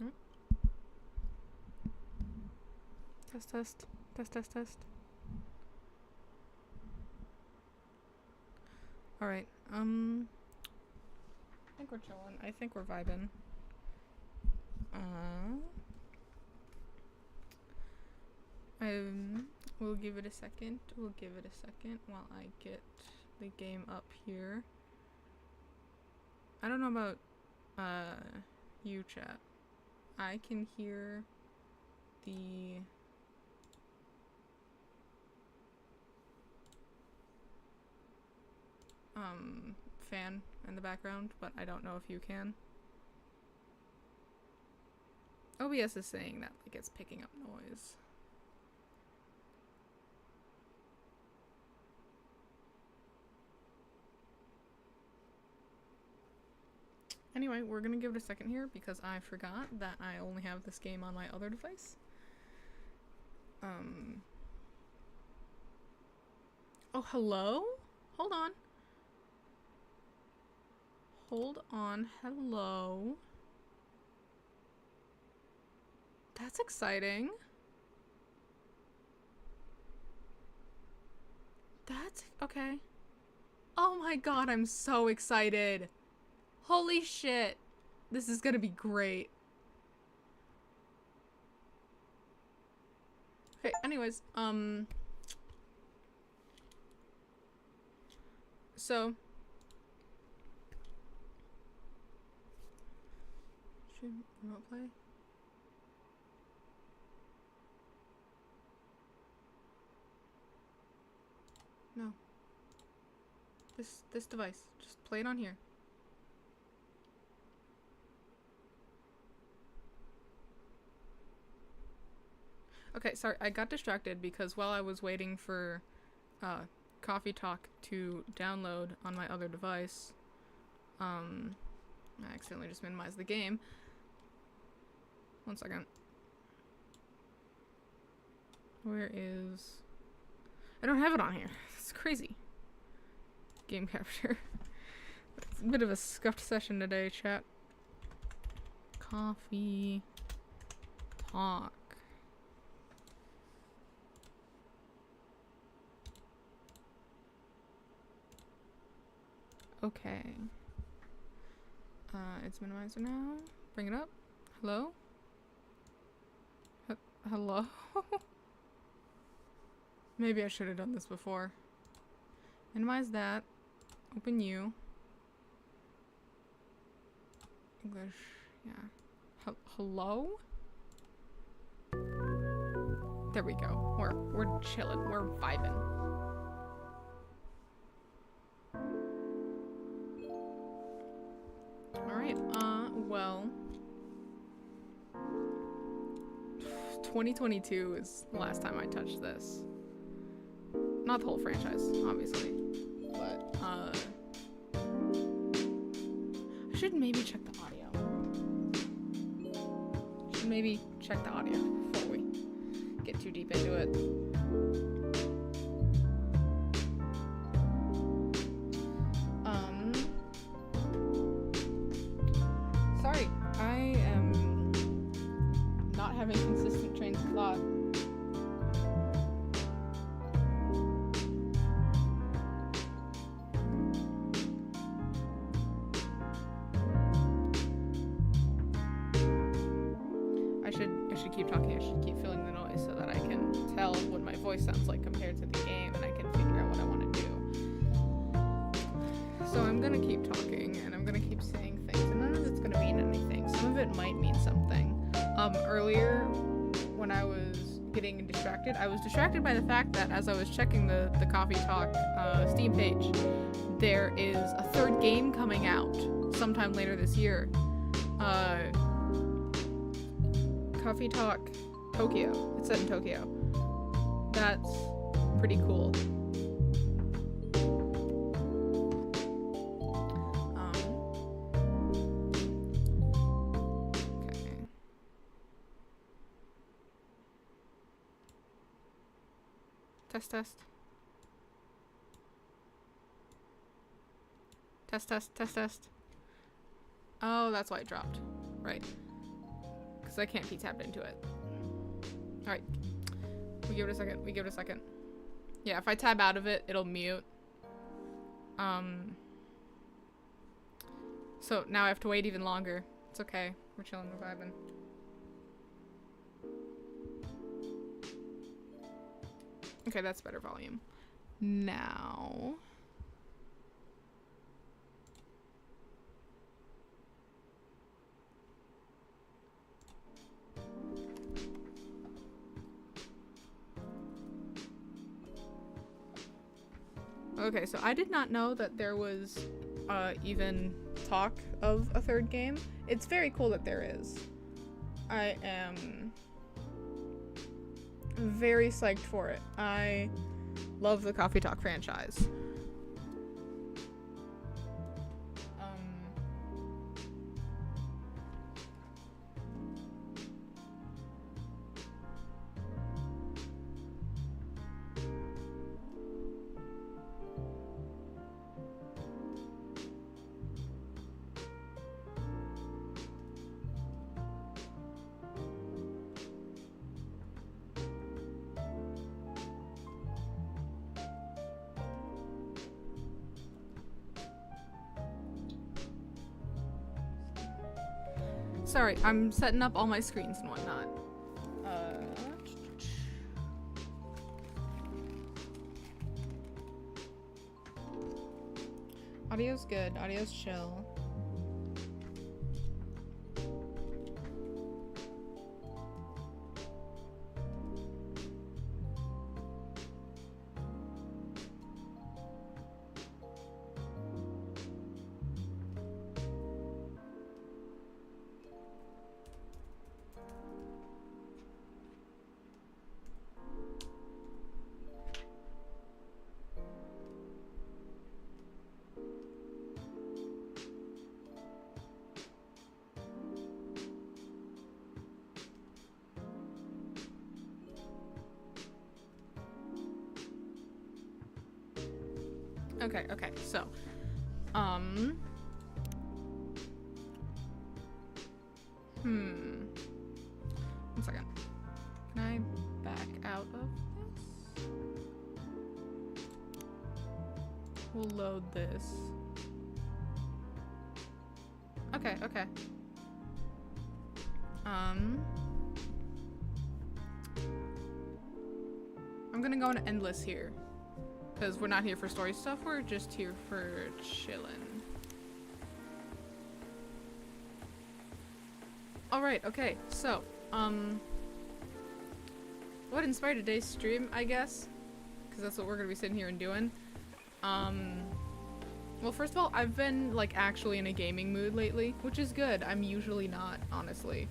Mm. Test, test, test, test, test. All right. I think we're chilling. I think we're vibing. We'll give it a second. We'll give it a second while I get the game up here. I don't know about you, chat. I can hear the fan in the background, but I don't know if you can. OBS is saying that like it's picking up noise. Anyway, we're gonna give it a second here because I forgot that I only have this game on my other device. Oh, hello? Hold on. Hold on. Hello. That's exciting. That's okay. Oh my god, I'm so excited. Holy shit. This is gonna be great. Okay, anyways, so should remote play? No. This device. Just play it on here. Okay, sorry, I got distracted because while I was waiting for Coffee Talk to download on my other device, I accidentally just minimized the game. 1 second. Where is... I don't have it on here. It's crazy. Game capture. It's a bit of a scuffed session today, chat. Coffee Talk. Okay. It's minimizer now. Bring it up. Hello? Hello? Maybe I should have done this before. Minimize that. Open you. English. Yeah. Hello? There we go. We're chilling. We're vibing. Alright, well... 2022 is the last time I touched this. Not the whole franchise, obviously. But, I should maybe check the audio. Should maybe check the audio before we get too deep into it. Sorry, I am not having consistent trains of thought. I should keep talking. I should keep filling the noise so that I can tell what my voice sounds like compared to the game, and I can figure out what I want to do. So I'm gonna keep talking, and I'm gonna keep saying things, and none of it's gonna mean anything. Some of it might mean something. Earlier, when I was getting distracted, I was distracted by the fact that as I was checking the Coffee Talk Steam page, there is a third game coming out sometime later this year. Coffee Talk Tokyo. It's set in Tokyo. That's pretty cool. Okay. Test, test. Test, test, test, test. Oh, that's why it dropped. Right. because I can't be tapped into it. Alright. We give it a second. We give it a second. Yeah, if I tab out of it, it'll mute. So now I have to wait even longer. It's okay. We're chilling, we're vibing. Okay, that's better volume. Now... Okay, so I did not know that there was even talk of a third game. It's very cool that there is. I am very psyched for it. I love the Coffee Talk franchise. Sorry, I'm setting up all my screens and whatnot. Audio's good, audio's chill. Okay, so, 1 second. Can I back out of this? We'll load this. Okay. I'm gonna go into endless here. Because we're not here for story stuff, we're just here for chillin'. Alright, okay, so, what inspired today's stream, I guess? Because that's what we're gonna be sitting here and doing. Well, first of all, I've been, like, actually in a gaming mood lately, which is good. I'm usually not, honestly.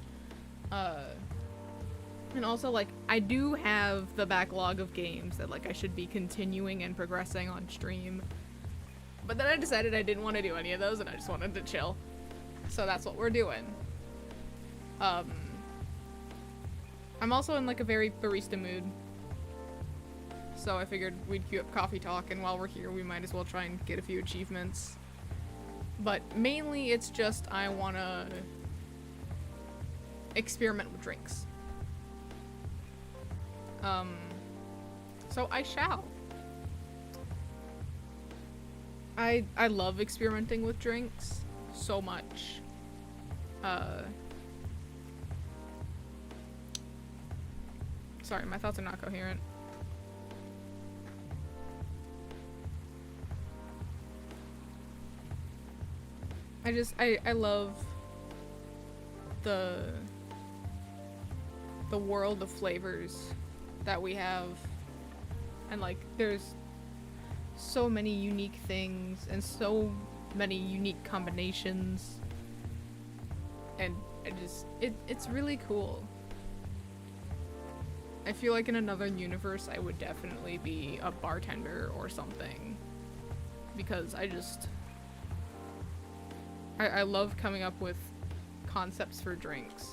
And also, like, I do have the backlog of games that, like, I should be continuing and progressing on stream. But then I decided I didn't want to do any of those and I just wanted to chill. So that's what we're doing. I'm also in, like, a very barista mood. So I figured we'd queue up Coffee Talk, and while we're here, we might as well try and get a few achievements. But mainly, it's just I want to experiment with drinks. So I shall. I love experimenting with drinks so much. Sorry, my thoughts are not coherent. I love the world of flavors that we have, and like there's so many unique things and so many unique combinations, and it's really cool. I feel like in another universe I would definitely be a bartender or something, because I love coming up with concepts for drinks.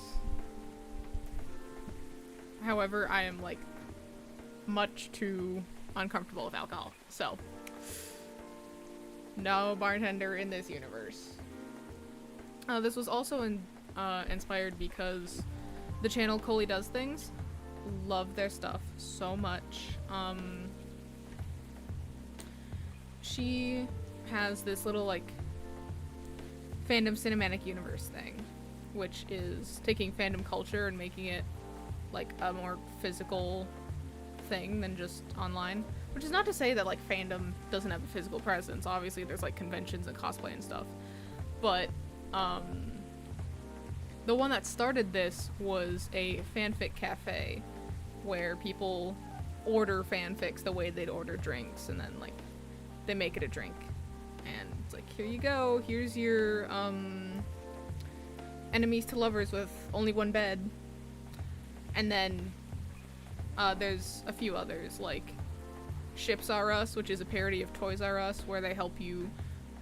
However, I am like much too uncomfortable with alcohol, so no bartender in this universe. This was also inspired because the channel Coley Does Things. Love their stuff so much. She has this little like fandom cinematic universe thing, which is taking fandom culture and making it like a more physical thing than just online. Which is not to say that like fandom doesn't have a physical presence. Obviously there's like conventions and cosplay and stuff. But the one that started this was a fanfic cafe where people order fanfics the way they'd order drinks, and then like they make it a drink. And it's like, here you go, here's your enemies to lovers with only one bed. And then there's a few others, like Ships R Us, which is a parody of Toys R Us, where they help you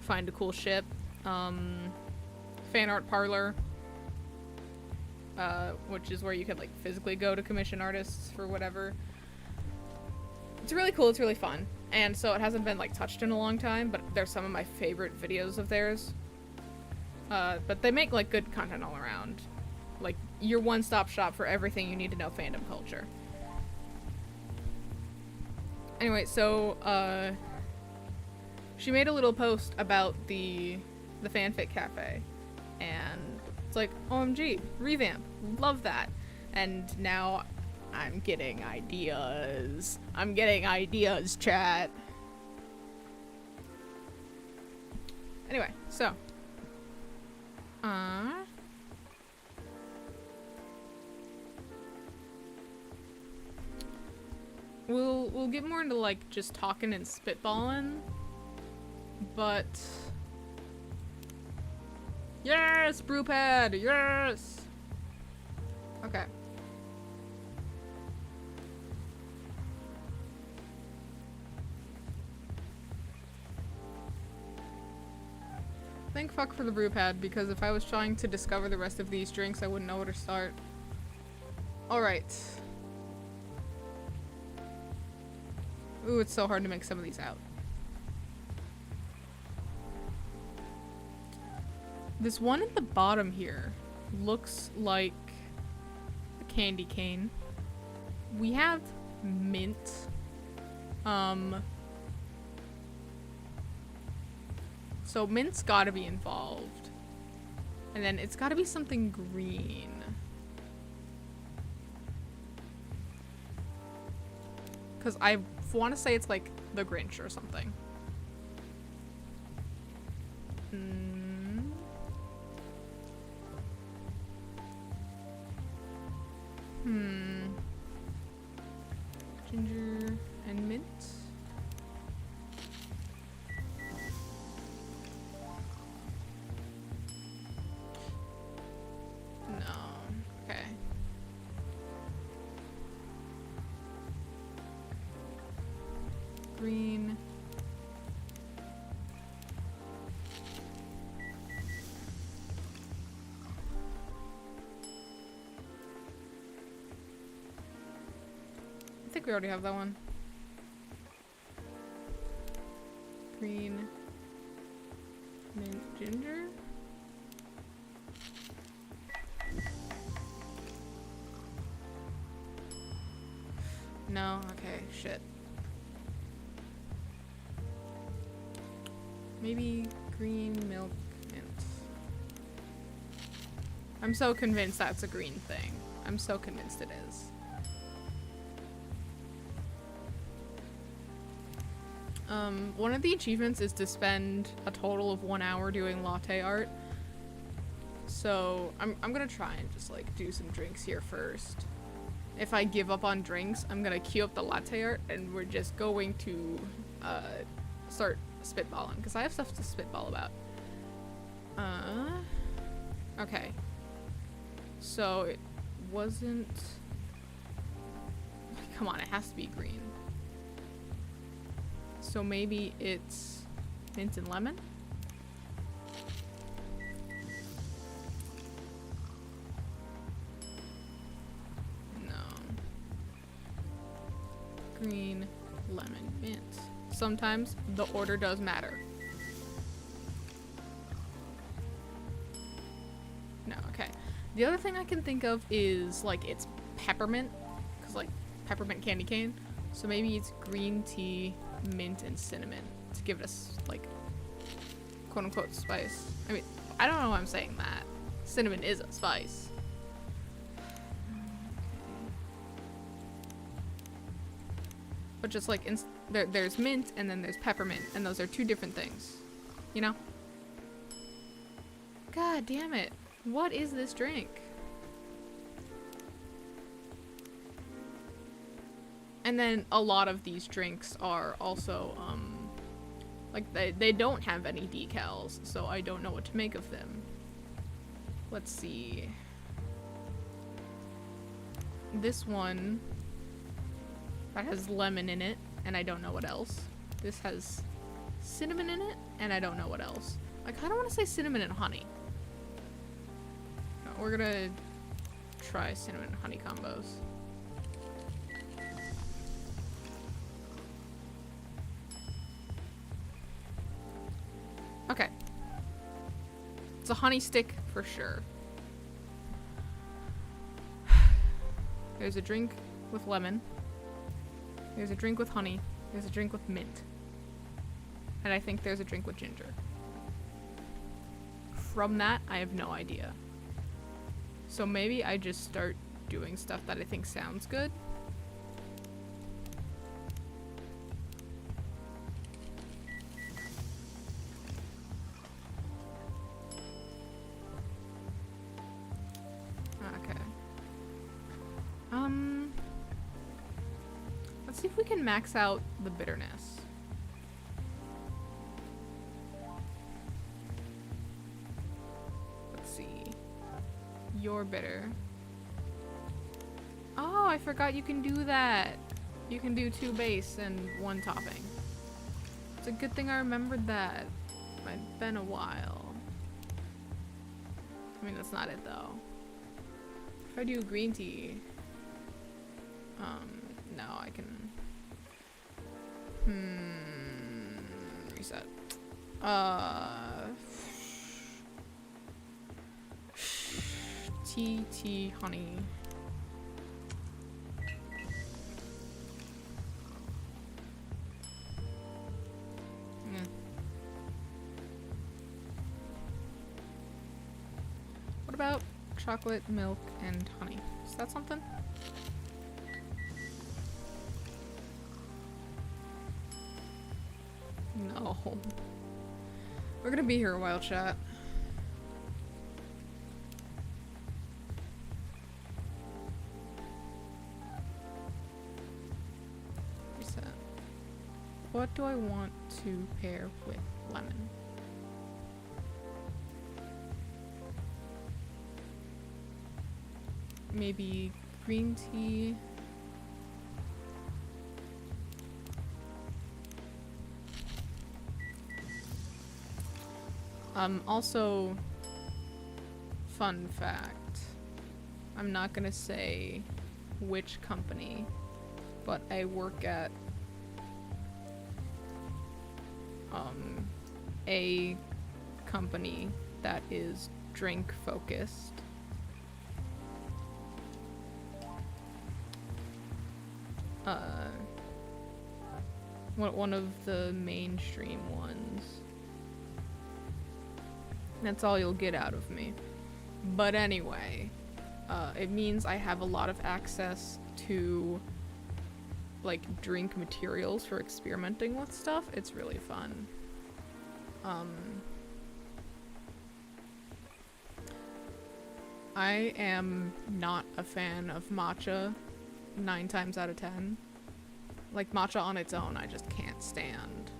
find a cool ship. Fan Art Parlor, which is where you can like physically go to commission artists for whatever. It's really cool, it's really fun. And so it hasn't been like touched in a long time, but they're some of my favorite videos of theirs. But they make like good content all around. Like your one-stop shop for everything you need to know fandom culture. Anyway, so she made a little post about the fanfic cafe, and it's like, OMG, revamp, love that. And now I'm getting ideas. I'm getting ideas, chat. Anyway, so we'll get more into like just talking and spitballing, but yes, brewpad, yes. Okay. Thank fuck for the brewpad, because if I was trying to discover the rest of these drinks, I wouldn't know where to start. Alright. Ooh, it's so hard to make some of these out. This one at the bottom here looks like a candy cane. We have mint. So mint's gotta be involved. And then it's gotta be something green. Because I want to say it's like the Grinch or something. Ginger and mint. No. Okay. Green. I think we already have that one. Green. Mint ginger. No, okay, shit. Maybe green milk mint. I'm so convinced that's a green thing. I'm so convinced it is. One of the achievements is to spend a total of 1 hour doing latte art. So I'm gonna try and just like do some drinks here first. If I give up on drinks, I'm gonna queue up the latte art and we're just going to start spitballing, because I have stuff to spitball about. Okay. So it wasn't... Come on, it has to be green. So maybe it's mint and lemon? No. Green, lemon, mint. Sometimes the order does matter. No, okay. The other thing I can think of is, like, it's peppermint. Because, like, peppermint candy cane. So maybe it's green tea, mint, and cinnamon. To give it a, like, quote-unquote spice. I mean, I don't know why I'm saying that. Cinnamon is a spice. But just, like, there's mint and then there's peppermint. And those are two different things. You know? God damn it. What is this drink? And then a lot of these drinks are also, like, they don't have any decals, so I don't know what to make of them. Let's see. This one, that has lemon in it, and I don't know what else. This has cinnamon in it, and I don't know what else. I kind of want to say cinnamon and honey. No, we're gonna try cinnamon and honey combos. Okay. It's a honey stick for sure. There's a drink with lemon. There's a drink with honey. There's a drink with mint. And I think there's a drink with ginger. From that, I have no idea. So maybe I just start doing stuff that I think sounds good. Let's see if we can max out the bitterness. Let's see. You're bitter. Oh, I forgot you can do that. You can do 2 base and 1 topping. It's a good thing I remembered that. It's been a while. I mean, that's not it though. If I do green tea, no, I can, reset. Tea, honey. What about chocolate, milk, and honey? Is that something? No. We're gonna be here a while, chat. Reset. What do I want to pair with lemon? Maybe green tea. Also, fun fact, I'm not gonna say which company, but I work at a company that is drink focused. One of the mainstream ones. That's all you'll get out of me. But anyway, it means I have a lot of access to, like, drink materials for experimenting with stuff. It's really fun. I am not a fan of matcha 9 times out of 10. Like, matcha on its own, I just can't stand.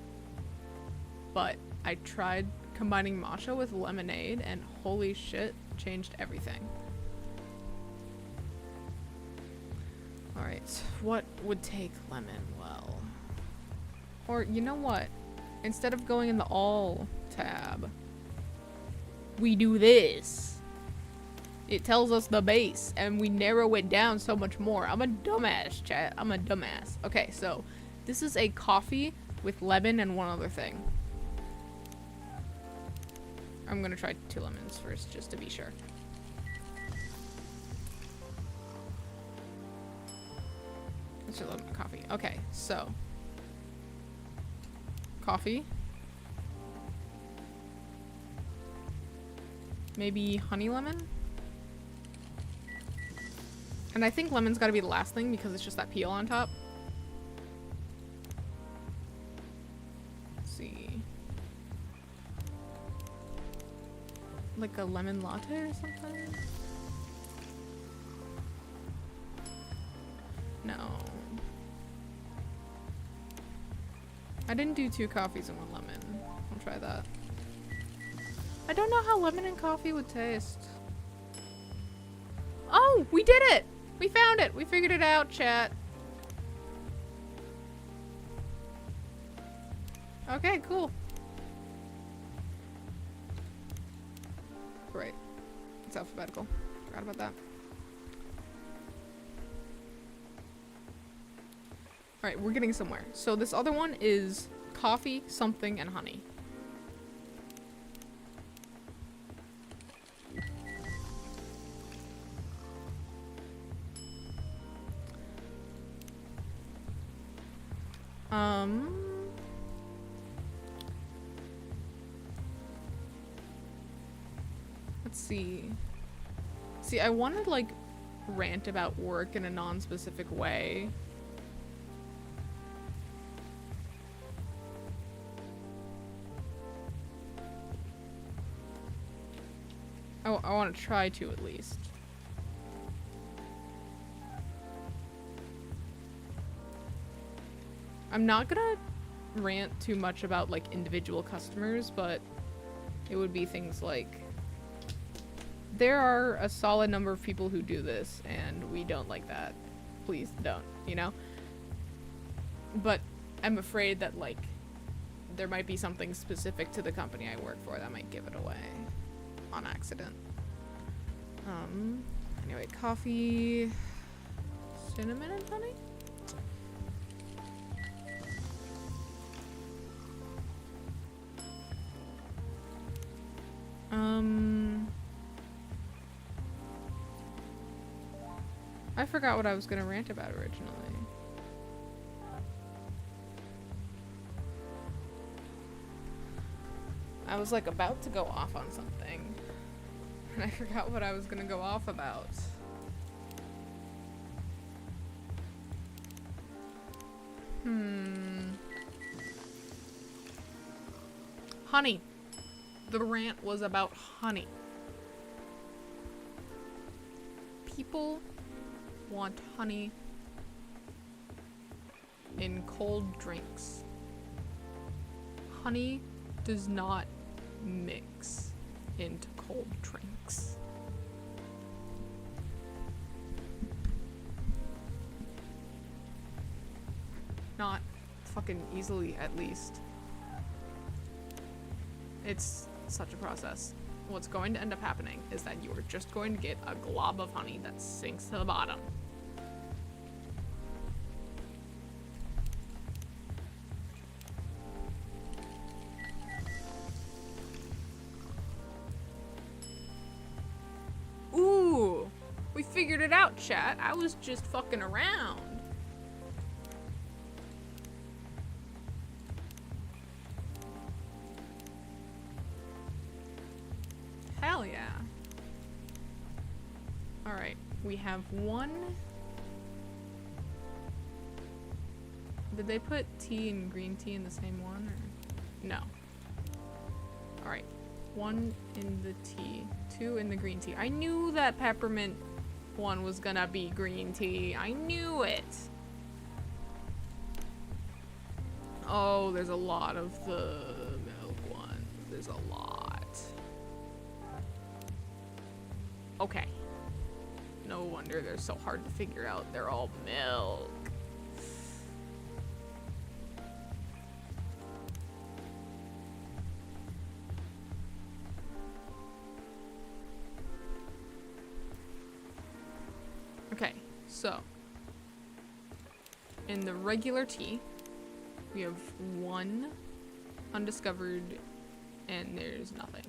But I tried combining matcha with lemonade, and holy shit, changed everything. Alright, what would take lemon well? Or, you know what? Instead of going in the all tab, we do this. It tells us the base, and we narrow it down so much more. I'm a dumbass, chat. I'm a dumbass. Okay, so this is a coffee with lemon and one other thing. I'm gonna try 2 lemons first, just to be sure. It's your lemon coffee. Okay, so coffee. Maybe honey lemon? And I think lemon's gotta be the last thing because it's just that peel on top. Let's see. Like a lemon latte or something? No. I didn't do 2 coffees and 1 lemon. I'll try that. I don't know how lemon and coffee would taste. Oh, we did it! We found it! We figured it out, chat. Okay, cool. Right. It's alphabetical. Forgot about that. Alright, we're getting somewhere. So this other one is coffee, something, and honey. Let's see. See, I want to, like, rant about work in a non-specific way. I want to try to, at least. I'm not gonna rant too much about, like, individual customers, but it would be things like, there are a solid number of people who do this, and we don't like that. Please don't, you know? But I'm afraid that, like, there might be something specific to the company I work for that might give it away on accident. Anyway, coffee, cinnamon and honey? I forgot what I was gonna rant about originally. I was like about to go off on something, and I forgot what I was gonna go off about. Honey. The rant was about honey. People want honey in cold drinks. Honey does not mix into cold drinks. Not fucking easily, at least. It's such a process. What's going to end up happening is that you are just going to get a glob of honey that sinks to the bottom. Ooh, we figured it out, chat. I was just fucking around. Hell yeah. Alright, we have one. Did they put tea and green tea in the same one, or? No. Alright, 1 in the tea, 2 in the green tea. I knew that peppermint one was gonna be green tea. I knew it. Oh, there's a lot of the milk ones. There's a lot. Okay. No wonder they're so hard to figure out. They're all milk. Okay, so in the regular tea, we have 1 undiscovered and there's nothing.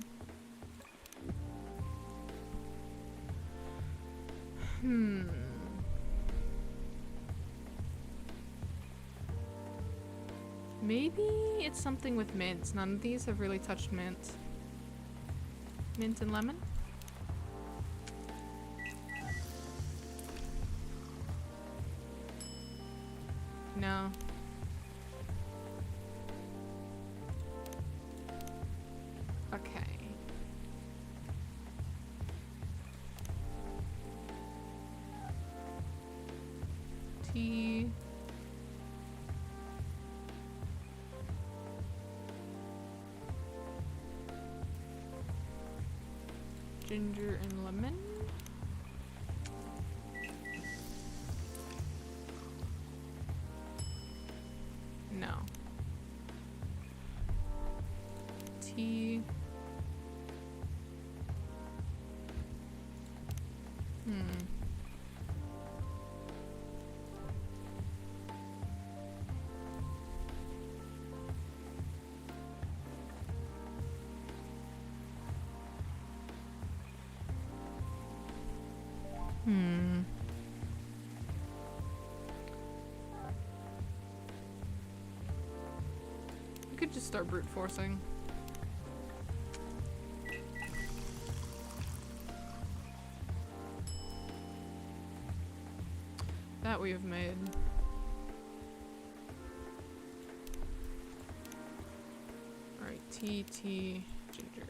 Maybe it's something with mints. None of these have really touched mint. Mint and lemon? No. Okay. Tea. Ginger and lemon. No. Tea. We could just start brute forcing. That we have made. Alright, tea, ginger.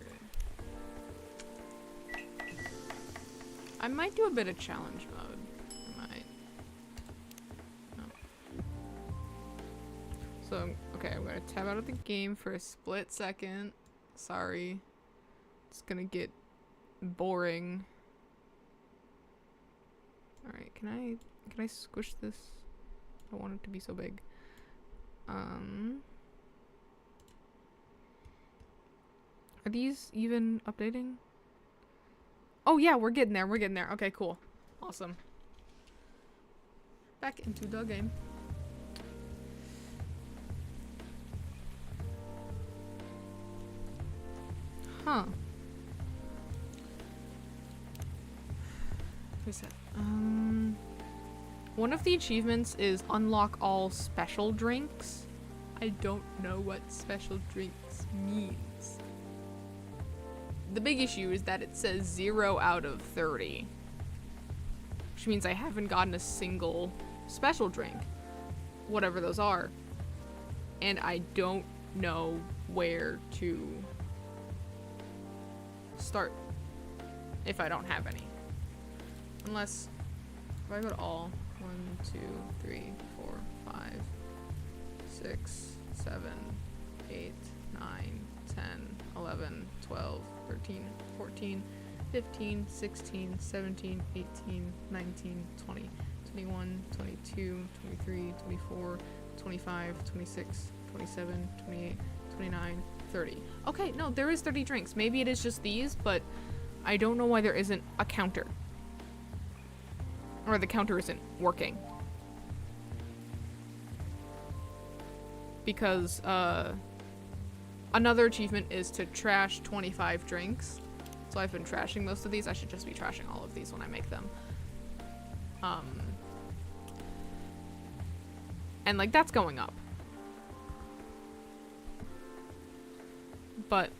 I might do a bit of challenge mode. I might. No. So, okay, I'm gonna tab out of the game for a split second. Sorry. It's gonna get boring. Alright, can I squish this? I don't want it to be so big. Are these even updating? Oh yeah, we're getting there. We're getting there. Okay, cool. Awesome. Back into the game. Huh. Reset. One of the achievements is unlock all special drinks. I don't know what special drinks means. The big issue is that it says 0 out of 30. Which means I haven't gotten a single special drink. Whatever those are. And I don't know where to start if I don't have any. Unless, if I go to all, 1, 2, 3, 4, 5, 6, 7, 8, 9, 10, 11, 12, 13, 14, 15, 16, 17, 18, 19, 20, 21, 22, 23, 24, 25, 26, 27, 28, 29, 30. Okay, no, there is 30 drinks. Maybe it is just these, but I don't know why there isn't a counter. Or the counter isn't working. Because, another achievement is to trash 25 drinks. So I've been trashing most of these. I should just be trashing all of these when I make them. And, like, that's going up. But,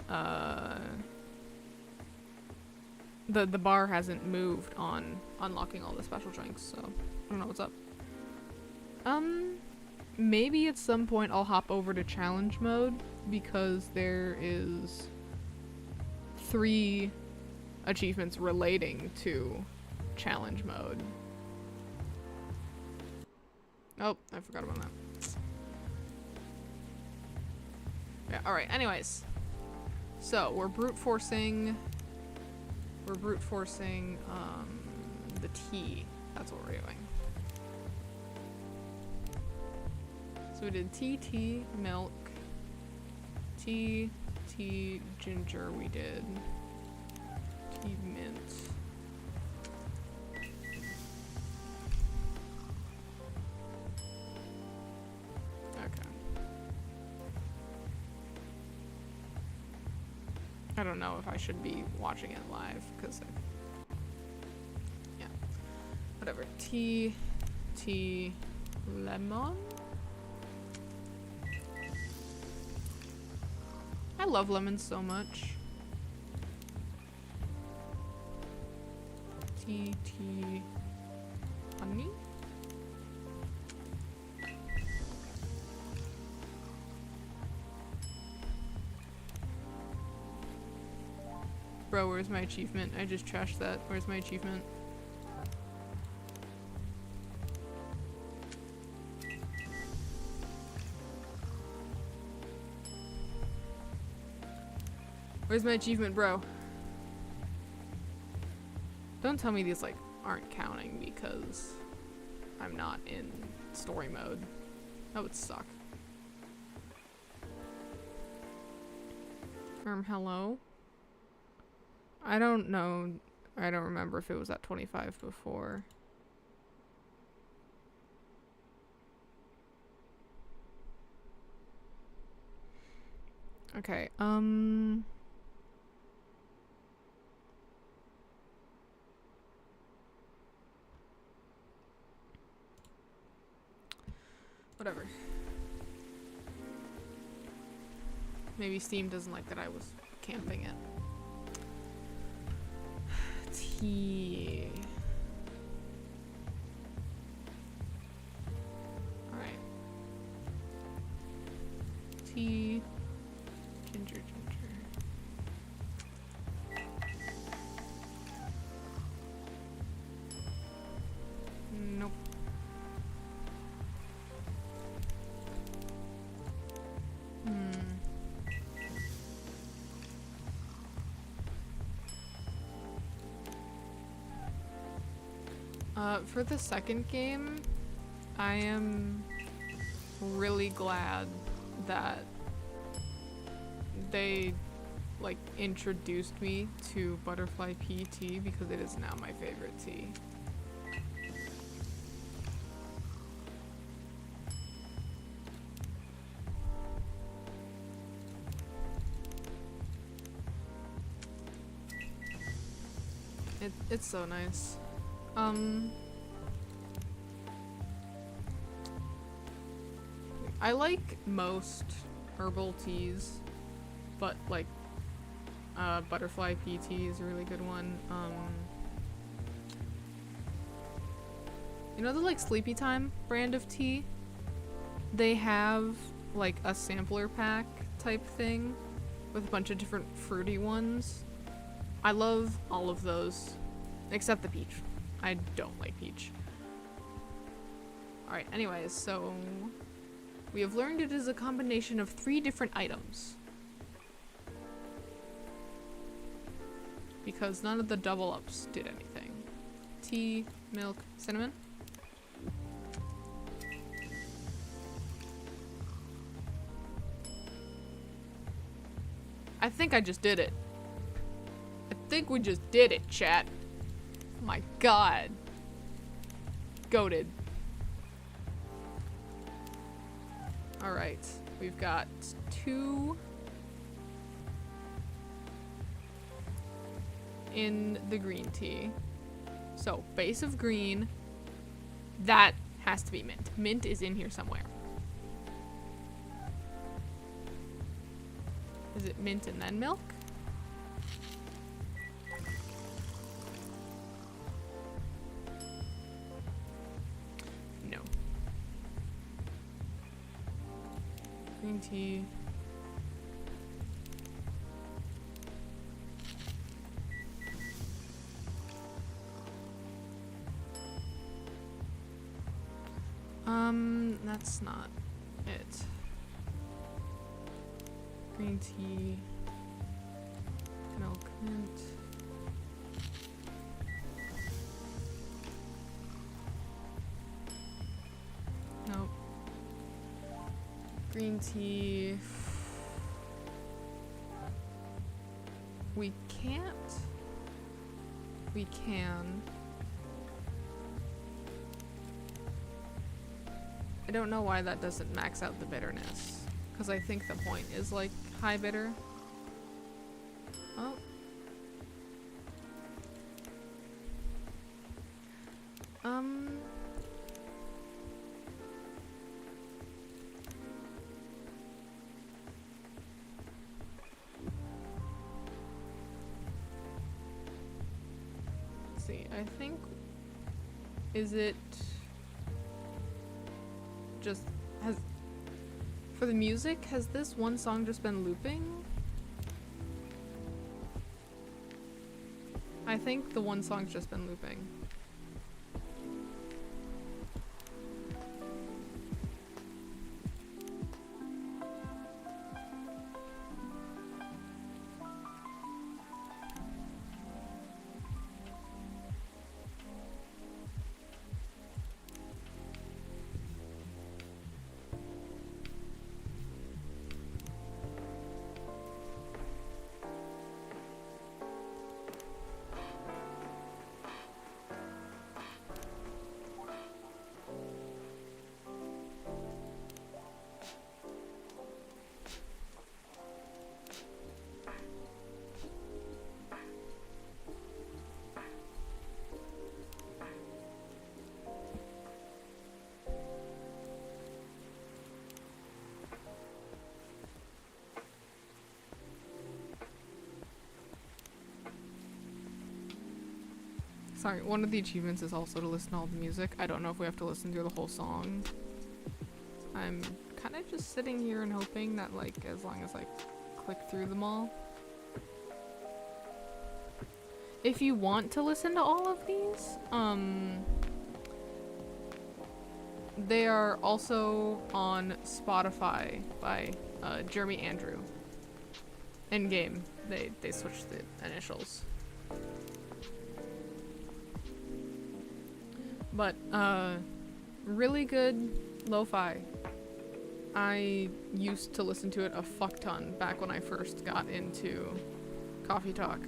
the bar hasn't moved on unlocking all the special drinks, so I don't know what's up. Maybe at some point I'll hop over to challenge mode because there is 3 achievements relating to challenge mode. Oh, I forgot about that. Yeah, alright, anyways. So, we're brute forcing the tea. That's what we're doing. So we did tea, milk, tea, ginger we did, tea, mint. Okay. I don't know if I should be watching it live, because yeah. Whatever. Tea, lemon. I love lemons so much. Tea, honey? Bro, where's my achievement? I just trashed that. Where's my achievement? Where's my achievement, bro? Don't tell me these, like, aren't counting because I'm not in story mode. That would suck. Hello? I don't know. I don't remember if it was at 25 before. Okay, whatever. Maybe Steam doesn't like that I was camping it. Tea. Alright. Tea. Ginger. Nope. For the second game, I am really glad that they, like, introduced me to butterfly pea tea because it is now my favorite tea. It's so nice. I like most herbal teas, but like butterfly pea tea is a really good one. You know the like Sleepy Time brand of tea? They have like a sampler pack type thing with a bunch of different fruity ones. I love all of those, except the peach. I don't like peach. Alright, anyways, so we have learned it is a combination of 3 different items. Because none of the double ups did anything. Tea, milk, cinnamon. I think I just did it. I think we just did it, chat. Oh my god. Goated. Alright, we've got 2 in the green tea. So, base of green. That has to be mint. Mint is in here somewhere. Is it mint and then milk? No. Green tea. That's not it. Green tea. Milk, mint. Nope. Green tea. We can't. We can. I don't know why that doesn't max out the bitterness. Because I think the point is like high bitter. Oh. see. I think... Is it... just... has... For the music, has this one song just been looping? I think the one song's just been looping. Sorry, one of the achievements is also to listen to all the music. I don't know if we have to listen through the whole song. I'm kind of just sitting here and hoping that, like, as long as I click through them all. If you want to listen to all of these, they are also on Spotify by Jeremy Andrew. In game, they switched the initials. But, really good lo-fi. I used to listen to it a fuck ton back when I first got into Coffee Talk.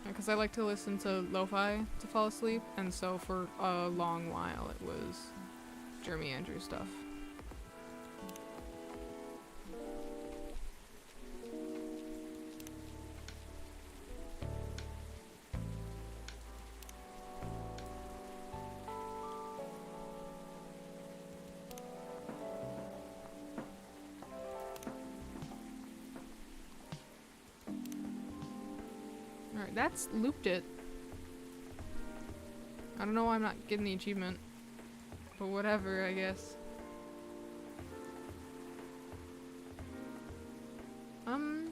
Because I like to listen to lo-fi to fall asleep, and so for a long while it was Jeremy Andrew stuff. Alright, that's looped it. I don't know why I'm not getting the achievement. But whatever, I guess. I don't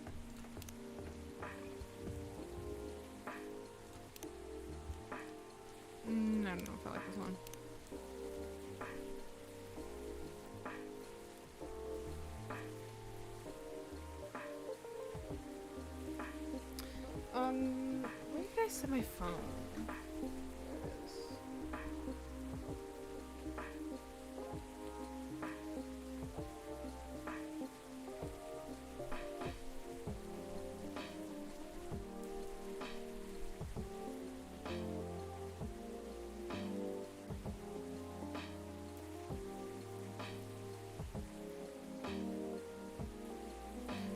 know if I like this one. Where did I set my phone? There it is.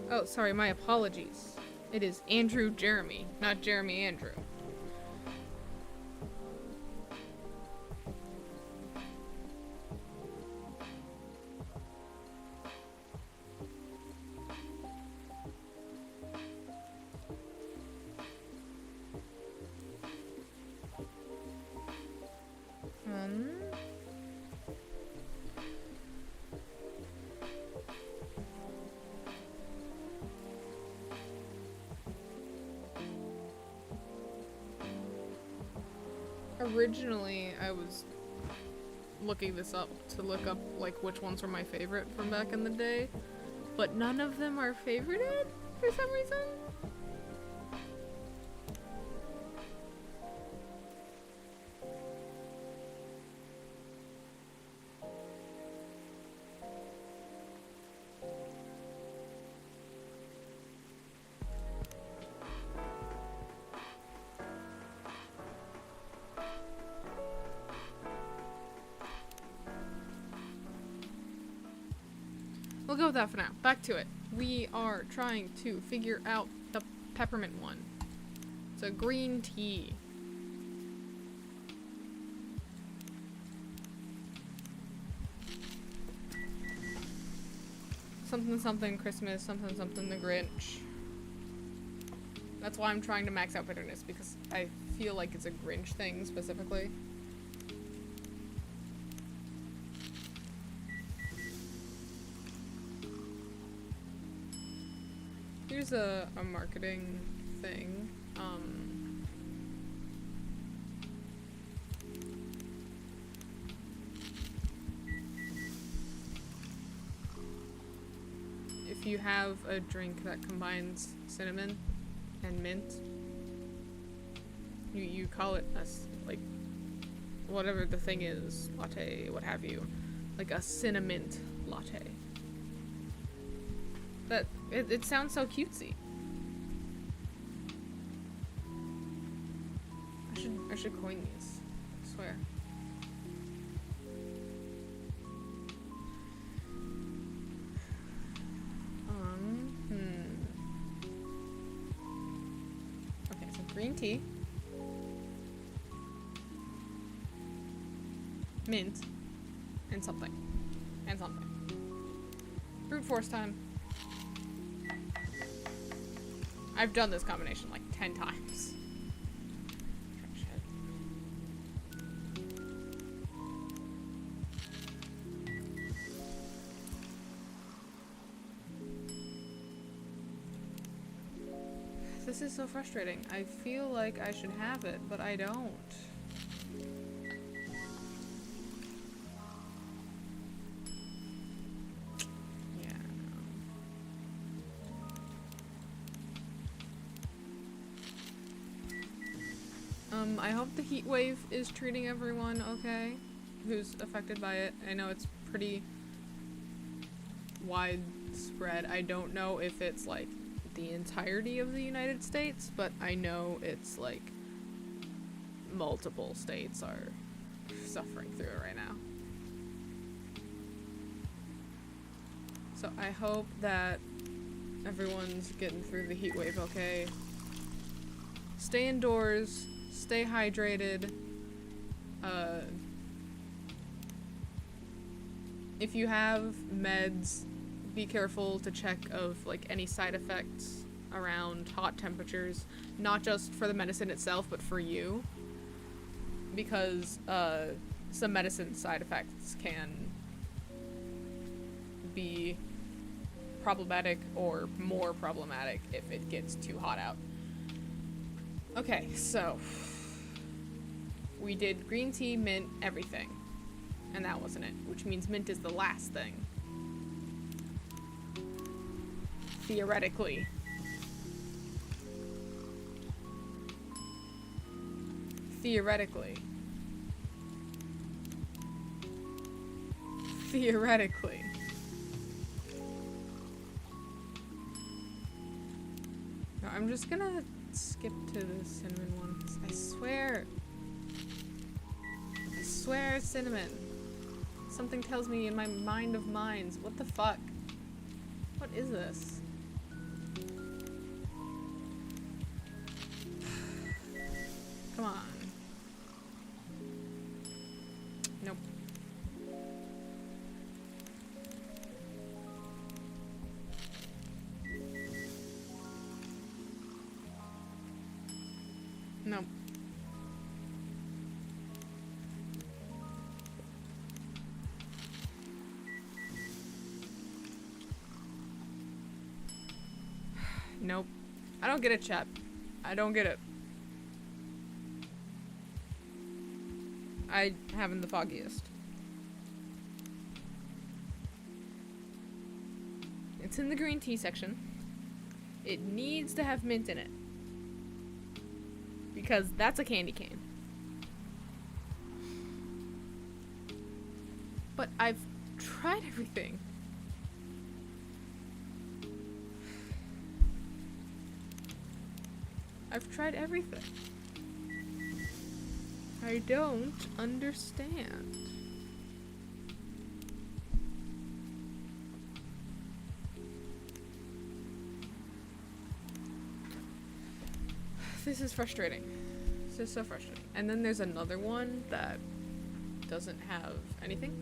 Oh, sorry, my apologies. It is Andrew Jeremy, not Jeremy Andrew. Originally, I was looking this up to look up, like, which ones were my favorite from back in the day, but none of them are favorited for some reason. We'll go with that for now. Back to it. We are trying to figure out the peppermint one. It's a green tea. something something Christmas, something something the Grinch. That's why I'm trying to max out bitterness, because I feel like it's a Grinch thing specifically. Here's a marketing thing. If you have a drink that combines cinnamon and mint, you call it like whatever the thing is, latte, what have you, like a cinnamon latte. That it sounds so cutesy. I should coin these, I swear. Okay, so green tea, mint, and something. Brute force time. I've done this combination like 10 times. This is so frustrating. I feel like I should have it, but I don't. I hope the heat wave is treating everyone okay who's affected by it. I know it's pretty widespread. I don't know if it's like the entirety of the United States, but I know it's like multiple states are suffering through it right now. So I hope that everyone's getting through the heat wave okay. Stay indoors. Stay hydrated. If you have meds, be careful to check of like any side effects around hot temperatures, not just for the medicine itself, but for you, because some medicine side effects can be problematic or more problematic if it gets too hot out. Okay, so we did green tea, mint, everything. And that wasn't it, which means mint is the last thing. Theoretically. Theoretically. Theoretically. No, I'm just gonna skip to the cinnamon one. I swear it's cinnamon. Something tells me in my mind of minds. What the fuck? What is this? Come on. Nope. Nope. Nope. I don't get it, chat. I don't get it. I haven't the foggiest. It's in the green tea section. It needs to have mint in it. Because that's a candy cane. But I've tried everything. I've tried everything. I don't understand. This is frustrating. This is so frustrating. And then there's another one that doesn't have anything.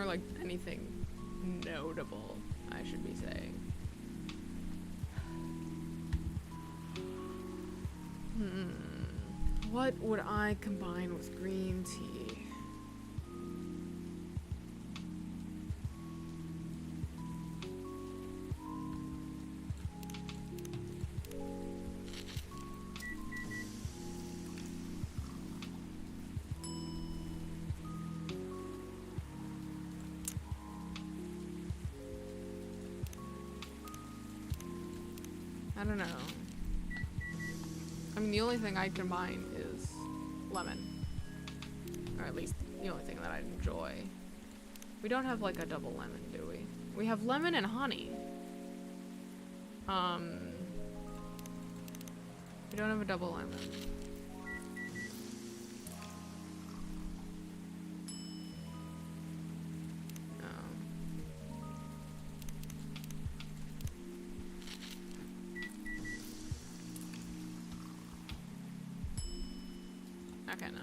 Or, like, anything notable, I should be saying. What would I combine with green tea? I don't know. I mean, the only thing I combine is lemon. Or at least the only thing that I enjoy. We don't have like a double lemon, do we? We have lemon and honey. We don't have a double lemon. Okay, no.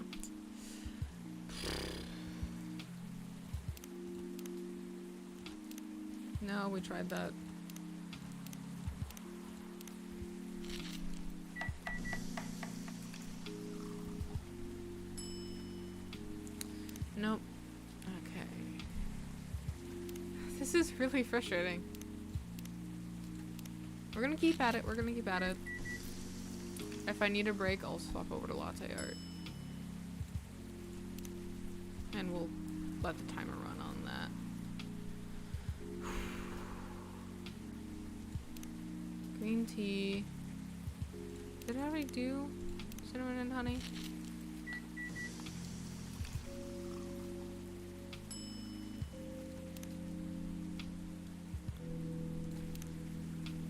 No, we tried that. Nope. Okay. This is really frustrating. We're gonna keep at it. We're gonna keep at it. If I need a break, I'll swap over to latte art. And we'll let the timer run on that. Green tea. Did I already do cinnamon and honey?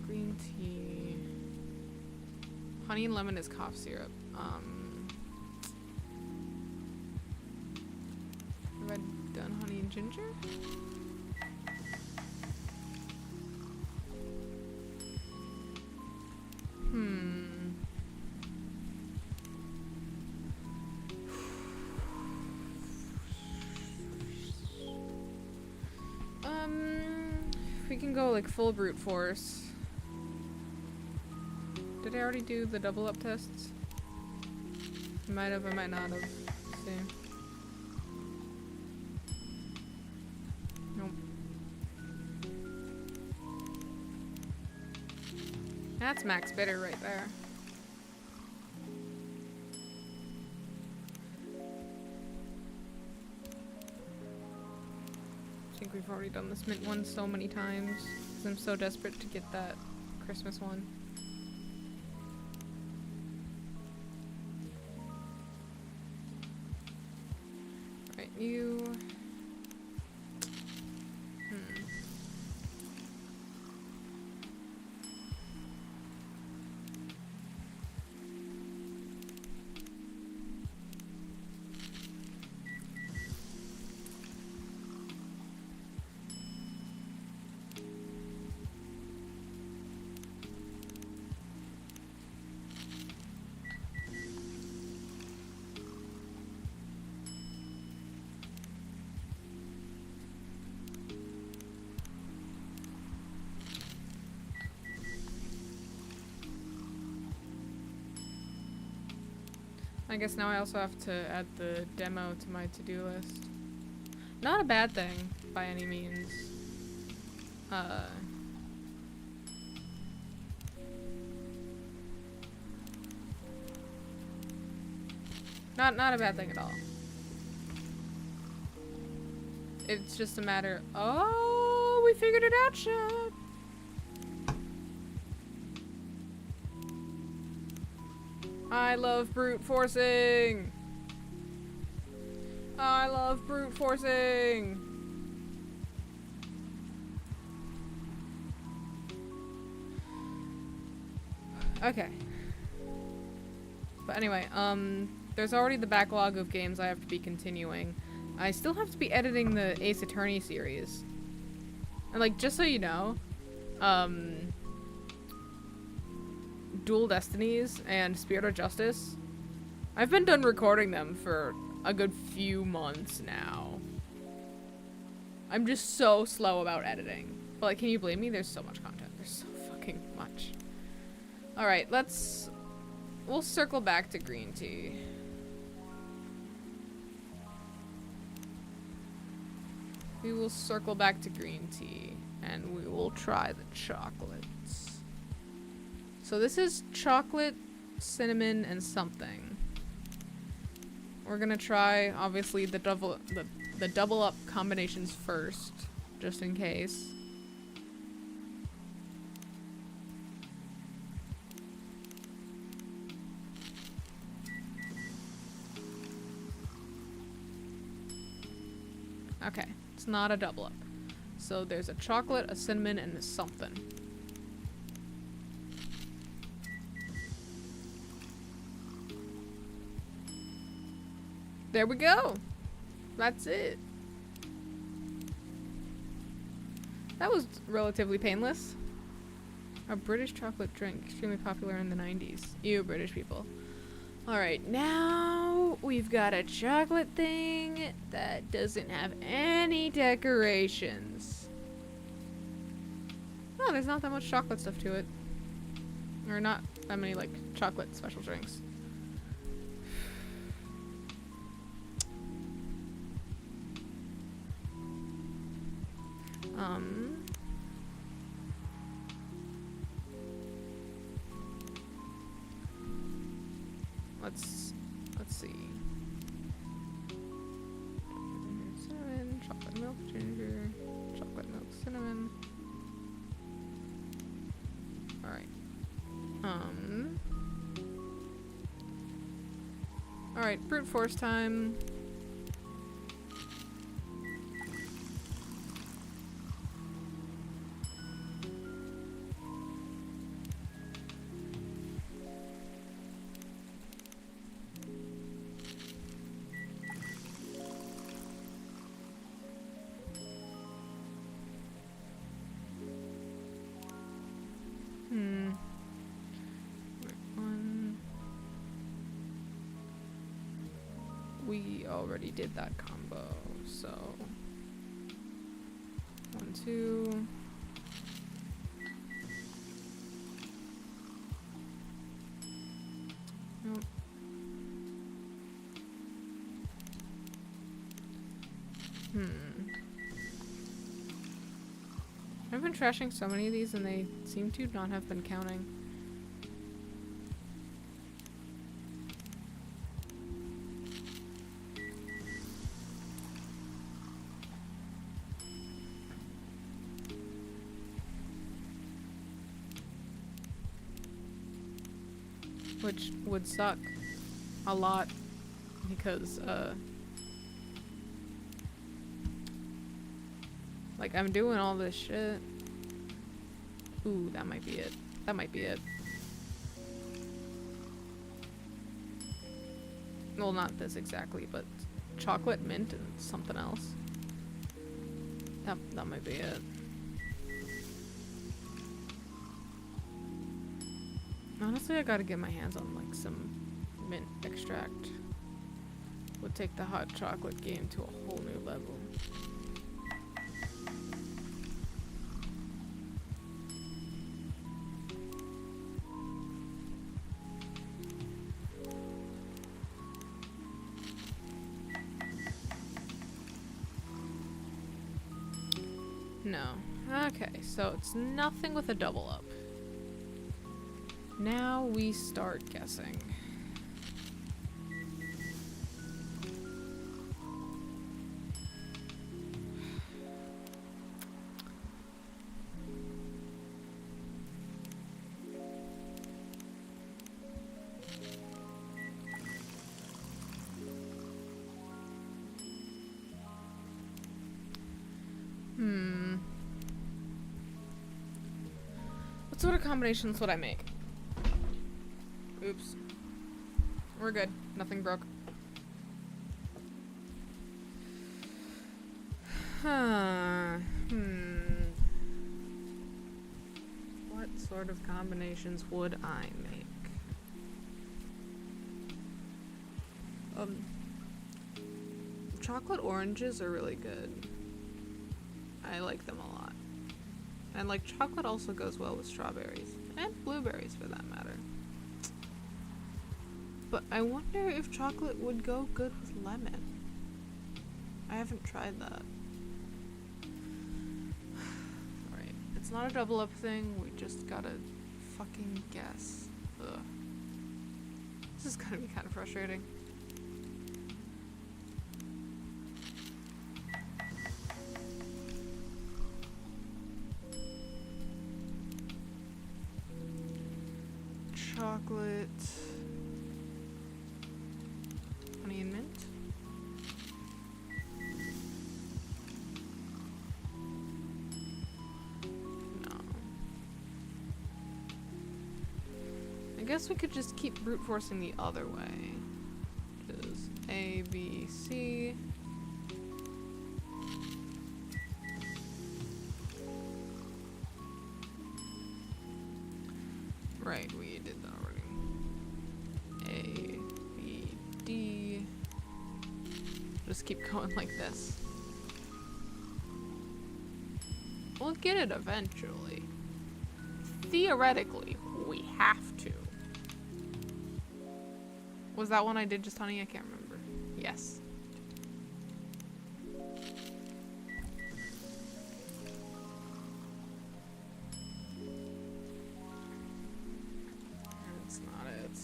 Green tea. Honey and lemon is cough syrup. Have I done honey and ginger? We can go like full brute force. Did I already do the double up tests? I might have, I might not have. Let's see. Nope. That's max bitter right there. I think we've already done this mint one so many times because I'm so desperate to get that Christmas one. Right, you... I guess now I also have to add the demo to my to-do list. Not a bad thing, by any means. Not a bad thing at all. It's just a matter... Oh, we figured it out, chat! I love brute forcing! I love brute forcing! Okay. But anyway, there's already the backlog of games I have to be continuing. I still have to be editing the Ace Attorney series. And like, just so you know, Dual Destinies and Spirit of Justice, I've been done recording them for a good few months now. I'm just so slow about editing. But like, can you blame me? There's so much content. There's so fucking much. Alright, we'll circle back to green tea. We will circle back to green tea, and we will try the chocolates. So this is chocolate, cinnamon, and something. We're gonna try, obviously, the double up combinations first, just in case. Okay, it's not a double up. So there's a chocolate, a cinnamon, and a something. There we go. That's it. That was relatively painless. A British chocolate drink, extremely popular in the 90s. You British people. Alright, now we've got a chocolate thing that doesn't have any decorations. Oh, there's not that much chocolate stuff to it. Or not that many, like, chocolate special drinks. Let's see. Cinnamon, chocolate milk, ginger, chocolate milk, cinnamon. Alright. Alright, brute force time. We already did that combo, so 1, 2. Nope. I've been trashing so many of these and they seem to not have been counting. Which would suck a lot because, like, I'm doing all this shit. Ooh, that might be it. That might be it. Well, not this exactly, but chocolate, mint, and something else. That might be it. Honestly, I gotta get my hands on, like, some mint extract. Would take the hot chocolate game to a whole new level. No. Okay, so it's nothing with a double up. Now we start guessing. What sort of combinations would I make? Oops. We're good. Nothing broke. What sort of combinations would I make? Chocolate oranges are really good. I like them a lot. And like chocolate also goes well with strawberries. And blueberries for that matter. But I wonder if chocolate would go good with lemon. I haven't tried that. Alright, it's not a double up thing, we just gotta fucking guess. Ugh. This is gonna be kind of frustrating. Chocolate. Honey and mint. No. I guess we could just keep brute forcing the other way. Which is A, B, C. Right, we did that already. A, B, D. Just keep going like this. We'll get it eventually. Theoretically, we have to. Was that one I did just honey? I can't remember. Yes. That's not it.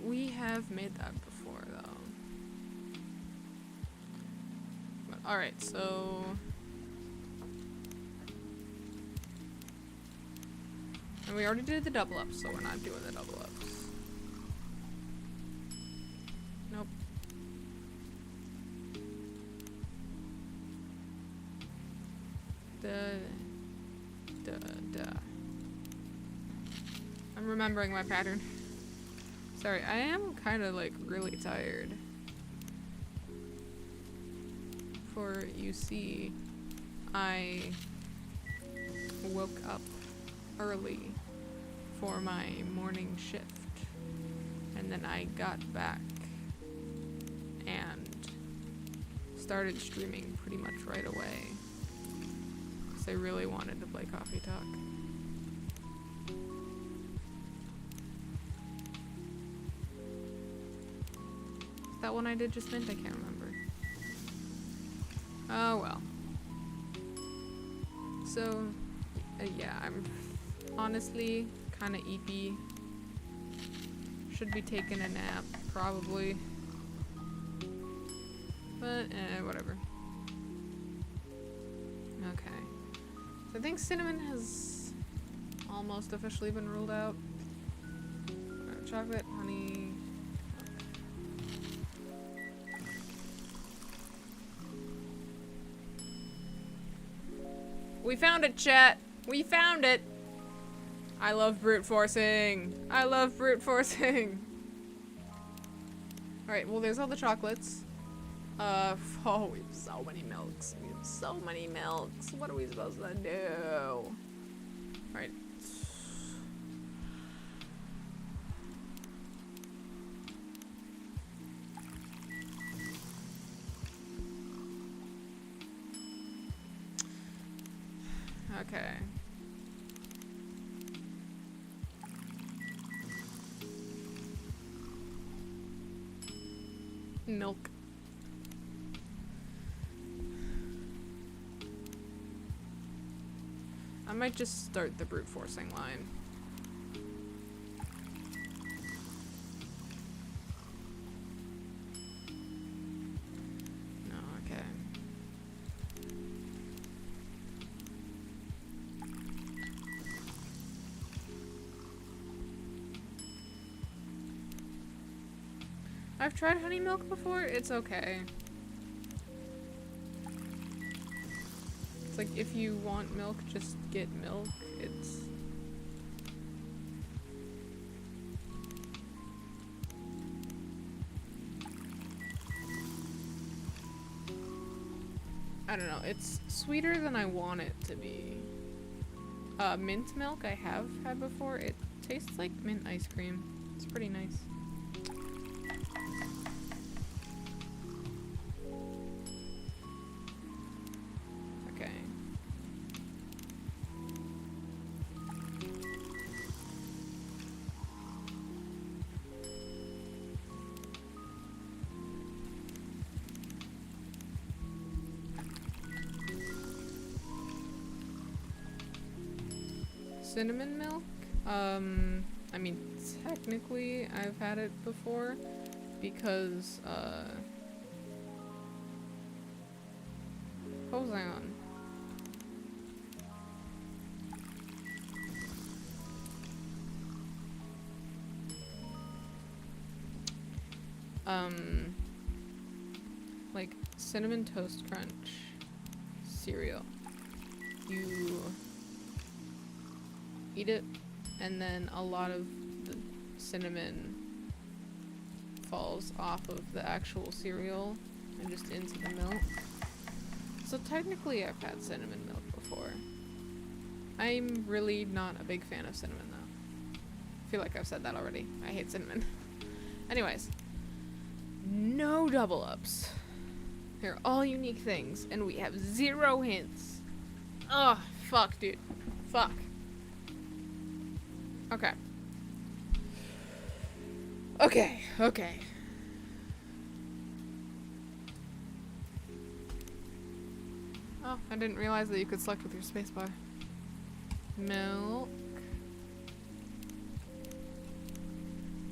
We have made that before, though. But, alright, so... And we already did the double ups, so we're not doing the double ups. Nope. I'm remembering my pattern. Sorry, I am kind of like really tired. For you see, I woke up early for my morning shift, and then I got back and started streaming pretty much right away because I really wanted to play Coffee Talk. Is that one I did just mint? I can't remember. Oh well. So yeah, I'm honestly kind of eepy. Should be taking a nap, probably. But, whatever. Okay. So I think cinnamon has almost officially been ruled out. Chocolate, honey. We found it, chat! We found it! I love brute forcing! I love brute forcing! Alright, well there's all the chocolates. Oh, we have so many milks. We have so many milks. What are we supposed to do? Alright. Okay. Milk. I might just start the brute forcing line. No, okay. I've tried honey milk before, it's okay. It's like, if you want milk, just get milk. It's... I don't know, it's sweeter than I want it to be. Mint milk I have had before. It tastes like mint ice cream. It's pretty nice. Okay. Cinnamon milk? I mean, technically I've had it before because, what was I on? Like Cinnamon Toast Crunch cereal. You eat it, and then a lot of the cinnamon falls off of the actual cereal and just into the milk. So technically I've had cinnamon milk before. I'm really not a big fan of cinnamon though. I feel like I've said that already. I hate cinnamon. Anyways, no double ups. They're all unique things, and we have 0 hints. Ugh, fuck, dude. Fuck. Okay. Okay. Oh, I didn't realize that you could select with your spacebar. Milk.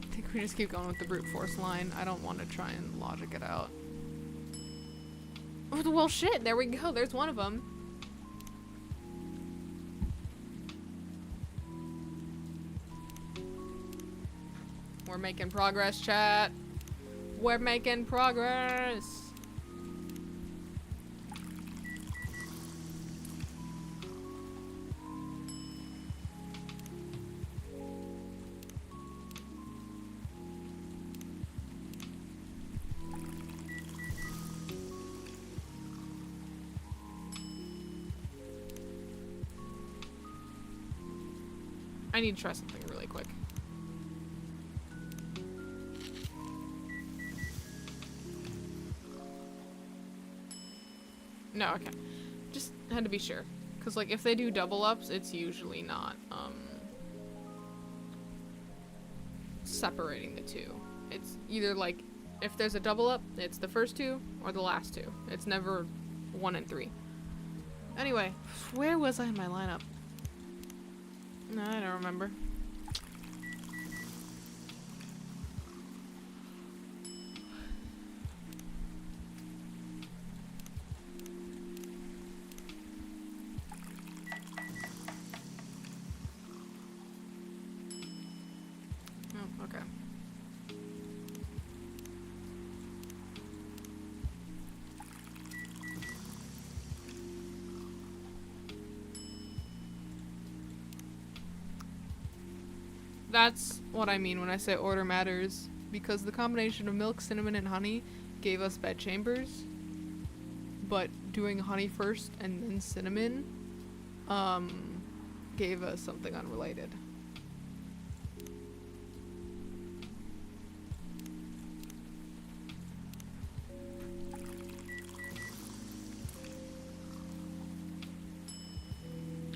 I think we just keep going with the brute force line. I don't want to try and logic it out. Oh, well, shit. There we go. There's one of them. We're making progress, chat. We're making progress. I need to try something really quick. No, okay. Just had to be sure. Because, like, if they do double ups, it's usually not, separating the two. It's either, like, if there's a double up, it's the first 2 or the last 2. It's never 1 and 3. Anyway, where was I in my lineup? No, I don't remember. Oh, okay. That's what I mean when I say order matters, because the combination of milk, cinnamon, and honey gave us bed chambers, but doing honey first and then cinnamon gave us something unrelated.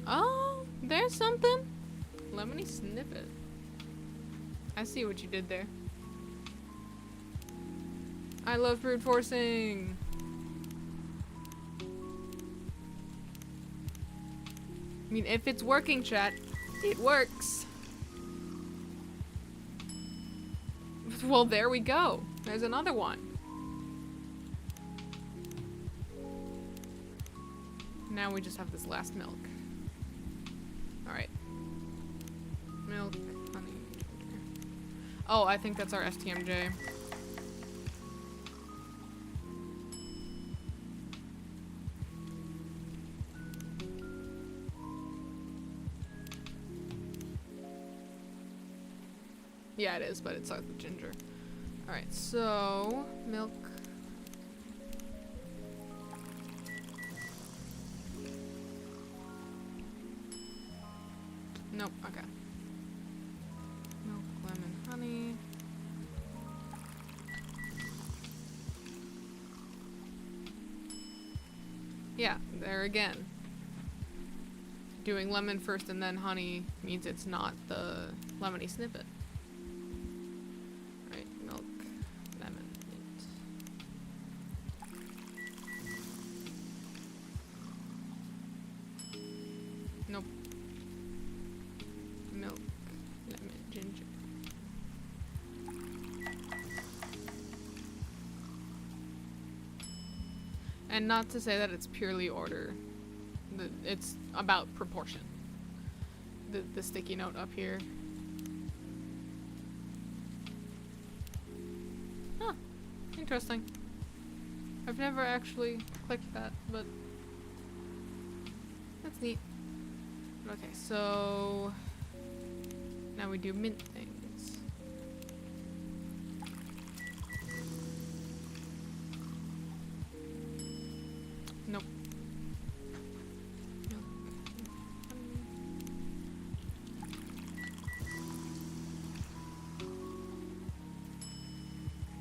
Oh, there's something. Lemony Snippet. I see what you did there. I love brute forcing. I mean, if it's working, chat, it works. Well, there we go. There's another one. Now we just have this last milk. Alright. Milk, honey. Oh, I think that's our STMJ. Yeah, it is, but it starts with ginger. Alright, so milk. Nope, okay. Milk, lemon, honey. Yeah, there again. Doing lemon first and then honey means it's not the lemony snippet. Right, milk, lemon, mint. Nope. Milk, lemon, ginger. And not to say that it's purely order. It's about proportion. The sticky note up here. Huh. Interesting. I've never actually clicked that, but that's neat. Okay, so now we do mint things. Nope.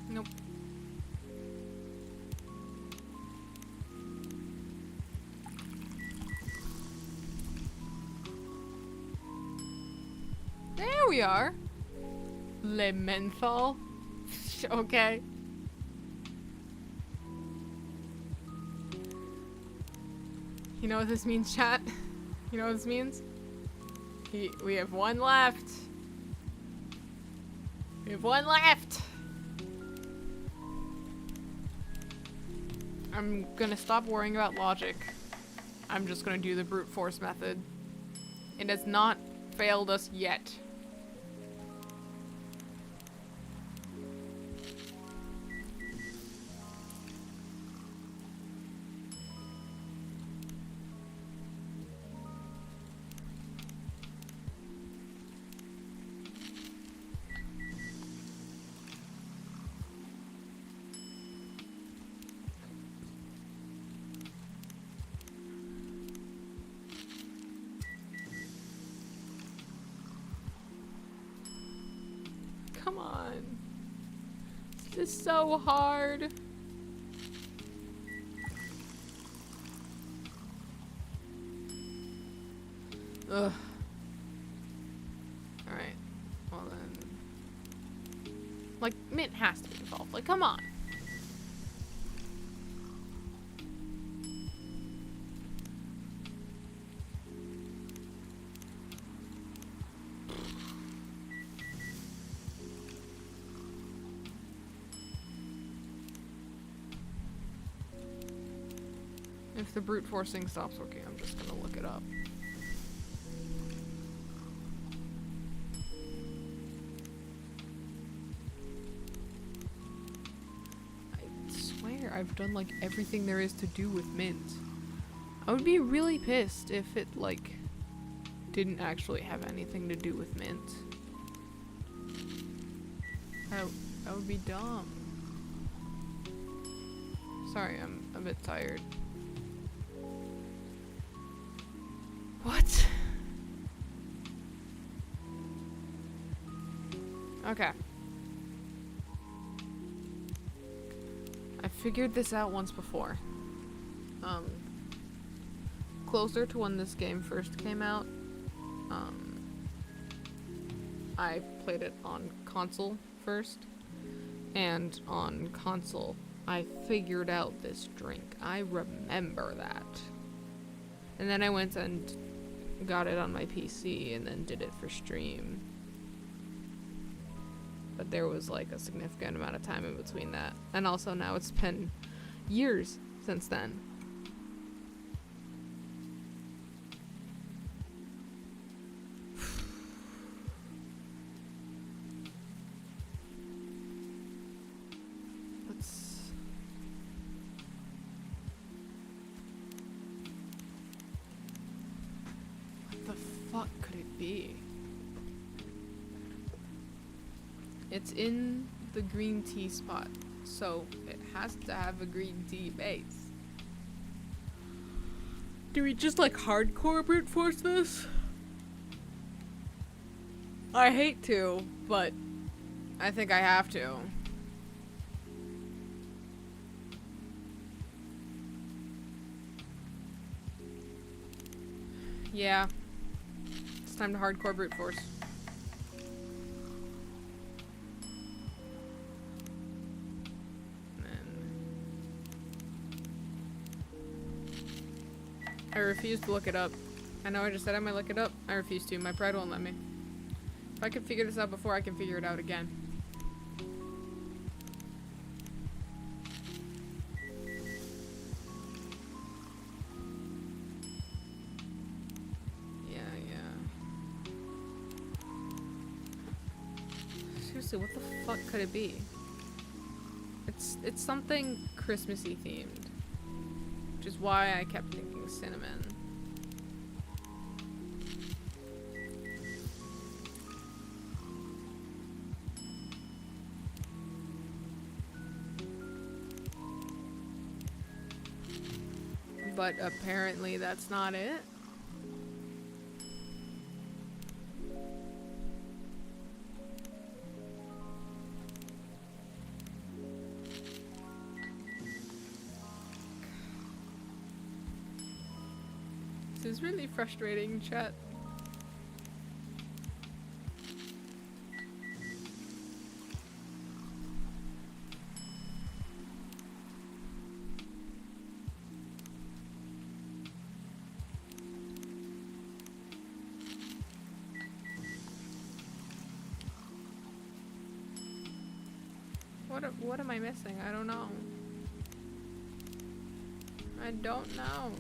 Nope. There we are. Le menthol. Okay. You know what this means, chat? You know what this means? We have one left. We have one left. I'm gonna stop worrying about logic. I'm just gonna do the brute force method. It has not failed us yet. Come on. This is so hard. Ugh. Alright. Well then. Like, mint has to be involved. Like, come on. If the brute forcing stops working, I'm just gonna look it up. I swear I've done like everything there is to do with mint. I would be really pissed if it like didn't actually have anything to do with mint. That would be dumb. Sorry, I'm a bit tired. What? Okay. I figured this out once before. Closer to when this game first came out, I played it on console first, and on console I figured out this drink. I remember that. And then I went and got it on my PC and then did it for stream. But there was like a significant amount of time in between that. And also now it's been years since then. What could it be? It's in the green tea spot, so it has to have a green tea base. Do we just like hardcore brute force this? I hate to, but I think I have to. Yeah. It's time to hardcore brute force. I refuse to look it up. I know I just said I might look it up. I refuse to. My pride won't let me. If I could figure this out before, I can figure it out again. Seriously, what the fuck could it be? It's something Christmassy themed. Which is why I kept thinking cinnamon. But apparently that's not it. This is really frustrating, chat. What am I missing? I don't know. I don't know.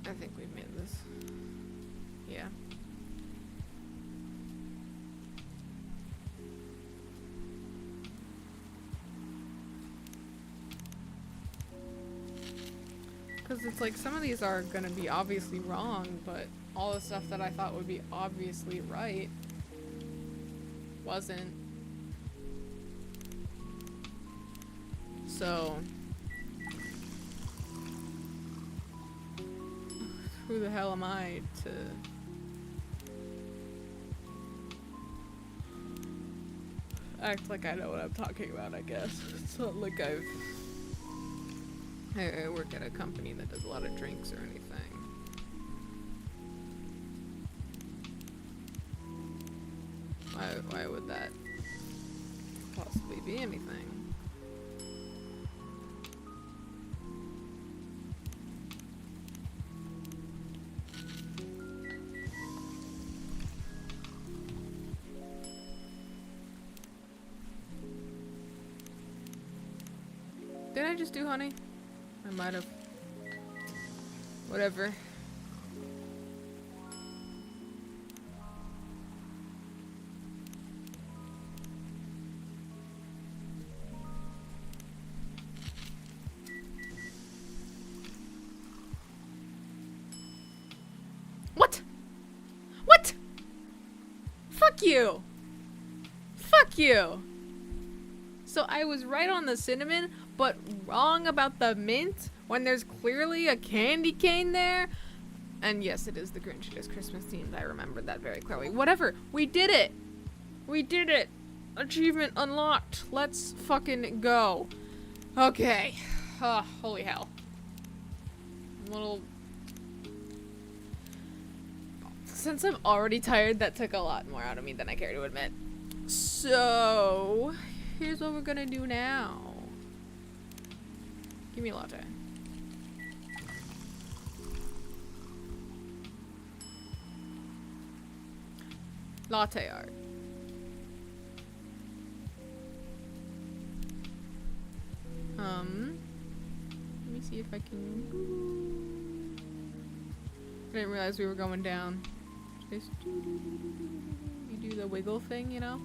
I think we've made this. Yeah. Because it's like some of these are gonna be obviously wrong, but all the stuff that I thought would be obviously right wasn't. So who the hell am I to act like I know what I'm talking about, I guess. It's not like I work at a company that does a lot of drinks or anything. Why would that possibly be anything? Did I just do honey? I might have. Whatever. What? What? Fuck you! Fuck you! So I was right on the cinnamon, but wrong about the mint when there's clearly a candy cane there. And yes, it is the Grinch. It is Christmas themed. I remembered that very clearly. Whatever. We did it. We did it. Achievement unlocked. Let's fucking go. Okay. Holy hell. Since I'm already tired, that took a lot more out of me than I care to admit. So here's what we're gonna do now. Give me a latte. Latte art. Let me see if I can. I didn't realize we were going down. Just you do the wiggle thing, you know?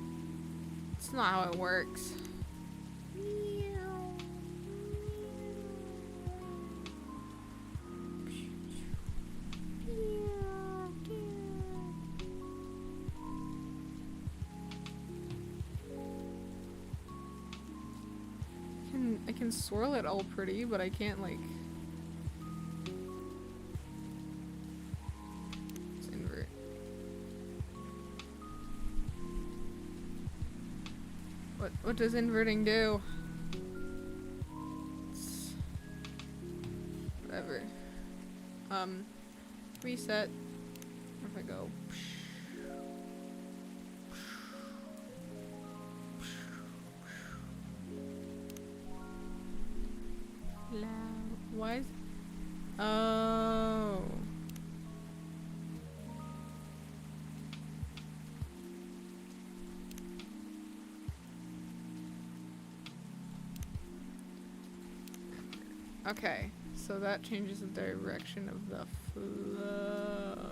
It's not how it works. can swirl it all pretty, but I can't, like... Let's invert. What does inverting do? It's... Whatever. Reset. If I go... Why is... Oh. Okay, so that changes the direction of the flow.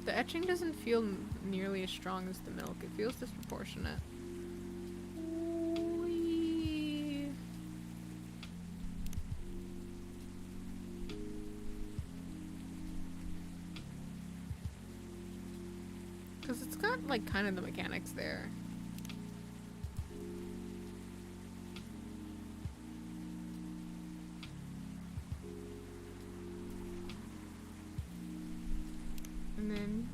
The etching doesn't feel nearly as strong as the milk. It feels disproportionate. Whee. Because it's got, like, kind of the mechanics there. And then...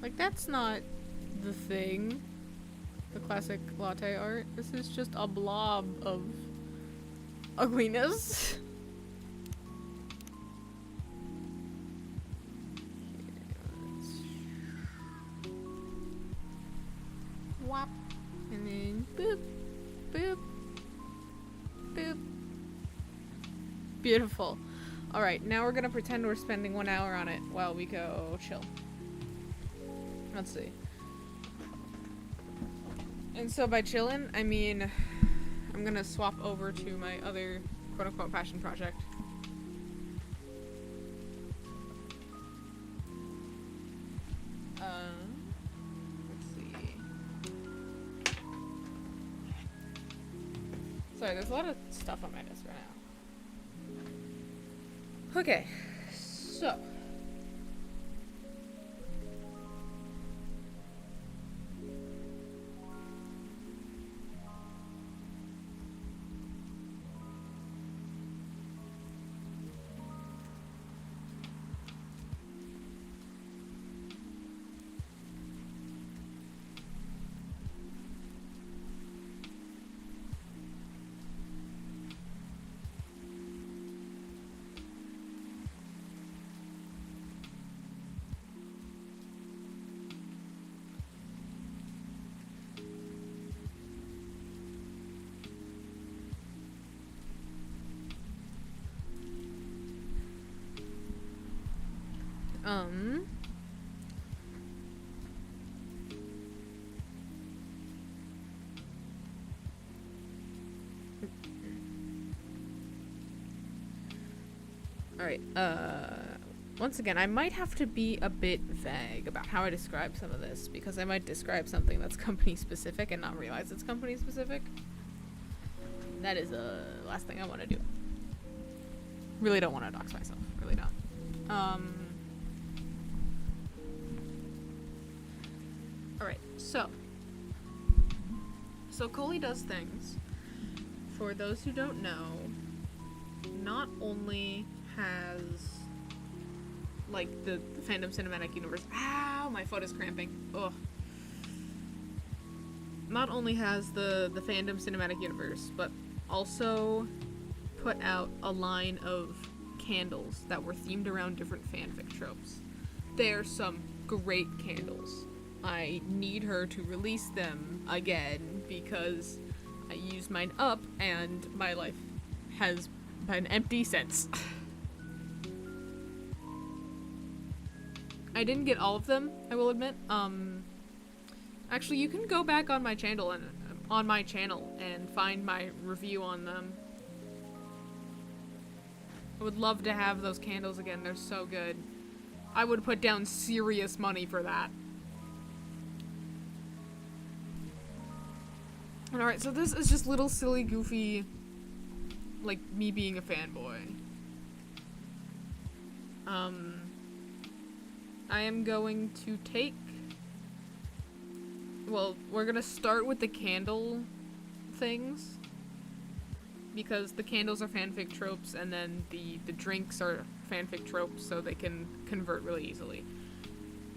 Like, that's not the thing. The classic latte art. This is just a blob of ugliness. Whop. And then boop, boop, boop. Beautiful. Alright, now we're gonna pretend we're spending 1 hour on it while we go chill. Let's see. And so by chillin', I mean I'm gonna swap over to my other quote-unquote passion project. Let's see. Sorry, there's a lot of stuff on my desk right now. Okay, so alright, once again, I might have to be a bit vague about how I describe some of this, because I might describe something that's company specific and not realize it's company specific. That is the last thing I want to do. Really don't want to dox myself. Really don't. Alright, so Coley does things. For those who don't know, not only has, like, the fandom cinematic universe. Ow, my foot is cramping. Ugh. Not only has the fandom cinematic universe, but also put out a line of candles that were themed around different fanfic tropes. They're some great candles. I need her to release them again because I used mine up and my life has been empty since. I didn't get all of them, I will admit. Actually, you can go back on my channel and find my review on them. I would love to have those candles again. They're so good. I would put down serious money for that. Alright, so this is just little silly goofy, like, me being a fanboy. I am going to take... Well, we're gonna start with the candle things. Because the candles are fanfic tropes, and then the drinks are fanfic tropes, so they can convert really easily.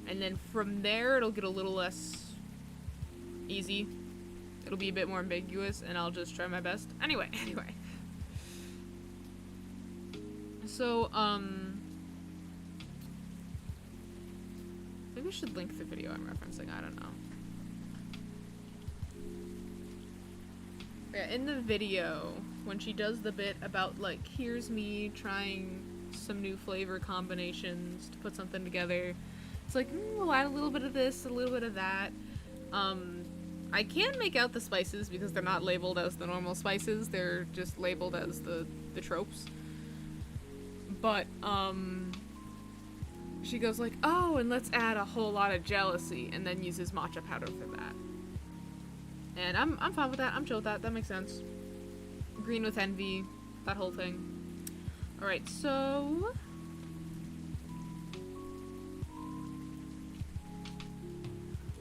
And then from there, it'll get a little less easy. It'll be a bit more ambiguous, and I'll just try my best. Anyway. So, maybe I should link the video I'm referencing, I don't know. Yeah, in the video, when she does the bit about, like, here's me trying some new flavor combinations to put something together, it's like, we'll add a little bit of this, a little bit of that. I can make out the spices because they're not labeled as the normal spices, they're just labeled as the tropes. But, she goes like, oh, and let's add a whole lot of jealousy, and then uses matcha powder for that. And I'm fine with that, I'm chill with that makes sense. Green with envy, that whole thing. Alright, so...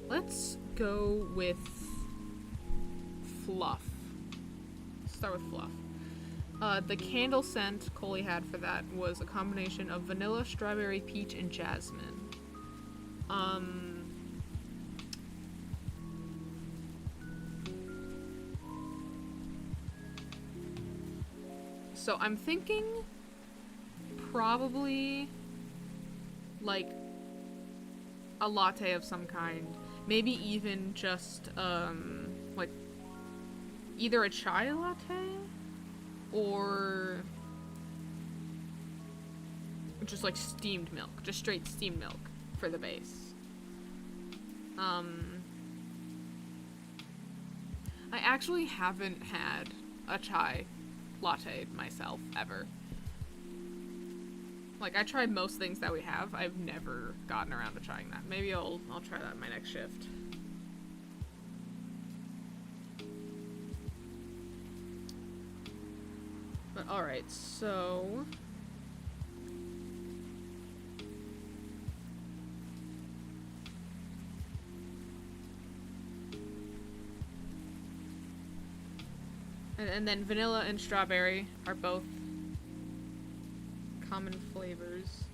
let's go with fluff. Start with fluff. The candle scent Coley had for that was a combination of vanilla, strawberry, peach, and jasmine. So I'm thinking probably like a latte of some kind. Maybe even just like either a chai latte or just like steamed milk, just straight steamed milk for the base. I actually haven't had a chai latte myself ever. Like, I tried most things that we have. I've never gotten around to trying that. Maybe I'll try that in my next shift. But alright, so... And then vanilla and strawberry are both common flavors.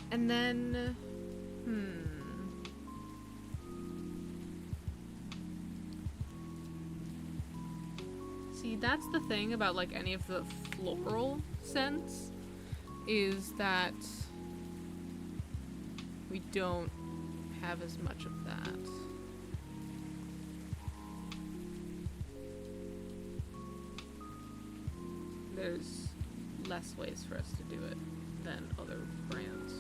And then, See, that's the thing about, like, any of the floral scents, is that we don't have as much of that. There's less ways for us to do it than other brands.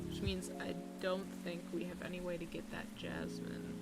Which means I don't think we have any way to get that jasmine.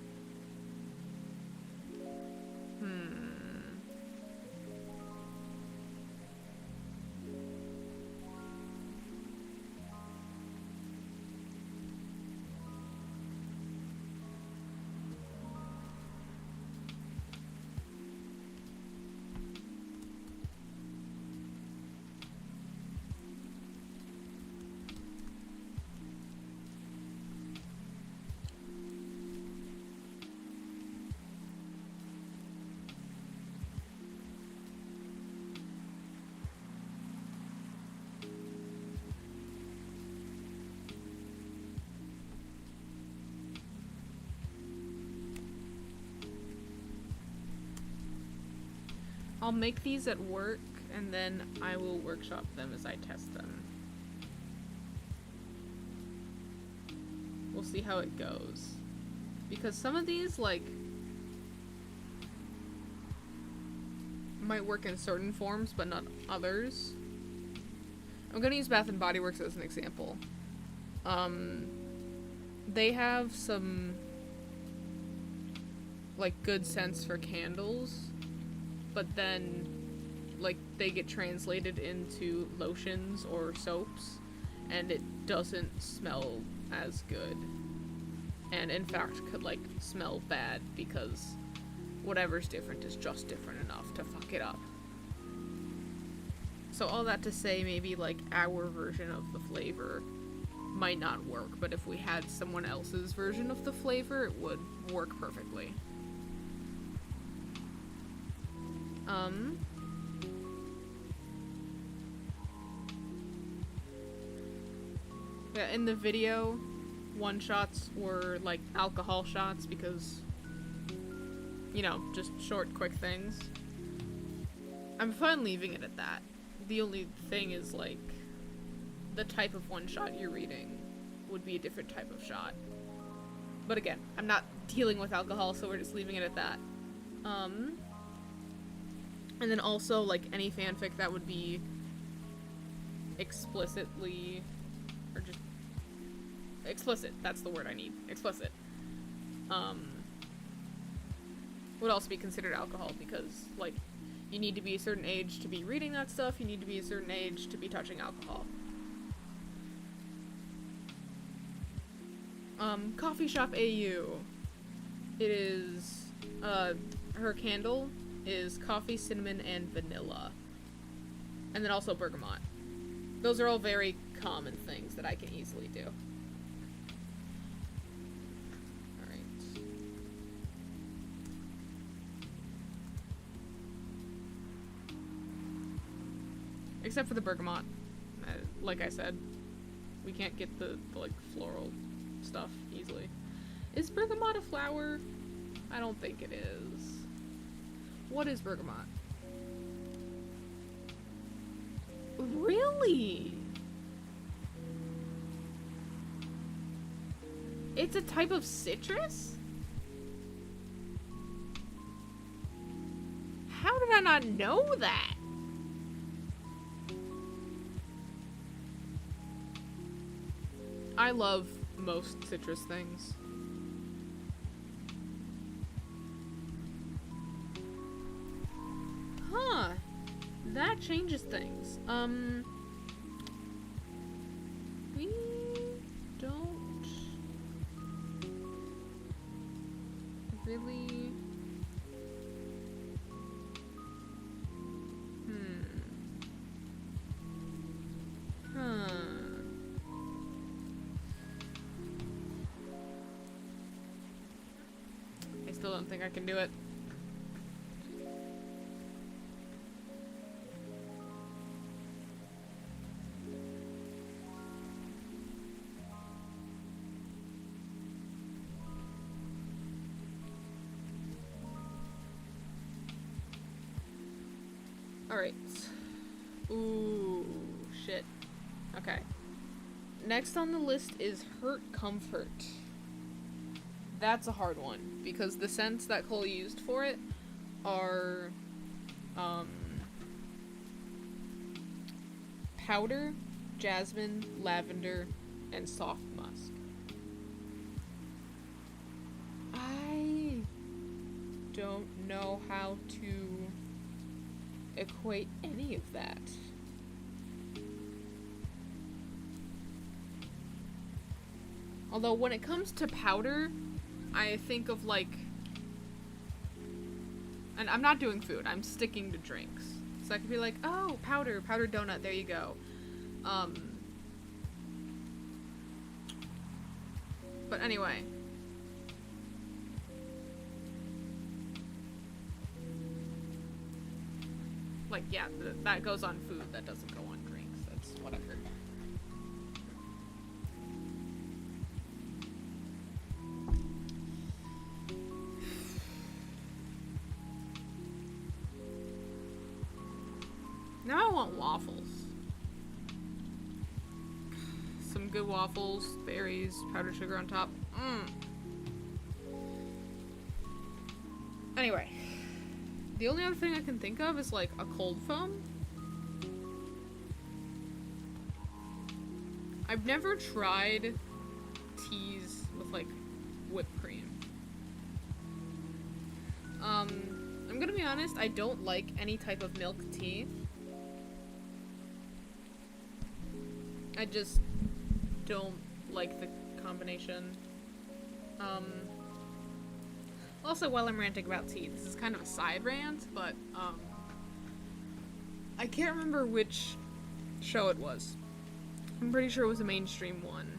I'll make these at work, and then I will workshop them as I test them. We'll see how it goes. Because some of these, like, might work in certain forms, but not others. I'm gonna use Bath and Body Works as an example. They have some, like, good scents for candles, but then, like, they get translated into lotions or soaps, and it doesn't smell as good. And, in fact, could, like, smell bad because whatever's different is just different enough to fuck it up. So all that to say, maybe, like, our version of the flavor might not work, but if we had someone else's version of the flavor, it would work perfectly. Yeah, in the video, one-shots were, like, alcohol shots because, you know, just short, quick things. I'm fine leaving it at that. The only thing is, like, the type of one-shot you're reading would be a different type of shot. But again, I'm not dealing with alcohol, so we're just leaving it at that. And then also, like, any fanfic that would be explicitly, or just, explicit, that's the word I need, explicit, would also be considered alcohol, because, like, you need to be a certain age to be reading that stuff, you need to be a certain age to be touching alcohol. Coffee Shop AU. It is, her candle is coffee, cinnamon, and vanilla. And then also bergamot. Those are all very common things that I can easily do. Alright. Except for the bergamot. Like I said, we can't get the like, floral stuff easily. Is bergamot a flower? I don't think it is. What is bergamot? Really? It's a type of citrus? How did I not know that? I love most citrus things. Huh. That changes things. We don't really... I still don't think I can do it. Alright. Ooh, shit. Okay. Next on the list is Hurt Comfort. That's a hard one, because the scents that Cole used for it are, powder, jasmine, lavender, and soft musk. I don't know how to equate any of that. Although when it comes to powder, I think of like, and I'm not doing food, I'm sticking to drinks. So I could be like, oh, powder donut, there you go. But anyway. Like, yeah, that goes on food, that doesn't go on drinks, that's what I've heard. Now I want waffles. Some good waffles, berries, powdered sugar on top. Anyway. The only other thing I can think of is like a cold foam. I've never tried teas with, like, whipped cream. I'm gonna be honest, I don't like any type of milk tea. I just don't like the combination. Also, while I'm ranting about tea, this is kind of a side rant, but, I can't remember which show it was. I'm pretty sure it was a mainstream one.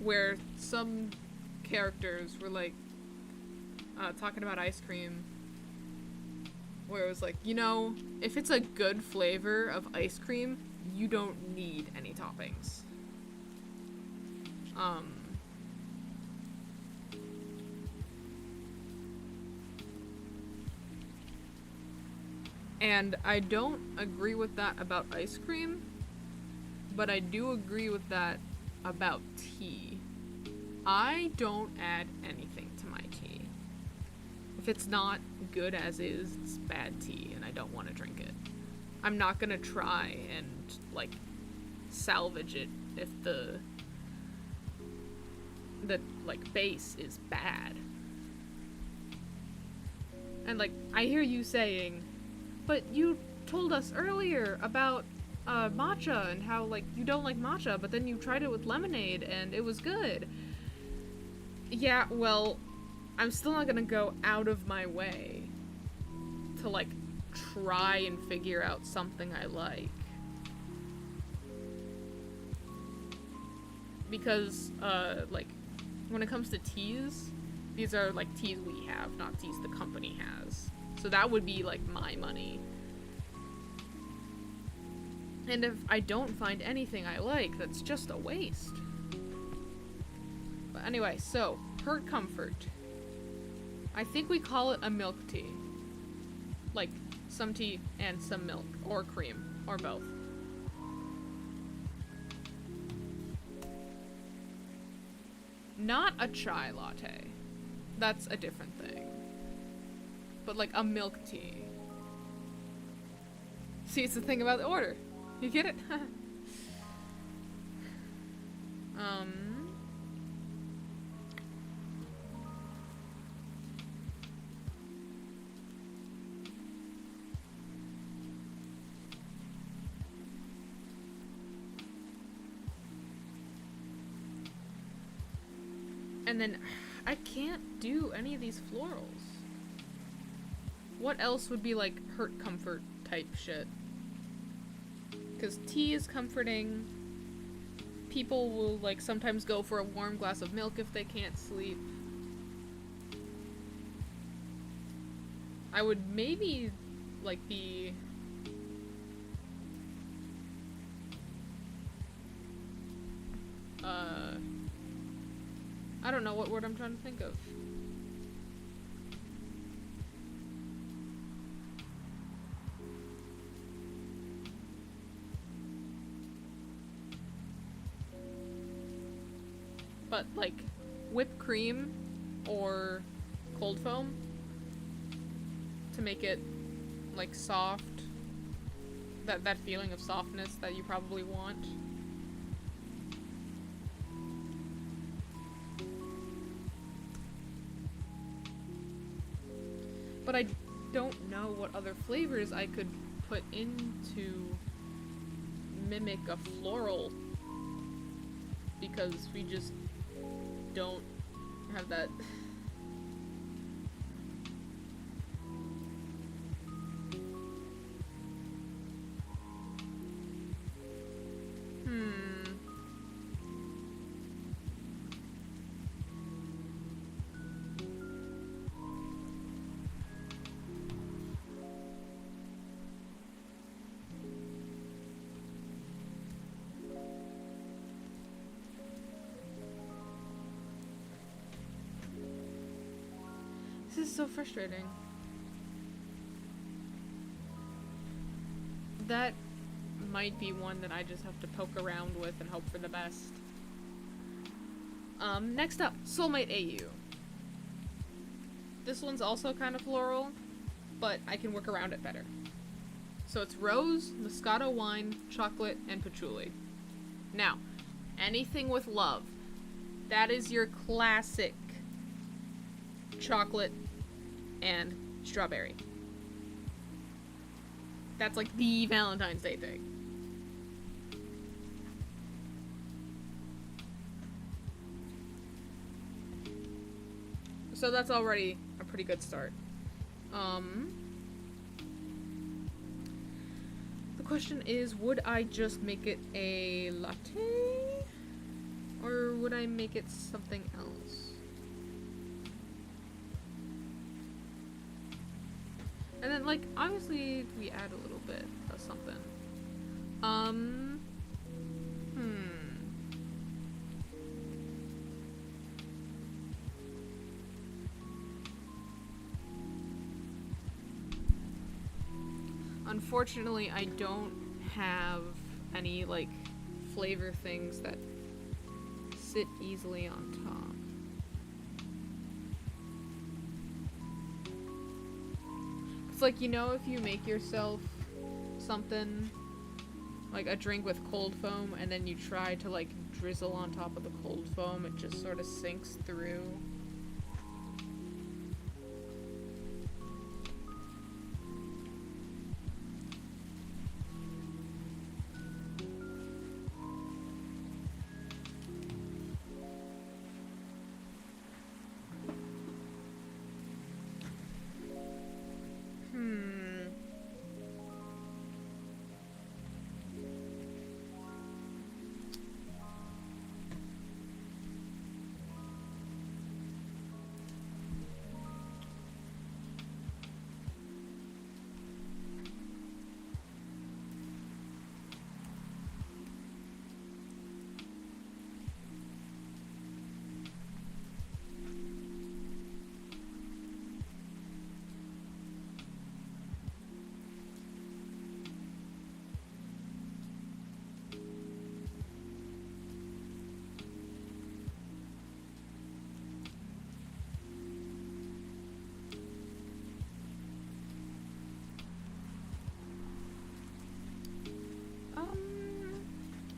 Where some characters were, like, talking about ice cream. Where it was like, you know, if it's a good flavor of ice cream, you don't need any toppings. And I don't agree with that about ice cream, but I do agree with that about tea. I don't add anything to my tea. If it's not good as is, it's bad tea, and I don't want to drink it. I'm not gonna try and, like, salvage it if the like, base is bad. And, like, I hear you saying, but you told us earlier about matcha and how, like, you don't like matcha, but then you tried it with lemonade and it was good. Yeah, well, I'm still not gonna go out of my way to, like, try and figure out something I like. Because, like, when it comes to teas, these are, like, teas we have, not teas the company has. So that would be, like, my money. And if I don't find anything I like, that's just a waste. But anyway, so, Hurt Comfort. I think we call it a milk tea. Like, some tea and some milk, or cream, or both. Not a chai latte. That's a different thing. But, like, a milk tea. See, it's the thing about the order. You get it? And then, I can't do any of these florals. What else would be, like, hurt comfort type shit? Because tea is comforting. People will, like, sometimes go for a warm glass of milk if they can't sleep. I would maybe, like, be... I don't know what word I'm trying to think of. But, like, whipped cream or cold foam to make it, like, soft. That feeling of softness that you probably want. But I don't know what other flavors I could put in to mimic a floral, because we just don't have that. This is so frustrating. That might be one that I just have to poke around with and hope for the best. Next up, Soulmate AU. This one's also kind of floral, but I can work around it better. So it's rose, Moscato wine, chocolate, and patchouli. Now, anything with love. That is your classic chocolate and strawberry. That's like the Valentine's Day thing. So that's already a pretty good start. The question is, would I just make it a latte? Or would I make it something else? And then, like, obviously, we add a little bit of something. Unfortunately, I don't have any, like, flavor things that sit easily on top. It's like, you know, if you make yourself something, like a drink with cold foam, and then you try to, like, drizzle on top of the cold foam, it just sort of sinks through.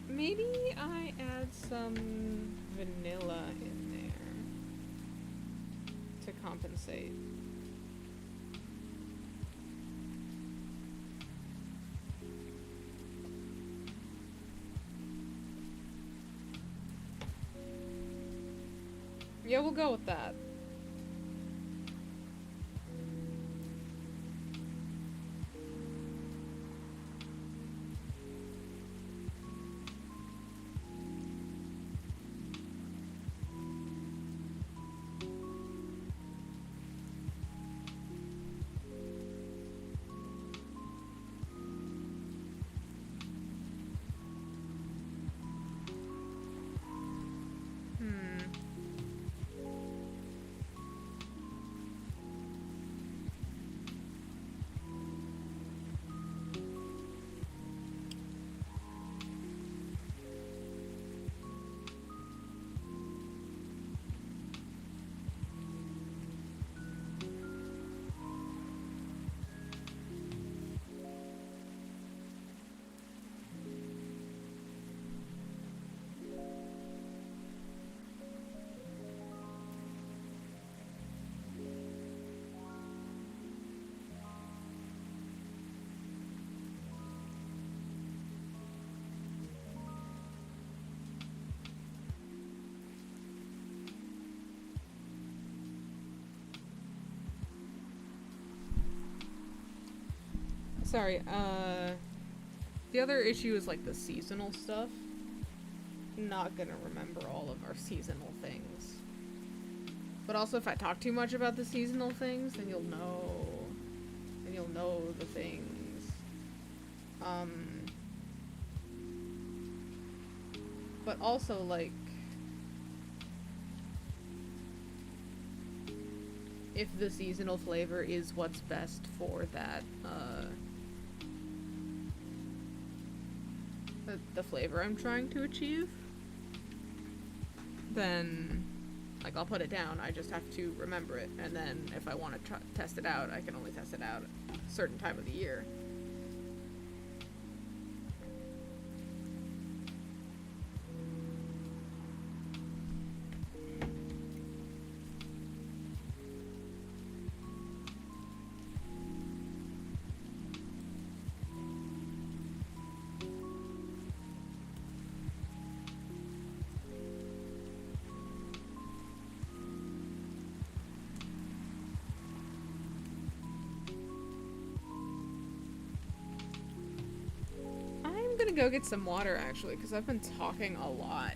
Maybe I add some vanilla in there to compensate. Yeah, we'll go with that. Sorry, the other issue is, like, the seasonal stuff. Not gonna remember all of our seasonal things. But also, if I talk too much about the seasonal things, then you'll know. And you'll know the things. But also, like, if the seasonal flavor is what's best for that, the flavor I'm trying to achieve, then, like, I'll put it down. I just have to remember it, and then if I want to test it out, I can only test it out at a certain time of the year. go get some water, actually, because I've been talking a lot.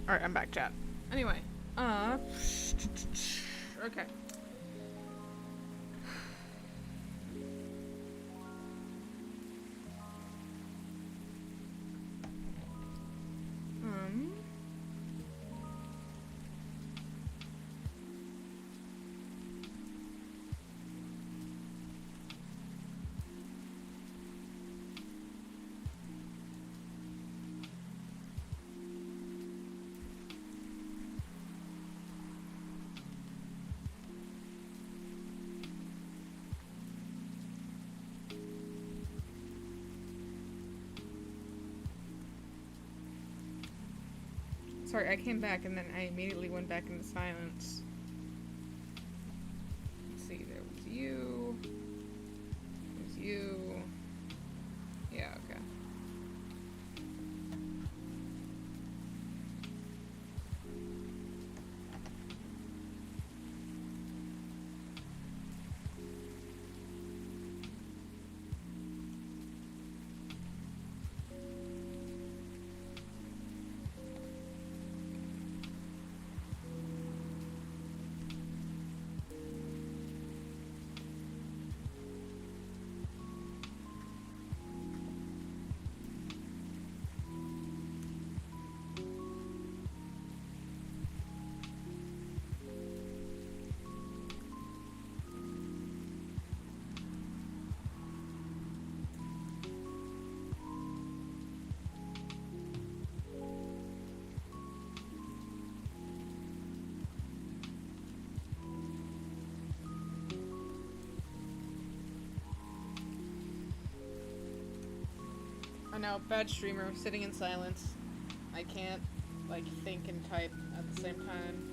Alright, I'm back, chat. Anyway, okay. Sorry, I came back and then I immediately went back into silence. Let's see, there was you. There's you. Yeah, okay. I know, bad streamer, sitting in silence. I can't, like, think and type at the same time.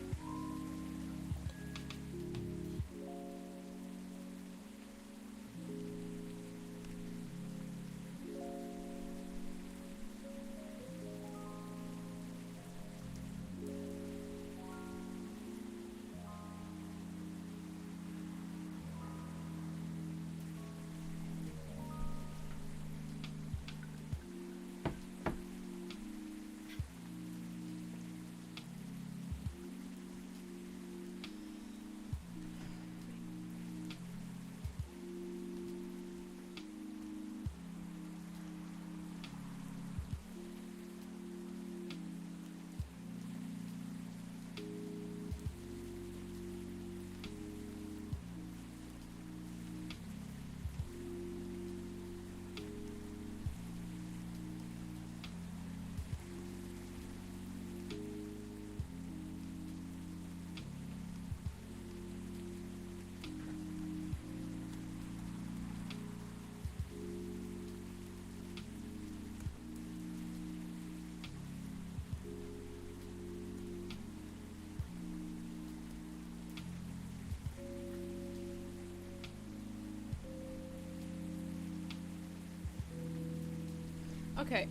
Okay,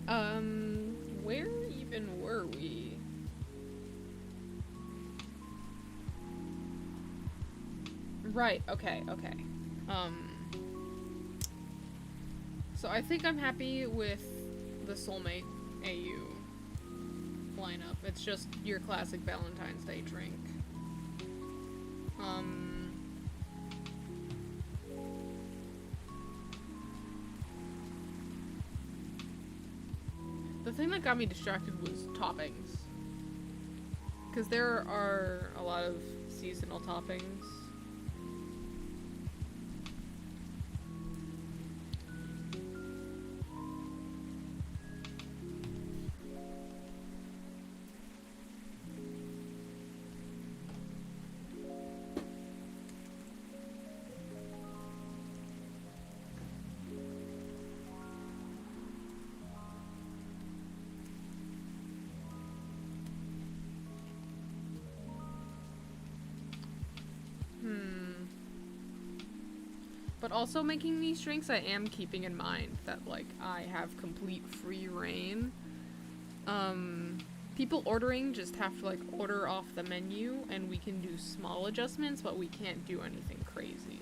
where even were we? Right, okay. So I think I'm happy with the Soulmate AU lineup. It's just your classic Valentine's Day drink. The thing that got me distracted was toppings. Because there are a lot of seasonal toppings. But also making these drinks, I am keeping in mind that, like, I have complete free reign. People ordering just have to, like, order off the menu, and we can do small adjustments, but we can't do anything crazy.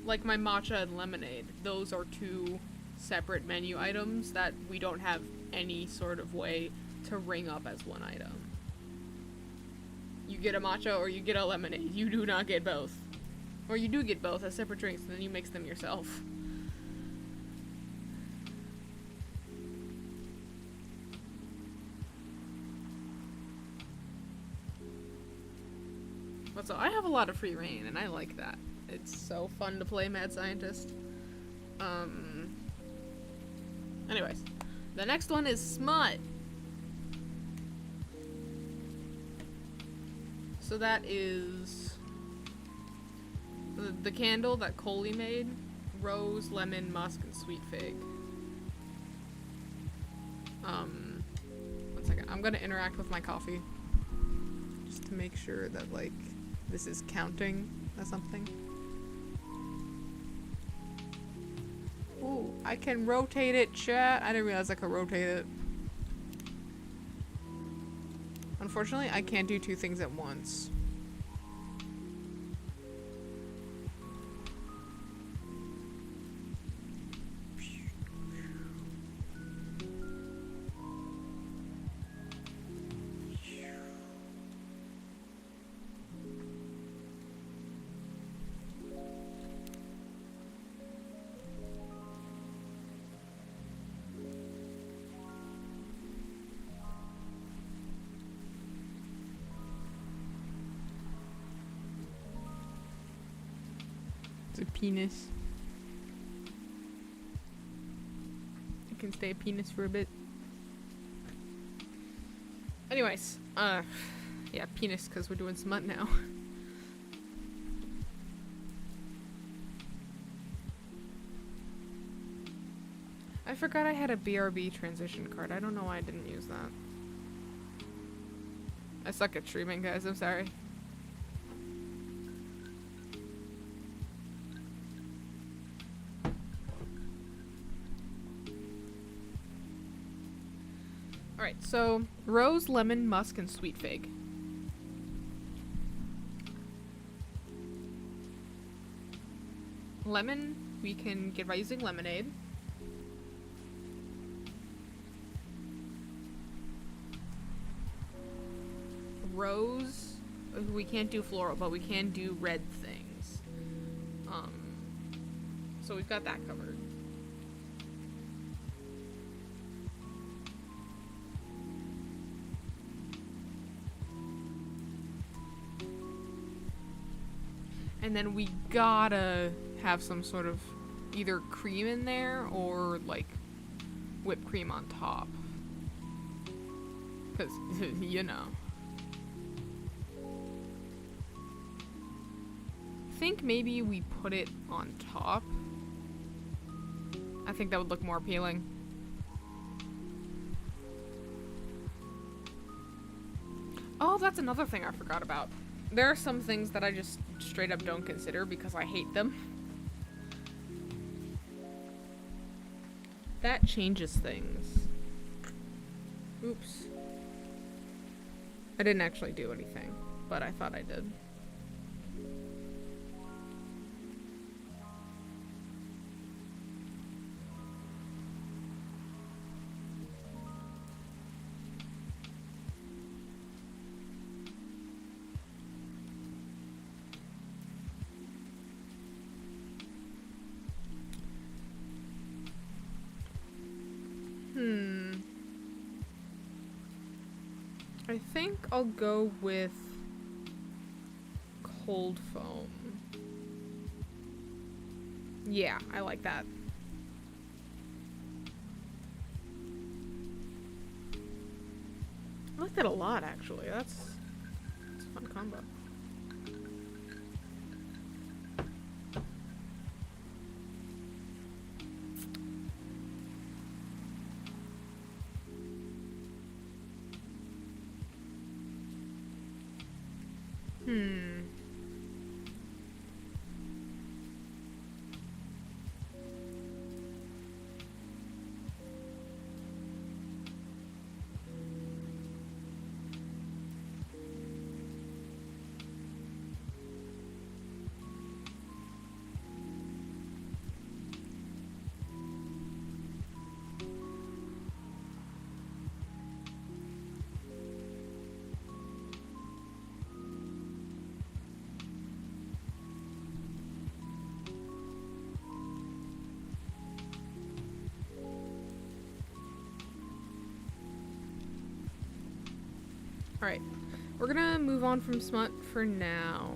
Like my matcha and lemonade, those are two separate menu items that we don't have any sort of way to ring up as one item. You get a matcha or you get a lemonade. You do not get both. Or you do get both as separate drinks, and then you mix them yourself. But so I have a lot of free reign, and I like that. It's so fun to play Mad Scientist. Anyways, the next one is Smut. So that is the candle that Coley made. Rose, lemon, musk, and sweet fig. 1 second. I'm gonna interact with my coffee. Just to make sure that, like, this is counting as something. Ooh, I can rotate it, chat. I didn't realize I could rotate it. Unfortunately, I can't do two things at once. It's a penis. It can stay a penis for a bit. Anyways, yeah, penis, because we're doing Smut now. I forgot I had a BRB transition card. I don't know why I didn't use that. I suck at streaming, guys. I'm sorry. Alright, so rose, lemon, musk, and sweet fig. Lemon, we can get by using lemonade. Rose, we can't do floral, but we can do red things. So we've got that covered. And then we gotta have some sort of either cream in there or, like, whipped cream on top. 'Cause, you know. I think maybe we put it on top. I think that would look more appealing. Oh, that's another thing I forgot about. There are some things that I just straight up don't consider because I hate them. That changes things. Oops. I didn't actually do anything, but I thought I did. I think I'll go with cold foam. Yeah, I like that. I like that a lot, actually. That's a fun combo. Alright, we're gonna move on from smut for now.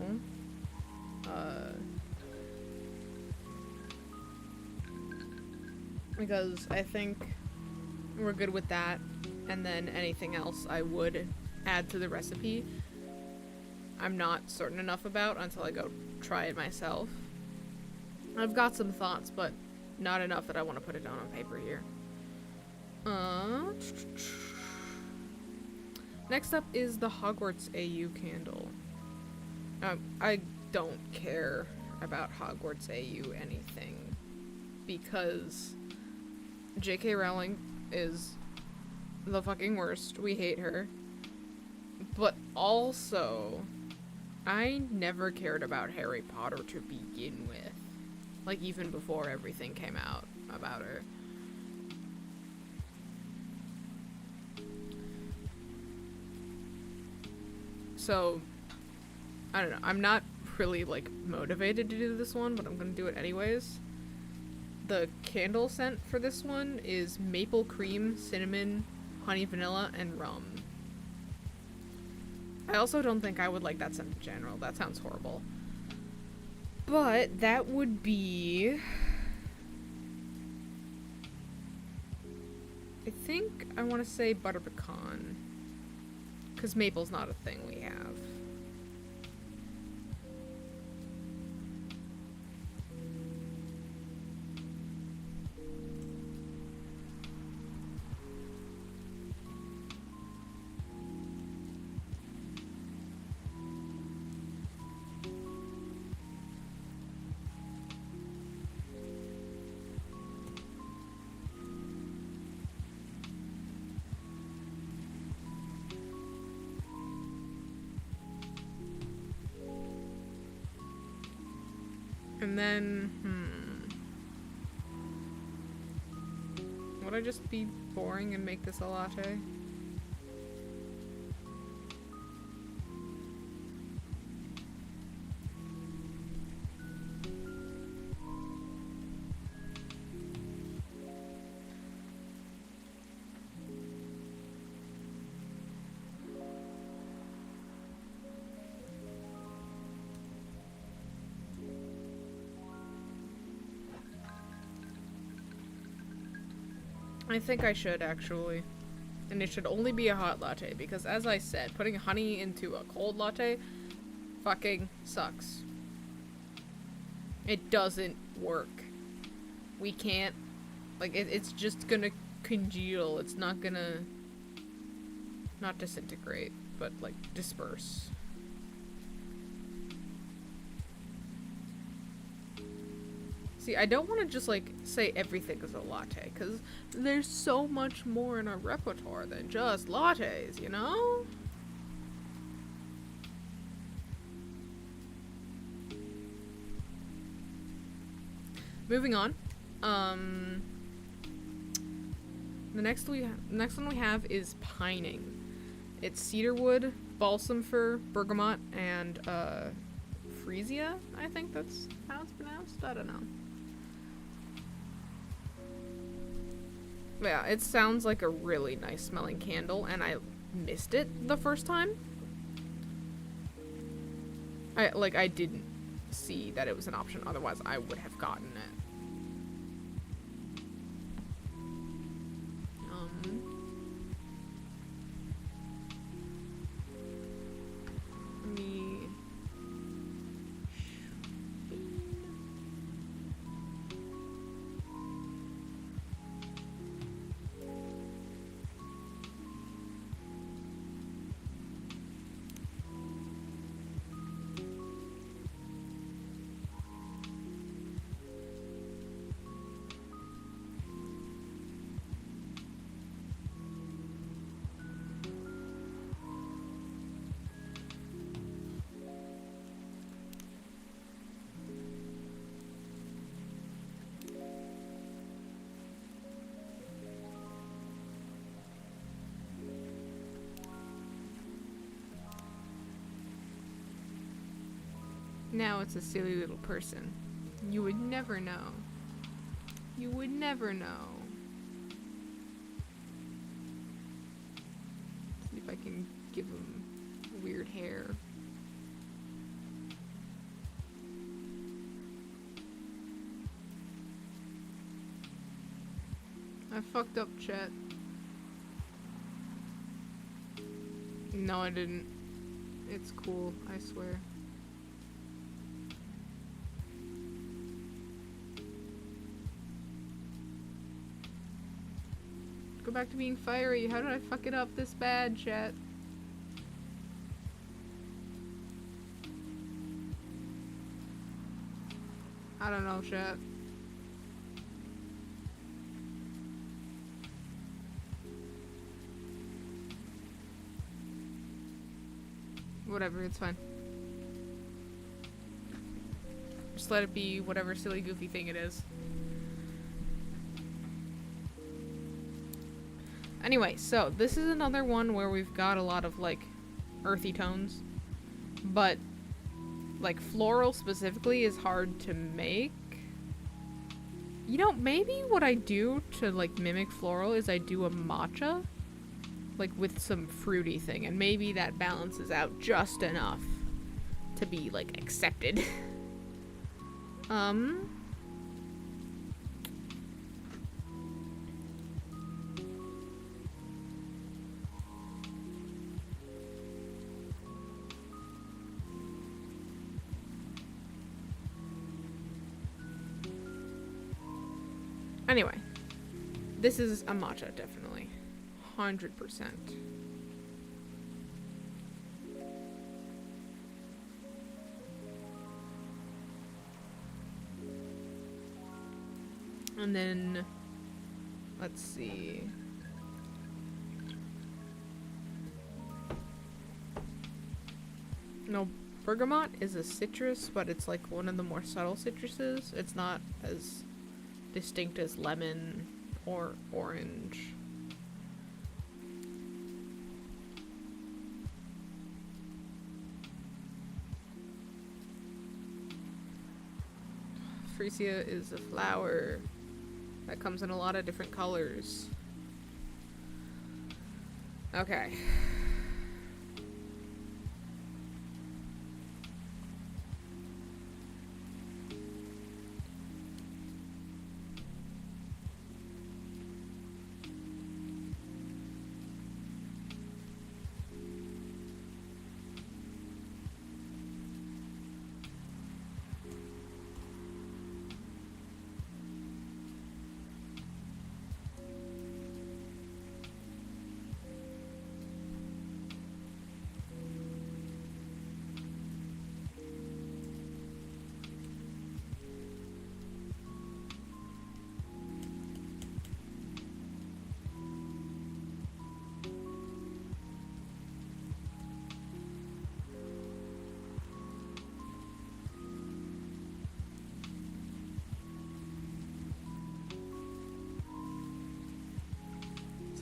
Because I think we're good with that, and then anything else I would add to the recipe I'm not certain enough about until I go try it myself. I've got some thoughts, but not enough that I want to put it down on paper here. Next up is the Hogwarts AU candle. I don't care about Hogwarts AU anything because J.K. Rowling is the fucking worst. We hate her. But also, I never cared about Harry Potter to begin with. Like, even before everything came out about her. So, I don't know. I'm not really, like, motivated to do this one, but I'm gonna do it anyways. The candle scent for this one is maple cream, cinnamon, honey vanilla, and rum. I also don't think I would like that scent in general. That sounds horrible. But that would be... I think I want to say butter pecan. Because maple's not a thing we have. And then, would I just be boring and make this a latte? I think I should, actually. And it should only be a hot latte, because as I said, putting honey into a cold latte fucking sucks. It doesn't work. We can't, like, it's just gonna congeal. It's not gonna, not disintegrate, but, like, disperse. See, I don't want to just, like, say everything is a latte, because there's so much more in our repertoire than just lattes, you know? Moving on. The next one we have is pining. It's cedarwood, balsam fir, bergamot, and freesia. I think that's how it's pronounced. I don't know. Yeah, it sounds like a really nice smelling candle, and I missed it the first time. I didn't see that it was an option, otherwise I would have gotten it. Now it's a silly little person. You would never know. You would never know. See if I can give him weird hair. I fucked up, chat. No, I didn't. It's cool, I swear. Go back to being fiery. How did I fuck it up this bad, chat? I don't know, chat. Whatever, it's fine. Just let it be whatever silly, goofy thing it is. Anyway, so this is another one where we've got a lot of, like, earthy tones. But, like, floral specifically is hard to make. You know, maybe what I do to, like, mimic floral is I do a matcha. Like, with some fruity thing. And maybe that balances out just enough to be, like, accepted. Anyway, this is a matcha, definitely. 100%. And then, let's see. No, bergamot is a citrus, but it's like one of the more subtle citruses. It's not as distinct as lemon or orange. Freesia is a flower that comes in a lot of different colors. Okay.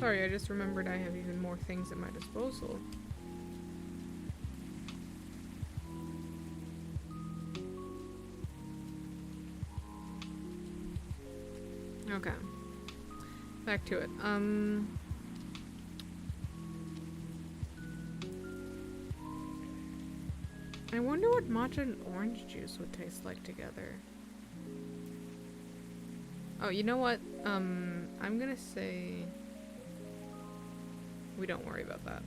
sorry, I just remembered I have even more things at my disposal. Okay. Back to it. I wonder what matcha and orange juice would taste like together. Oh, you know what? I'm gonna say we don't worry about that.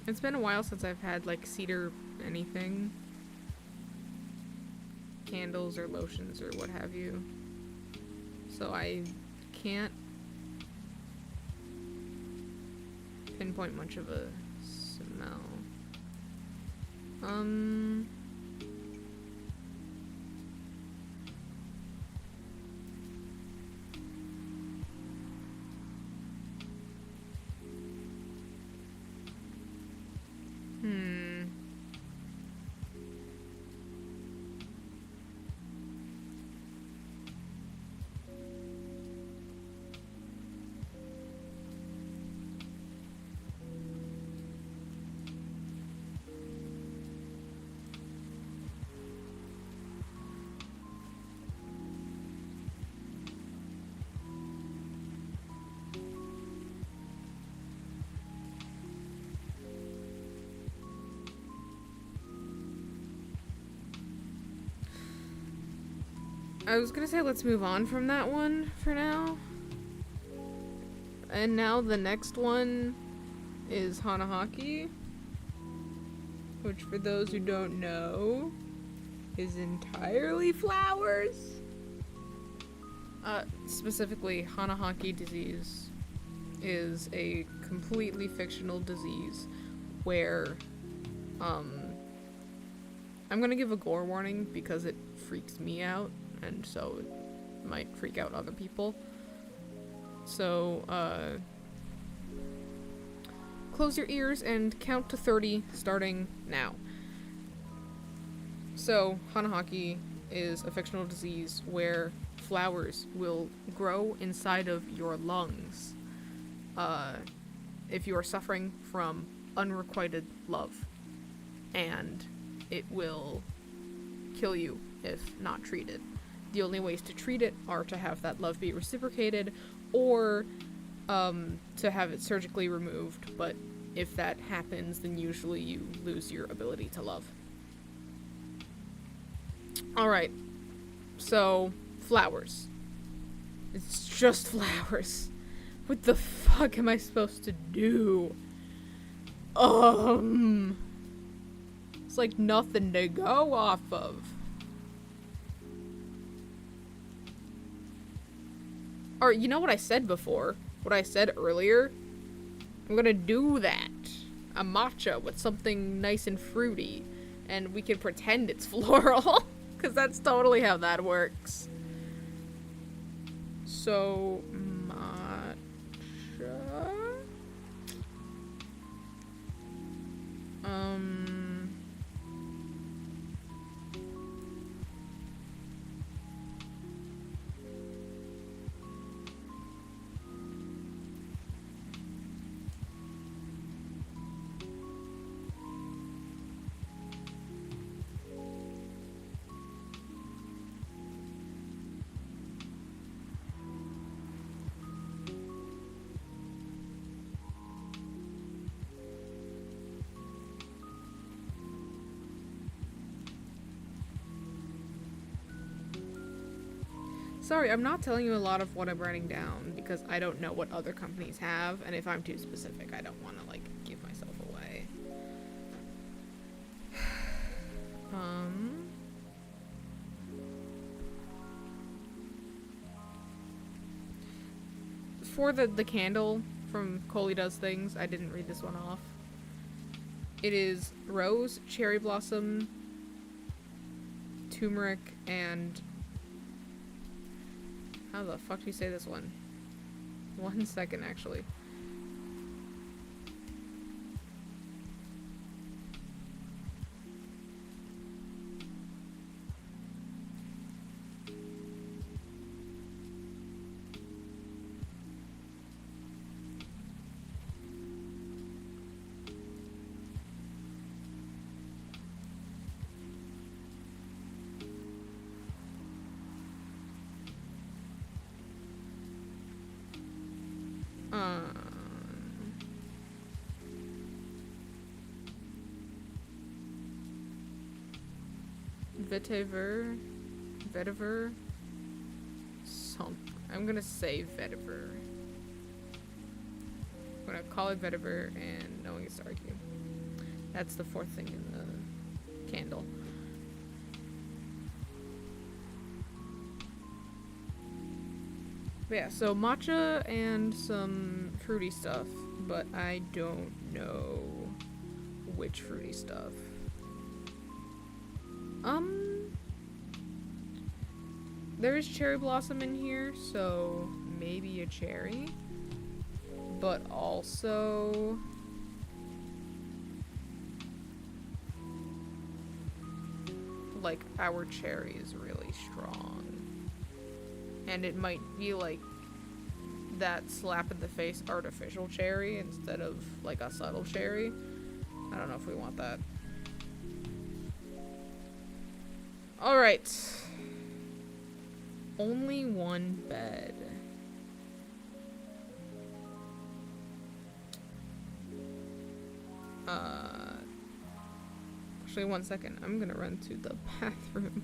It's been a while since I've had, like, cedar anything. Candles or lotions or what have you. So I can't pinpoint much of a smell. I was gonna say let's move on from that one for now. And now the next one is Hanahaki, which for those who don't know is entirely flowers. Specifically, Hanahaki disease is a completely fictional disease where, I'm gonna give a gore warning because it freaks me out, and so it might freak out other people. So, close your ears and count to 30 starting now. So, Hanahaki is a fictional disease where flowers will grow inside of your lungs if you are suffering from unrequited love, and it will kill you if not treated. The only ways to treat it are to have that love be reciprocated, or to have it surgically removed, but if that happens, then usually you lose your ability to love. Alright, so, flowers. It's just flowers. What the fuck am I supposed to do? It's like nothing to go off of. Or, you know what I said before? What I said earlier? I'm gonna do that. A matcha with something nice and fruity. And we can pretend it's floral. Because that's totally how that works. So, matcha... Sorry, I'm not telling you a lot of what I'm writing down because I don't know what other companies have, and if I'm too specific, I don't want to, like, give myself away. For the candle from Coley Does Things, I didn't read this one off. It is rose, cherry blossom, turmeric, and... How the fuck do you say this one? 1 second, actually. Vetiver, I'm gonna say vetiver. I'm gonna call it vetiver and no one gets to argue. That's the 4th thing in the candle. But yeah, so matcha and some fruity stuff, but I don't know which fruity stuff. There is cherry blossom in here, so maybe a cherry. But also... like, our cherry is really strong. And it might be like that slap in the face artificial cherry instead of like a subtle cherry. I don't know if we want that. Alright. Only one bed. Actually, 1 second. I'm gonna run to the bathroom.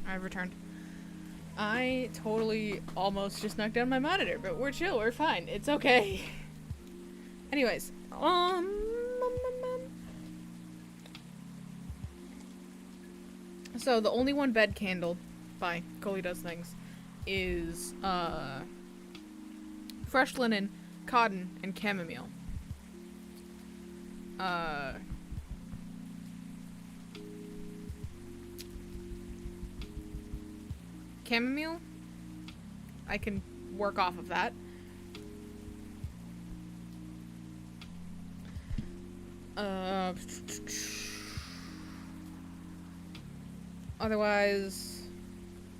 I've returned. I totally almost just knocked down my monitor, but we're chill, we're fine. It's okay. Anyways, so the only one bed candle by Coley Does Things is fresh linen, cotton, and chamomile. Chamomile, I can work off of that. Otherwise,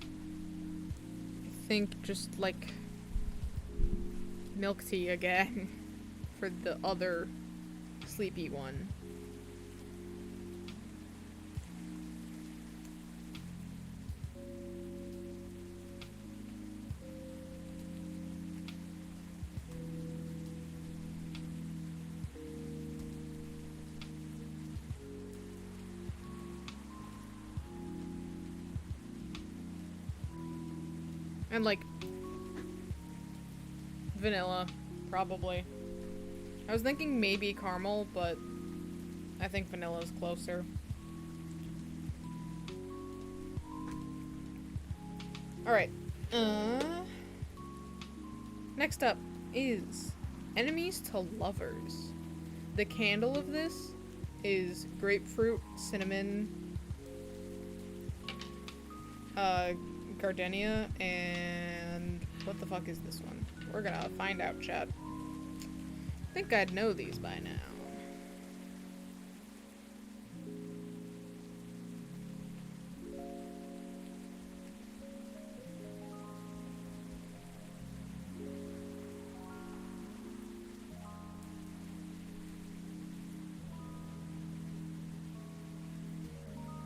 I think just like milk tea again for the other sleepy one. And like vanilla, probably. I was thinking maybe caramel, but I think vanilla is closer. Alright. Next up is enemies to lovers. The candle of this is grapefruit, cinnamon, gardenia, and what the fuck is this one? We're gonna find out, chat. I think I'd know these by now.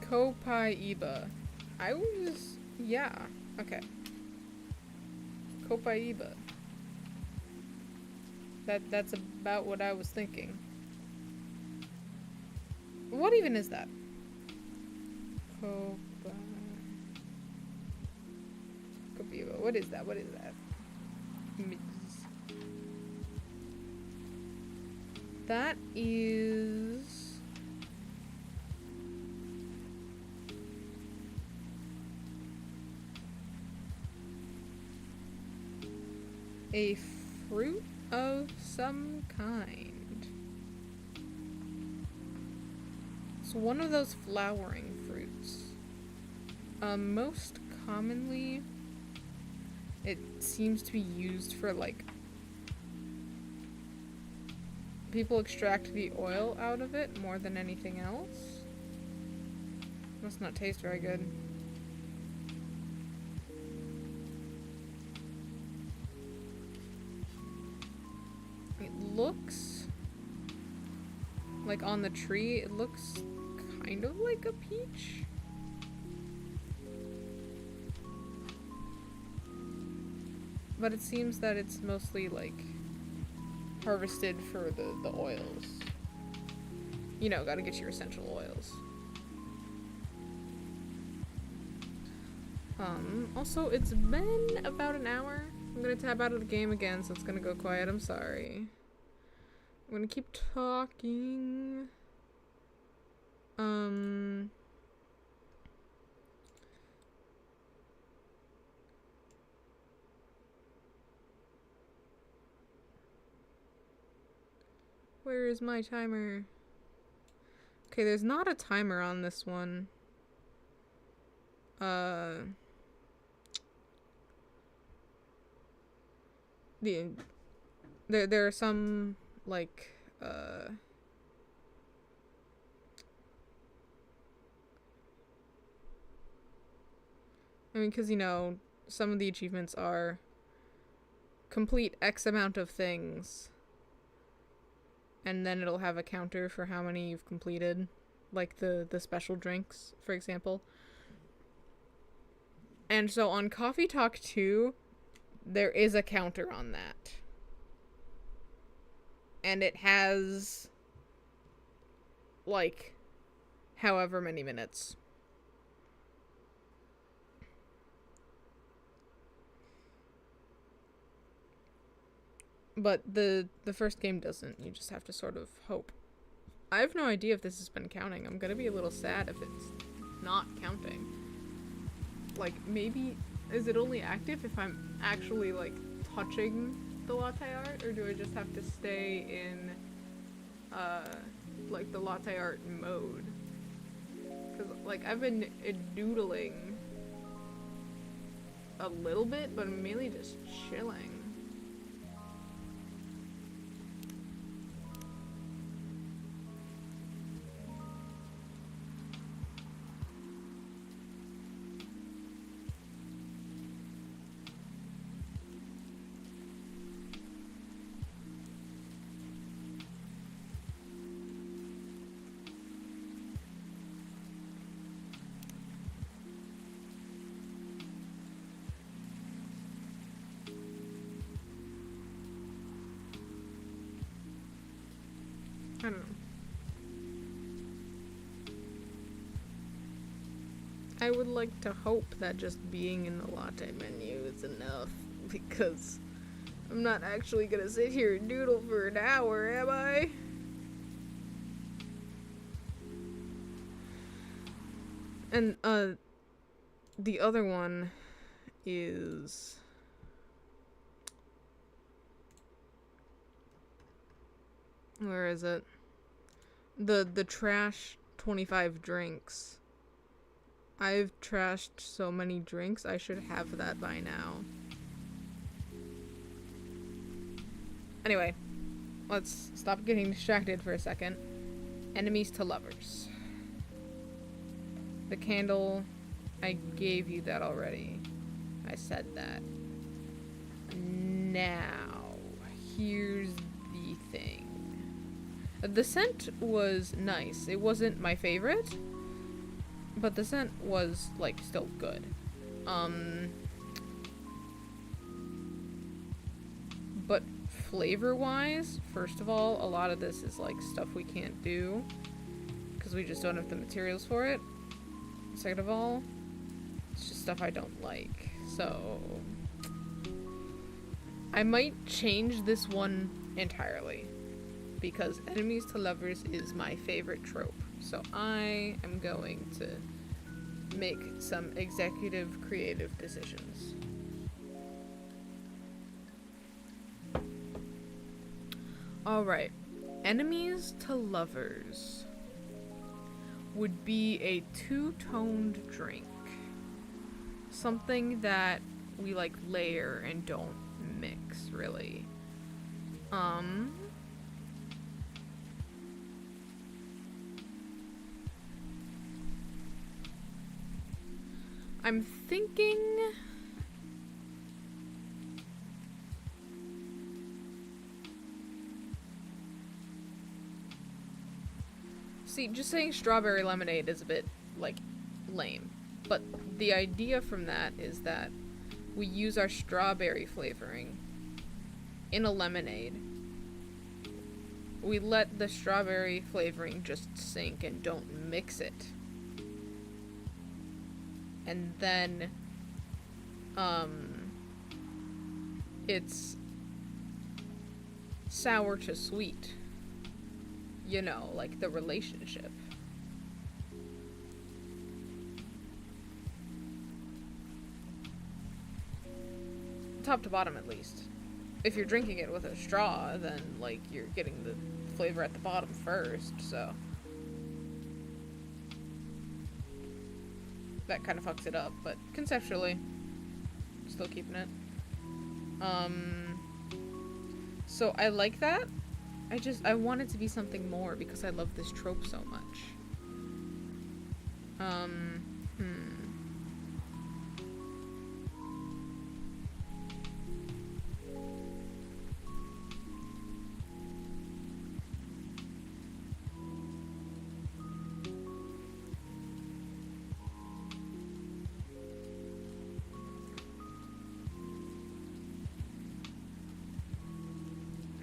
Copaiba. Yeah, okay. Copaiba. That's about what I was thinking. What even is that? Copaiba. What is that? What is that? That is... a fruit of some kind. It's one of those flowering fruits. Most commonly, it seems to be used for, like, people extract the oil out of it more than anything else. Must not taste very good. Looks like on the tree, it looks kind of like a peach. But it seems that it's mostly like harvested for the oils. You know, gotta get your essential oils. Also, it's been about an hour. I'm gonna tab out of the game again, so it's gonna go quiet. I'm sorry. I'm gonna keep talking. Where is my timer? Okay, there's not a timer on this one. There are some, like, I mean, because, you know, some of the achievements are complete X amount of things, and then it'll have a counter for how many you've completed, like the special drinks, for example. And so on Coffee Talk 2, there is a counter on that. And it has, like, however many minutes. But the first game doesn't. You just have to sort of hope. I have no idea if this has been counting. I'm gonna be a little sad if it's not counting. Like, maybe... Is it only active if I'm actually, like, touching the latte art? Or do I just have to stay in, like, the latte art mode? Because, like, I've been doodling a little bit, but I'm mainly just chilling. I don't know. I would like to hope that just being in the latte menu is enough, because I'm not actually gonna sit here and doodle for an hour, am I? And, the other one is... Where is it? The trash 25 drinks. I've trashed so many drinks, I should have that by now. Anyway, let's stop getting distracted for a second. Enemies to lovers. The candle, I gave you that already. I said that. Now, here's the thing. The scent was nice. It wasn't my favorite, but the scent was, like, still good. But flavor-wise, first of all, a lot of this is, like, stuff we can't do, because we just don't have the materials for it. Second of all, it's just stuff I don't like. So, I might change this one entirely, because enemies to lovers is my favorite trope. So I am going to make some executive creative decisions. Alright, enemies to lovers would be a two-toned drink. Something that we, like, layer and don't mix, really. I'm thinking... See, just saying strawberry lemonade is a bit, like, lame. But the idea from that is that we use our strawberry flavoring in a lemonade. We let the strawberry flavoring just sink and don't mix it. And then, it's sour to sweet. You know, like the relationship. Top to bottom, at least. If you're drinking it with a straw, then, like, you're getting the flavor at the bottom first, so... That kind of fucks it up, but conceptually, still keeping it. So I like that. I want it to be something more because I love this trope so much.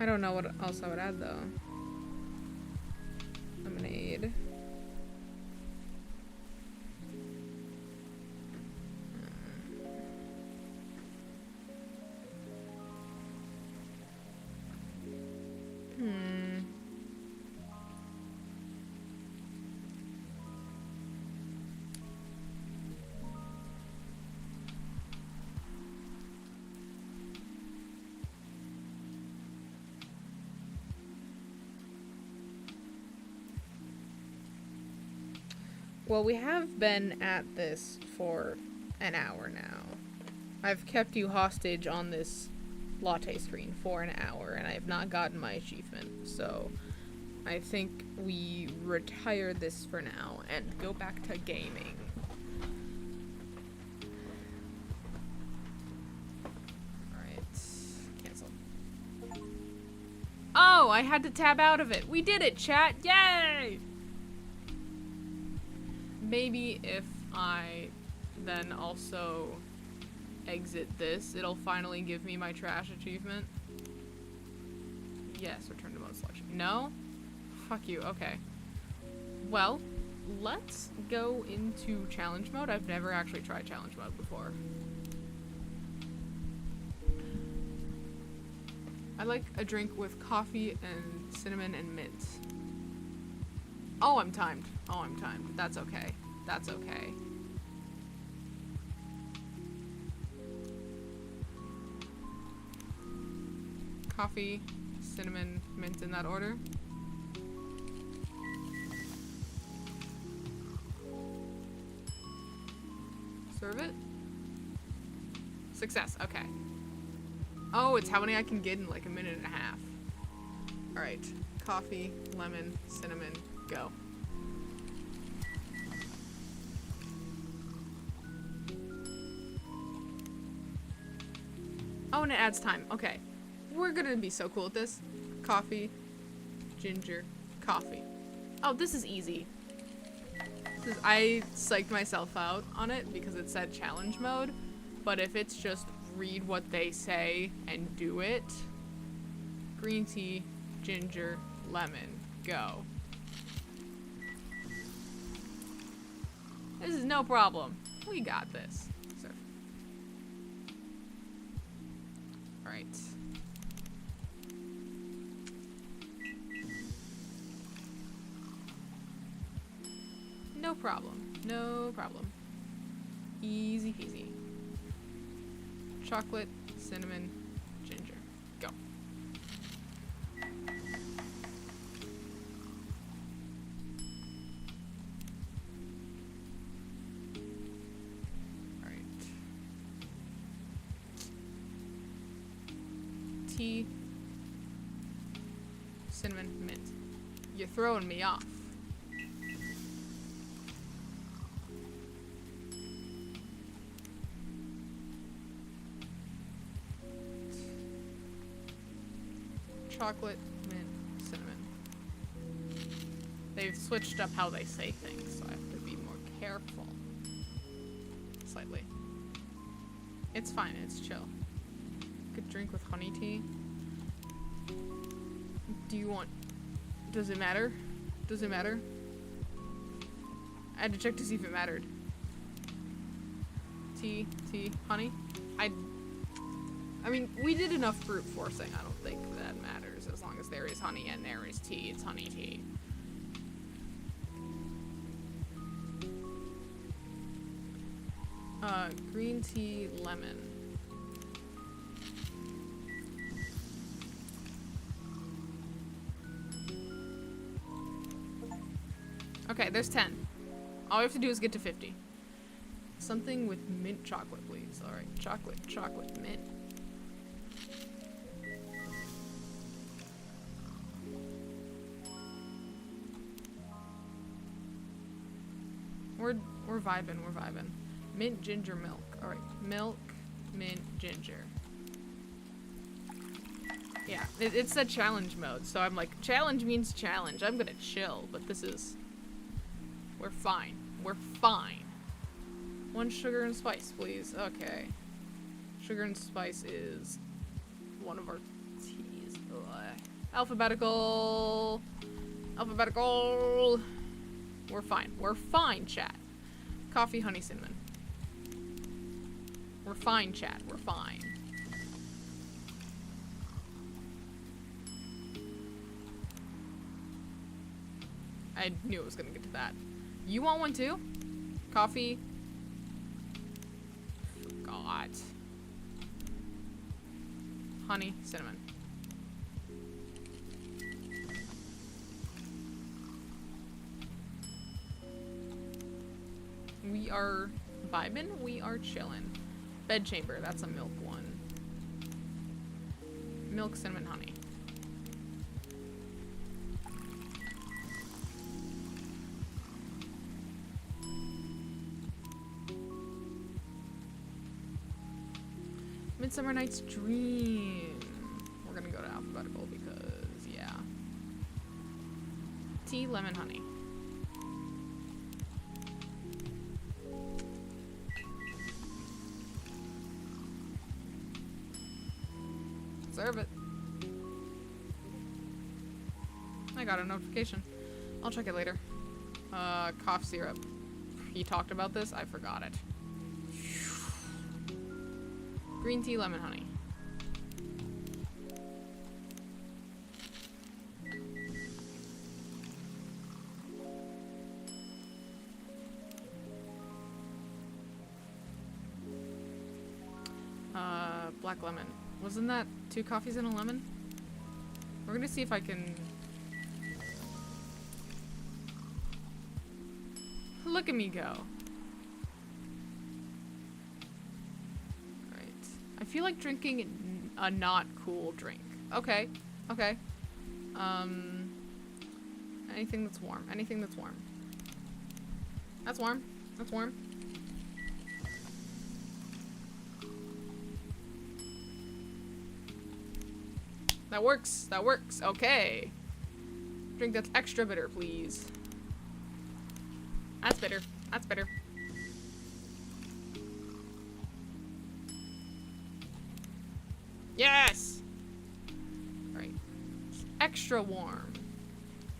I don't know what else I would add, though. Lemonade. Well, we have been at this for an hour now. I've kept you hostage on this latte screen for an hour, and I have not gotten my achievement, so I think we retire this for now and go back to gaming. Alright, cancel. Oh, I had to tab out of it. We did it, chat! Yay! Maybe if I then also exit this, it'll finally give me my trash achievement. Yes, return to mode selection. No? Fuck you, okay. Well, let's go into challenge mode. I've never actually tried challenge mode before. I like a drink with coffee and cinnamon and mint. Oh, I'm timed. Oh, I'm timed. That's okay. That's okay. Coffee, cinnamon, mint in that order. Serve it. Success, okay. Oh, it's how many I can get in like a minute and a half. Alright, coffee, lemon, cinnamon, go. Oh, and it adds time, okay. We're gonna be so cool at this. Coffee, ginger, coffee. Oh, this is easy. I psyched myself out on it because it said challenge mode, but if it's just read what they say and do it, green tea, ginger, lemon, go. This is no problem. We got this. Serve. Alright. No problem. No problem. Easy peasy. Chocolate, cinnamon, ginger. Go. Alright. Tea, cinnamon, mint. You're throwing me off. Chocolate, mint, cinnamon. They've switched up how they say things, so I have to be more careful. Slightly. It's fine, it's chill. Could drink with honey tea. Do you want... Does it matter? Does it matter? I had to check to see if it mattered. Tea, honey? I mean, we did enough brute forcing. I don't think that matters. As long as there is honey and there is tea, it's honey tea. Green tea, lemon. Okay, there's 10. All we have to do is get to 50. Something with mint chocolate, please. Alright, chocolate, mint. We're vibing. Mint, ginger, milk. Alright, milk, mint, ginger. Yeah, it's a challenge mode, so I'm like, challenge means challenge. I'm gonna chill, but this is... We're fine. We're fine. 1 sugar and spice, please. Okay. Sugar and spice is one of our teas. Ugh. Alphabetical. We're fine. We're fine, chat. Coffee, honey, cinnamon. We're fine, chat. We're fine. I knew it was gonna get to that. You want one too? Coffee? Forgot. Honey, cinnamon. We are vibing. We are chilling. Bedchamber. That's a milk one. Milk, cinnamon, honey. Midsummer Night's Dream. We're gonna go to alphabetical because, yeah. Tea, lemon, honey. Serve it. I got a notification. I'll check it later. Cough syrup. He talked about this? I forgot it. Green tea, lemon, honey. Black lemon. Wasn't that 2 coffees and a lemon? We're gonna see if I can... Look at me go. Right. I feel like drinking a not cool drink. Okay. Okay. Anything that's warm. Anything that's warm. That's warm. That's warm. That works. That works. Okay. Drink that's extra bitter, please. That's bitter. That's bitter. Yes! Alright. Extra warm.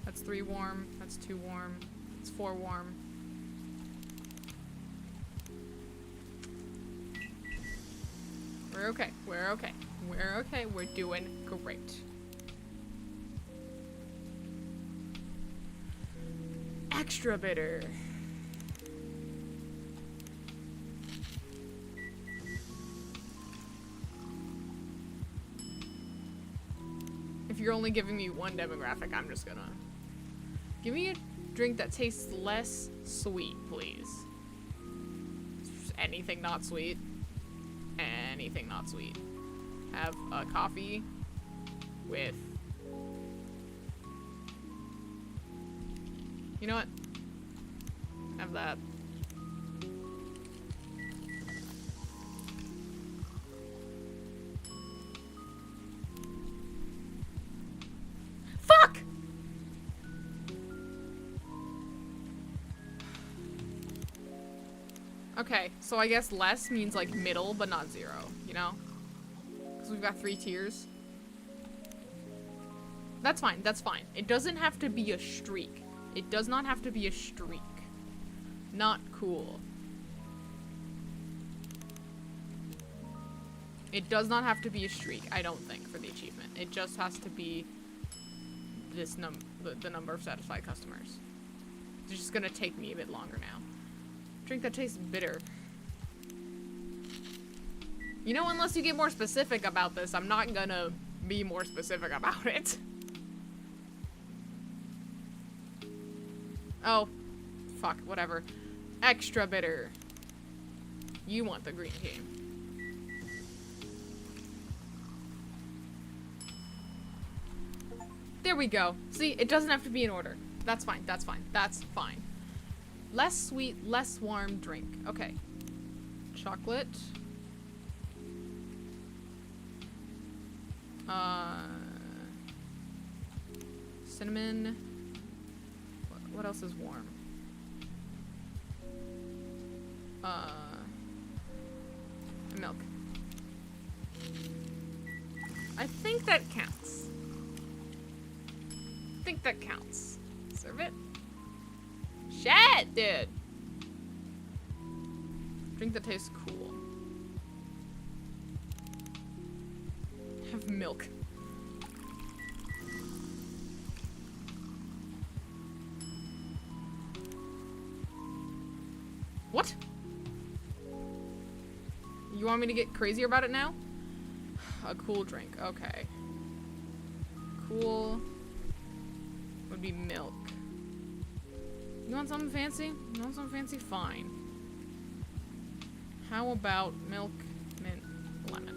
That's 3 warm. That's 2 warm. That's 4 warm. We're okay. We're okay. We're okay. We're doing great. Extra bitter. If you're only giving me one demographic, I'm just gonna... Give me a drink that tastes less sweet, please. Just anything not sweet. Anything not sweet. Have a coffee with... You know what? Have that. Fuck! Okay, so I guess less means like middle, but not 0, you know? Because we've got 3 tiers. That's fine, that's fine. It doesn't have to be a streak. It does not have to be a streak. Not cool. It does not have to be a streak, I don't think, for the achievement. It just has to be this the number of satisfied customers. It's just gonna take me a bit longer now. Drink that tastes bitter. You know, unless you get more specific about this, I'm not gonna be more specific about it. Oh, fuck, whatever. Extra bitter. You want the green tea. There we go. See, it doesn't have to be in order. That's fine, that's fine, that's fine. Less sweet, less warm drink. Okay. Chocolate. Cinnamon. What else is warm? Milk. I think that counts. I think that counts. Serve it. Shit, dude. Drink that tastes cool. Have milk. What? You want me to get crazier about it now? A cool drink. Okay. Cool would be milk. You want something fancy? You want something fancy? Fine. How about milk, mint, lemon?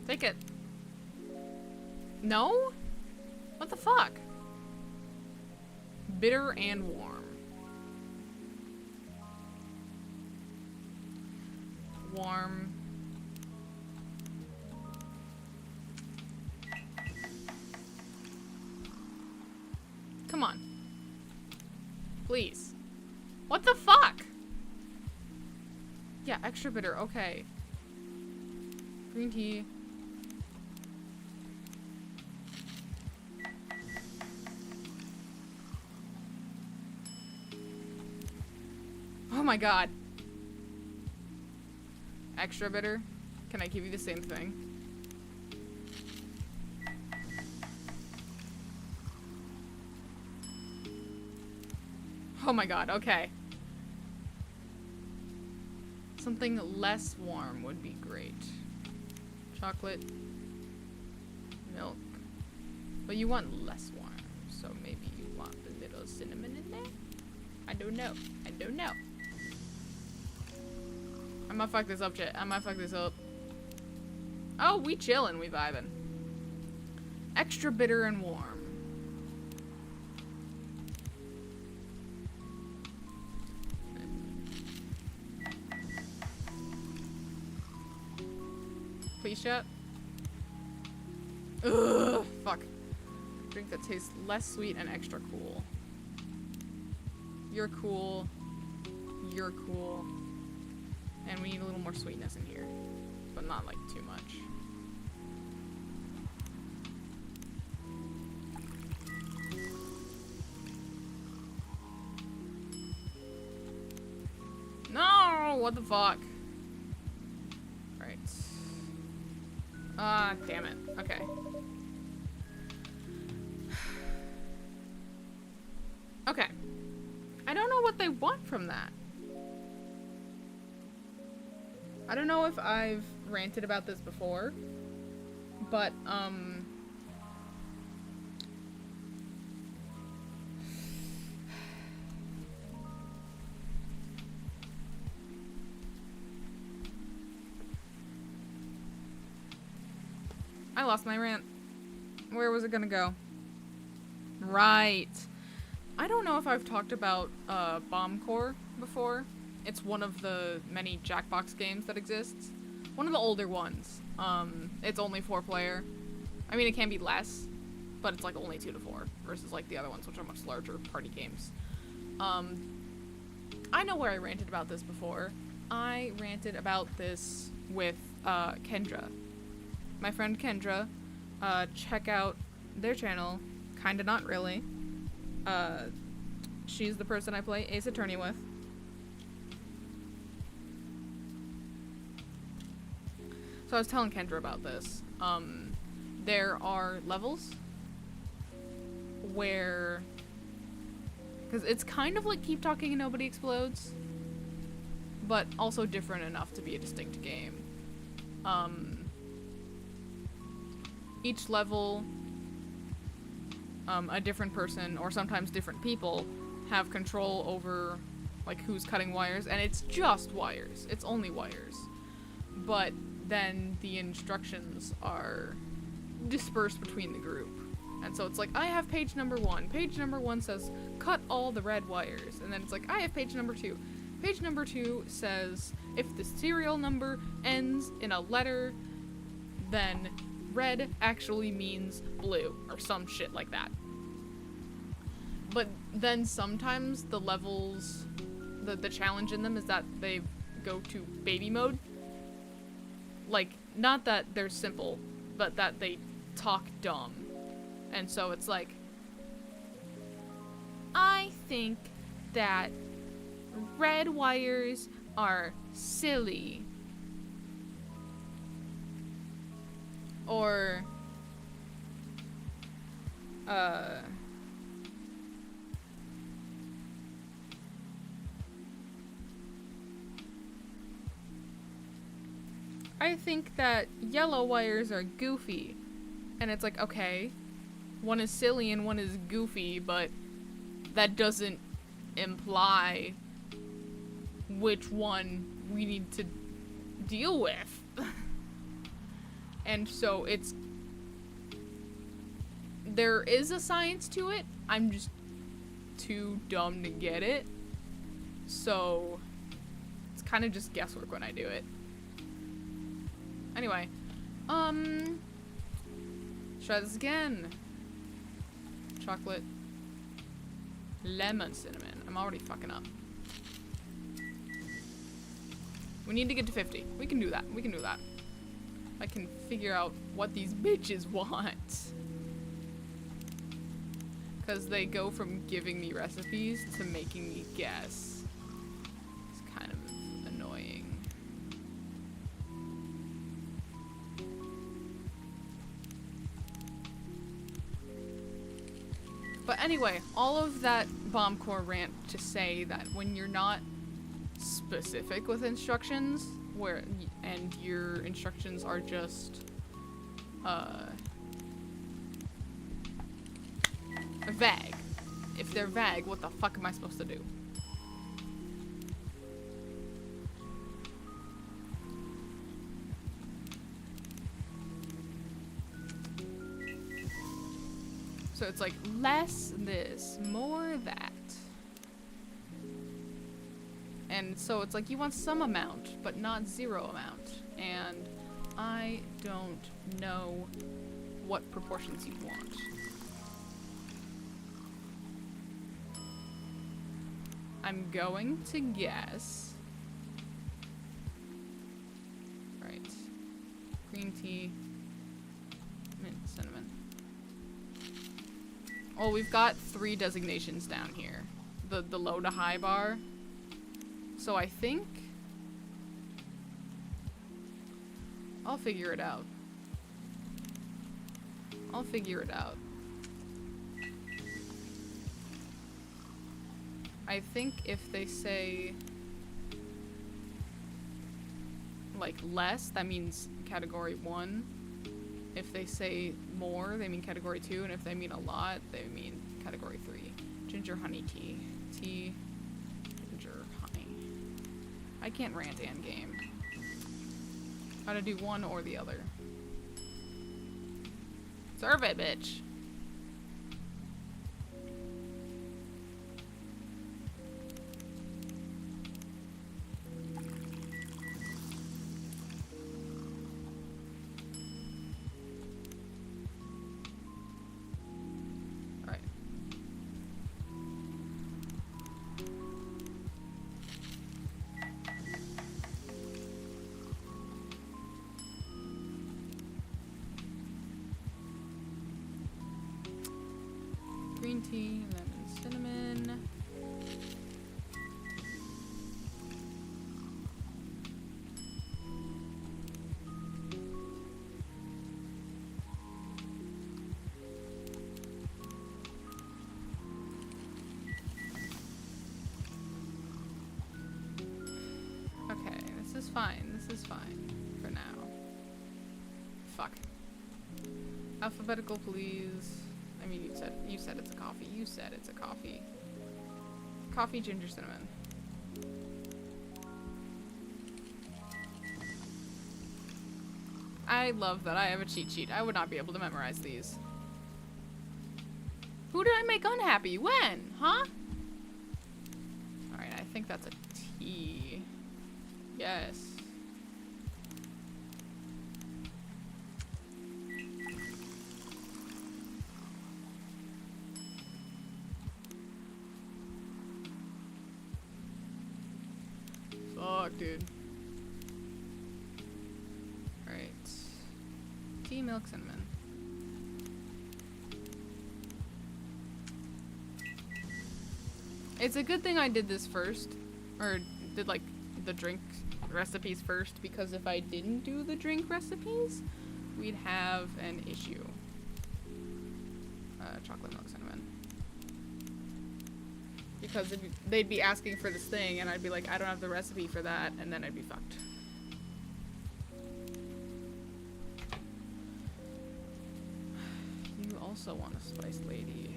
Take it. No? What the fuck? Bitter and warm. Warm. Come on. Please. What the fuck? Yeah, extra bitter. Okay. Green tea. Oh my god. Extra bitter? Can I give you the same thing? Oh my god, okay. Something less warm would be great. Chocolate. Milk. But you want less warm, so maybe you want a little cinnamon in there? I don't know. I don't know. I might fuck this up, chat. I might fuck this up. Oh, we chillin', we vibin'. Extra bitter and warm. Please, chat. Ugh, fuck. Drink that tastes less sweet and extra cool. You're cool. You're cool. And we need a little more sweetness in here. But not, like, too much. No! What the fuck? Right. Ah, damn it. Okay. Okay. I don't know what they want from that. I don't know if I've ranted about this before, but, I lost my rant. Where was it gonna go? Right. I don't know if I've talked about, Bomb Core before. It's one of the many Jackbox games that exists. One of the older ones. It's only 4-player. I mean, it can be less, but it's like only 2 to 4 versus like the other ones, which are much larger party games. I know where I ranted about this before. I ranted about this with Kendra. My friend Kendra. Check out their channel. Kinda Not Really. She's the person I play Ace Attorney with. So I was telling Kendra about this. There are levels where... Because it's kind of like Keep Talking and Nobody Explodes, but also different enough to be a distinct game. Each level, a different person, or sometimes different people, have control over, like, who's cutting wires, and it's just wires. It's only wires. But then the instructions are dispersed between the group. And so it's like, I have page number 1. Page number 1 says, cut all the red wires. And then it's like, I have page number 2. Page number 2 says, if the serial number ends in a letter, then red actually means blue, or some shit like that. But then sometimes the levels, the challenge in them is that they go to baby mode. Like, not that they're simple, but that they talk dumb. And so it's like, I think that red wires are silly. Or, I think that yellow wires are goofy. And it's like, okay, one is silly and one is goofy, but that doesn't imply which one we need to deal with. And so there is a science to it. I'm just too dumb to get it. So it's kind of just guesswork when I do it. Anyway, try this again. Chocolate, lemon, cinnamon. I'm already fucking up. We need to get to 50. We can do that. We can do that. I can figure out what these bitches want. Because they go from giving me recipes to making me guess. It's kind of annoying. But anyway, all of that bomb core rant to say that when you're not specific with instructions, and your instructions are just vague. If they're vague, what the fuck am I supposed to do? So it's like less this, more that. And so it's like you want some amount, but not zero amount. And I don't know what proportions you want. I'm going to guess. Right. Green tea. Mint, cinnamon. Oh, we've got 3 designations down here. The low to high bar. So I think I'll figure it out. I'll figure it out. I think if they say like less, that means category 1. If they say more, they mean category 2, and if they mean a lot, they mean category 3. Ginger honey tea. Tea, ginger, honey. I can't rant and game. Gotta do one or the other. Serve it, bitch. Green tea, lemon, cinnamon. Okay, this is fine. This is fine for now. Fuck. Alphabetical, please. I mean, you said it's a coffee. You said it's a coffee. Coffee, ginger, cinnamon. I love that I have a cheat sheet. I would not be able to memorize these. Who did I make unhappy? When? Huh? Alright, I think that's a T. Yes. Fuck, dude. Alright. Tea, milk, cinnamon. It's a good thing I did this first. Or did, like, the drink recipes first. Because if I didn't do the drink recipes, we'd have an issue. Chocolate, milk, cinnamon. Because they'd be asking for this thing, and I'd be like, I don't have the recipe for that, and then I'd be fucked. You also want a Spice Lady.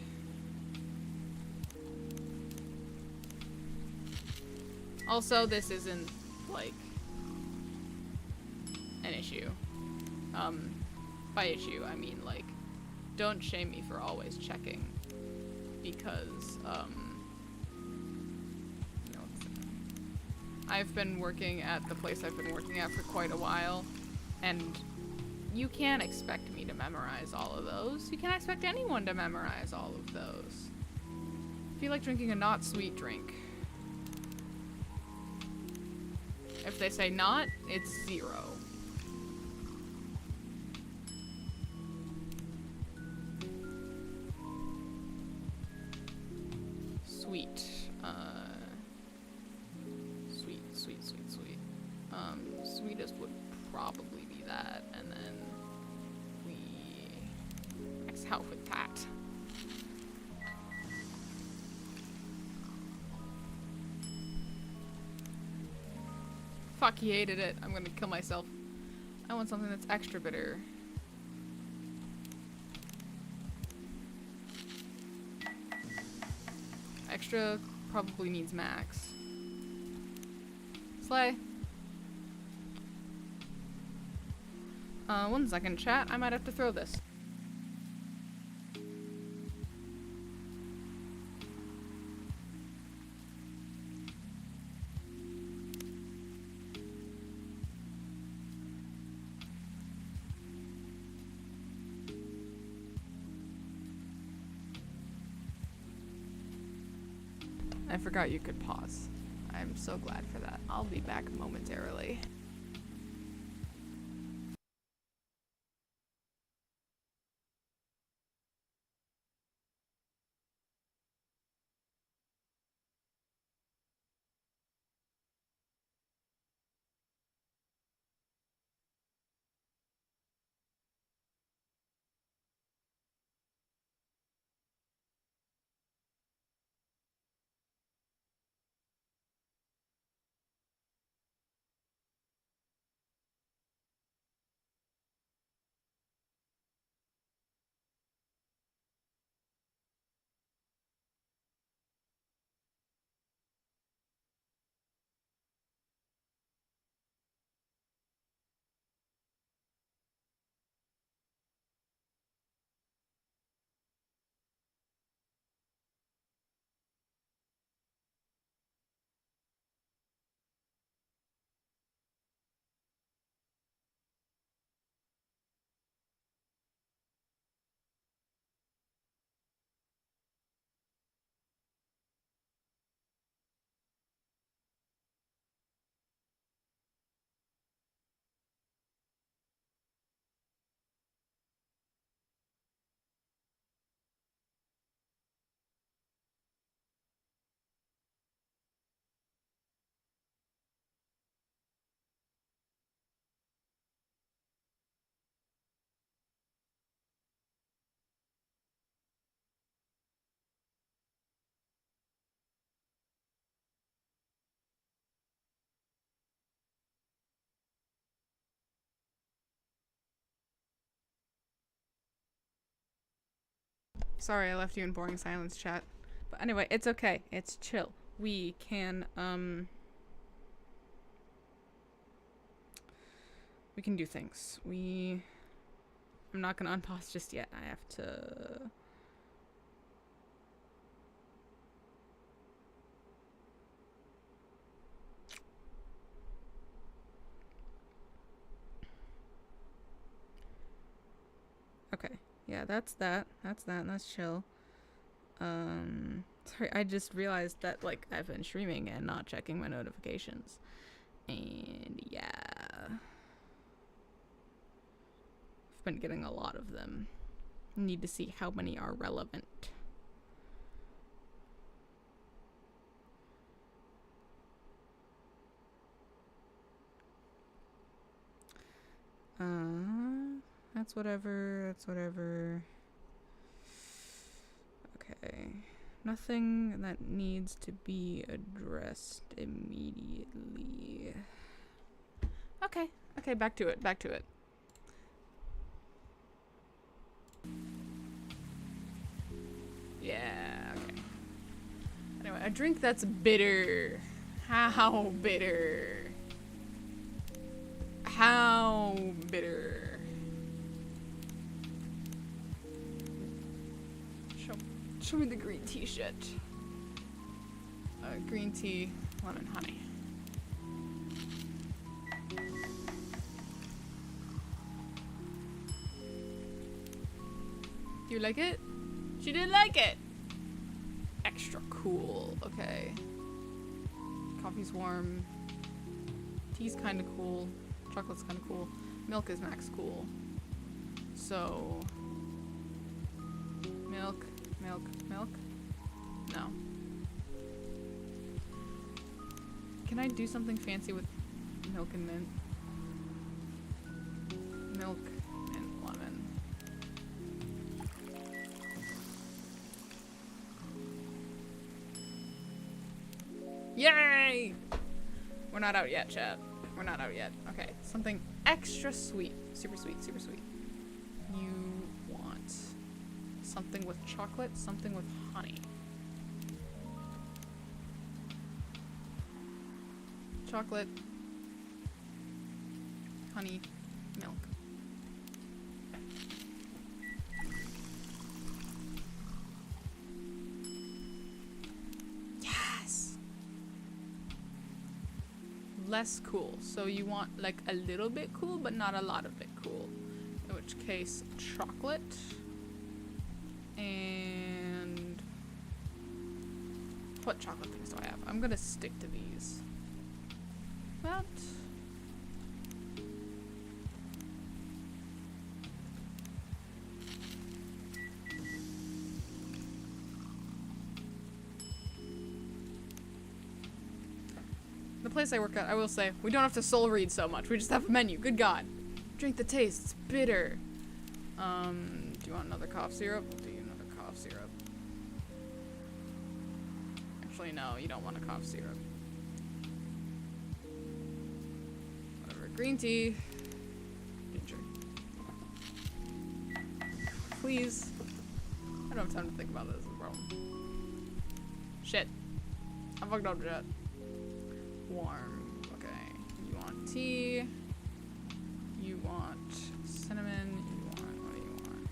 Also, this isn't, like, an issue. By issue, I mean, like, don't shame me for always checking. Because, you know, I've been working at the place I've been working at for quite a while, and you can't expect me to memorize all of those. You can't expect anyone to memorize all of those. I feel like drinking a not sweet drink. If they say not, it's 0. Sweet. Sweet. Sweetest would probably be that, and then we X out with that. Fuck, he hated it. I'm gonna kill myself. I want something that's extra bitter. Extra probably means max. Slay. 1 second, chat. I might have to throw this. I forgot you could pause. I'm so glad for that. I'll be back momentarily. Sorry, I left you in boring silence, chat. But anyway, it's okay. It's chill. We can do things. I'm not gonna unpause just yet. I have to... Okay. Yeah, that's that. That's chill. Sorry, I just realized that, like, I've been streaming and not checking my notifications. And yeah. I've been getting a lot of them. Need to see how many are relevant. That's whatever. Okay. Nothing that needs to be addressed immediately. Okay, back to it. Yeah, okay. Anyway, a drink that's bitter. How bitter? How bitter? Show me the green tea shit. Green tea, lemon, honey. You like it? She didn't like it! Extra cool, okay. Coffee's warm. Tea's kinda cool. Chocolate's kinda cool. Milk is max cool. So... Milk. No. Can I do something fancy with milk and mint? Milk and lemon. Yay! We're not out yet, chat. We're not out yet. Okay, something extra sweet. Super sweet, super sweet. You want something with chocolate, something with honey. Chocolate, honey, milk. Yes! Less cool. So you want like a little bit cool, but not a lot of it cool. In which case, chocolate. And what chocolate things do I have? I'm gonna stick to these. That. The place I work at, I will say, we don't have to soul read so much. We just have a menu. Good God. Drink the taste. It's bitter. Do you want another cough syrup? We'll do you another cough syrup. Actually, no, you don't want a cough syrup. Whatever. Green tea. Ginger. Please. I don't have time to think about this. This is a problem. Shit. I fucked up, Jet. Warm. Okay. You want tea. You want cinnamon. You want, what do you want?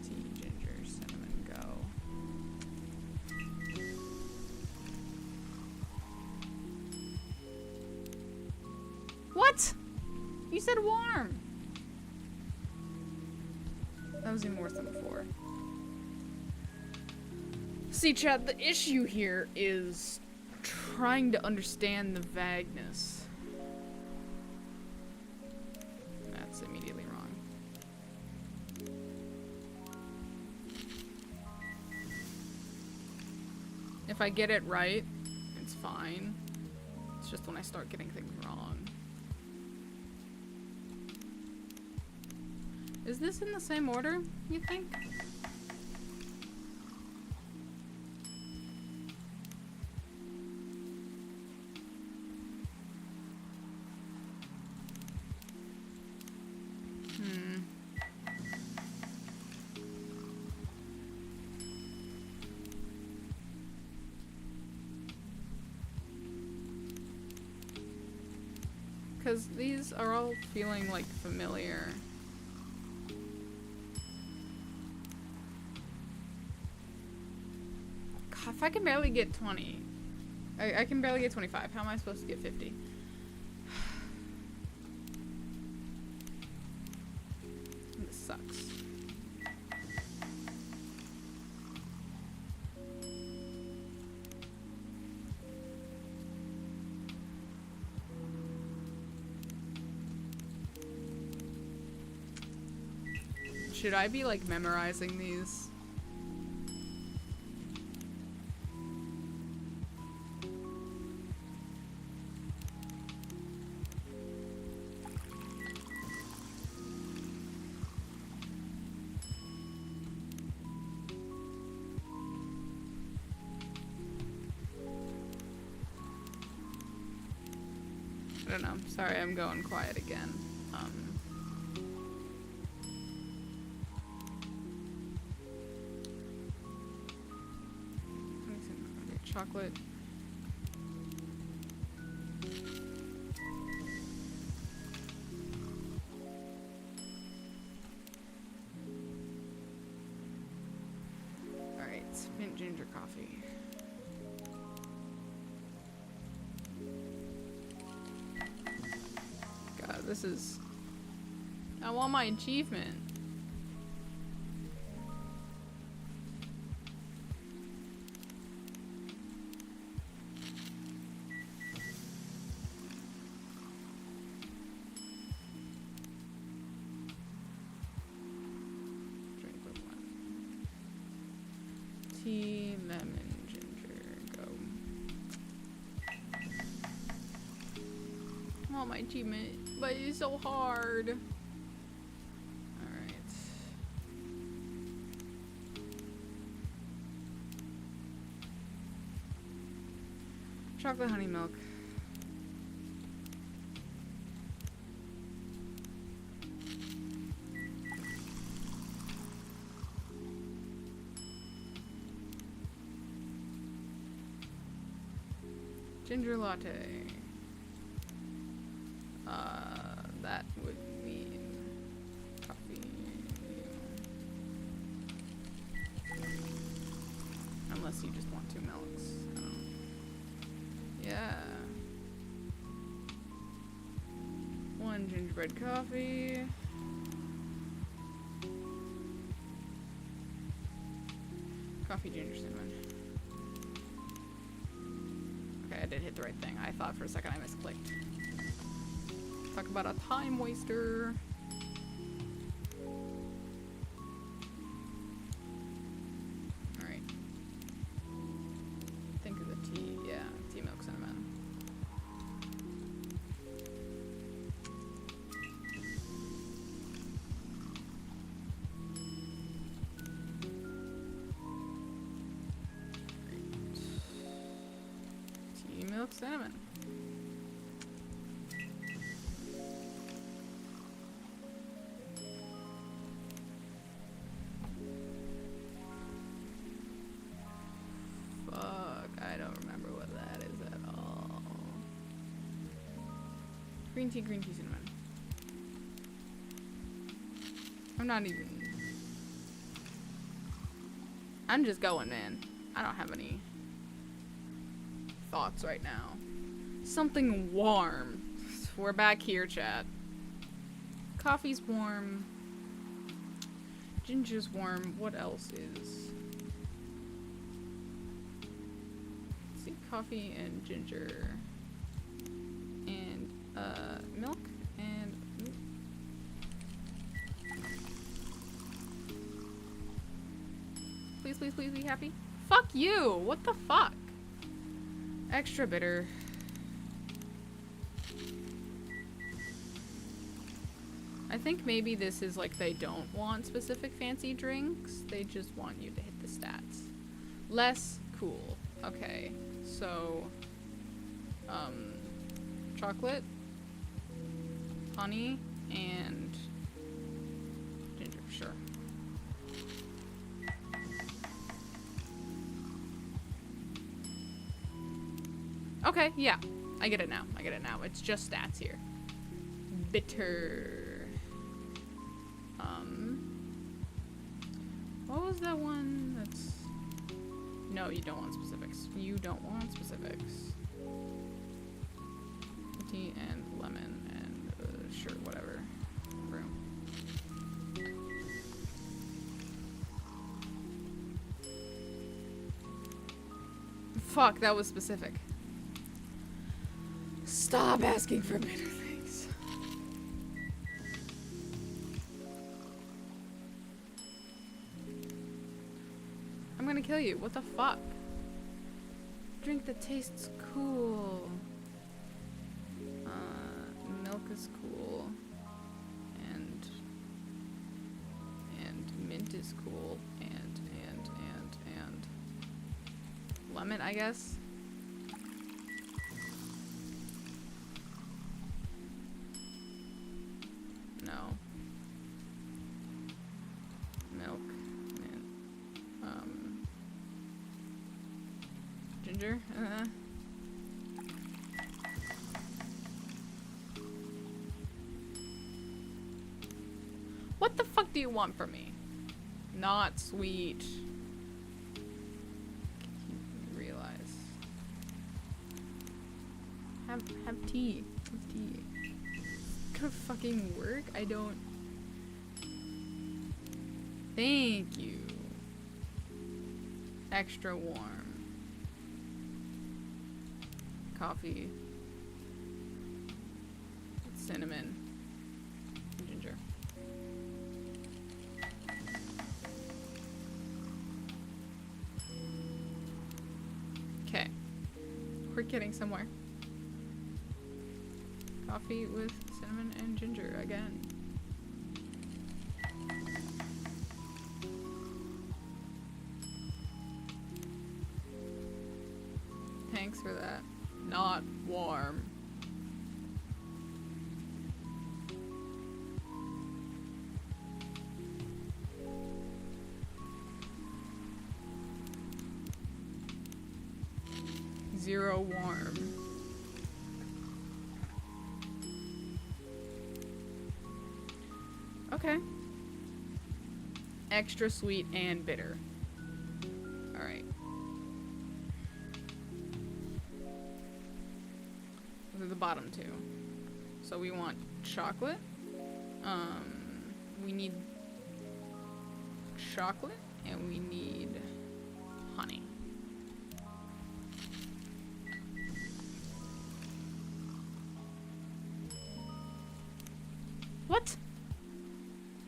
Tea, ginger, cinnamon, go. What? You said warm. That was even worse than before. See, chat, the issue here is trying to understand the vagueness. That's immediately wrong. If I get it right, it's fine. It's just when I start getting things wrong. Is this in the same order, you think? Because these are all feeling like familiar. God, if I can barely get 20. I can barely get 25. How am I supposed to get 50? This sucks. Should I be like memorizing these? I don't know. Sorry, I'm going quiet again. chocolate. Alright, mint ginger coffee. God, this is... I want my achievement. Drink with one. Tea, lemon, ginger, go. I want my achievement, but it's so hard. Chocolate honey milk. Ginger latte. That would mean coffee. Unless you just want 2 milks. Yeah. 1 gingerbread coffee. Coffee, ginger, cinnamon. Okay, I did hit the right thing. I thought for a second I misclicked. Talk about a time waster. Alright. Think of the tea. Yeah, tea, milk, cinnamon. Tea, milk, cinnamon. Green tea, cinnamon. I'm not even... I'm just going, man. I don't have any thoughts right now. Something warm. We're back here, chat. Coffee's warm. Ginger's warm. What else is? Let's see, coffee and ginger. Milk and... Please, please, please be happy. Fuck you! What the fuck? Extra bitter. I think maybe this is like they don't want specific fancy drinks. They just want you to hit the stats. Less cool. Okay, so... chocolate, honey, and ginger, sure. Okay, yeah. I get it now. I get it now. It's just stats here. Bitter. What was that one that's... No, you don't want specifics. You don't want specifics. Tea and lemon and sure, whatever. Room. Fuck, that was specific. Stop asking for better things. I'm gonna kill you. What the fuck? Drink that tastes cool. Milk is cool. And mint is cool. And lemon, I guess. No. Milk. Mint. ginger. What the fuck do you want from me? Not sweet. You realize. Have tea. Have tea. It's gonna fucking work? I don't. Thank you. Extra warm. Coffee. Cinnamon. Ginger. Okay. We're getting somewhere. Coffee with cinnamon and ginger again. Thanks for that. Not warm. Zero warm. Okay. Extra sweet and bitter. Alright. Those are the bottom two. So we want chocolate. We need chocolate and we need honey. What?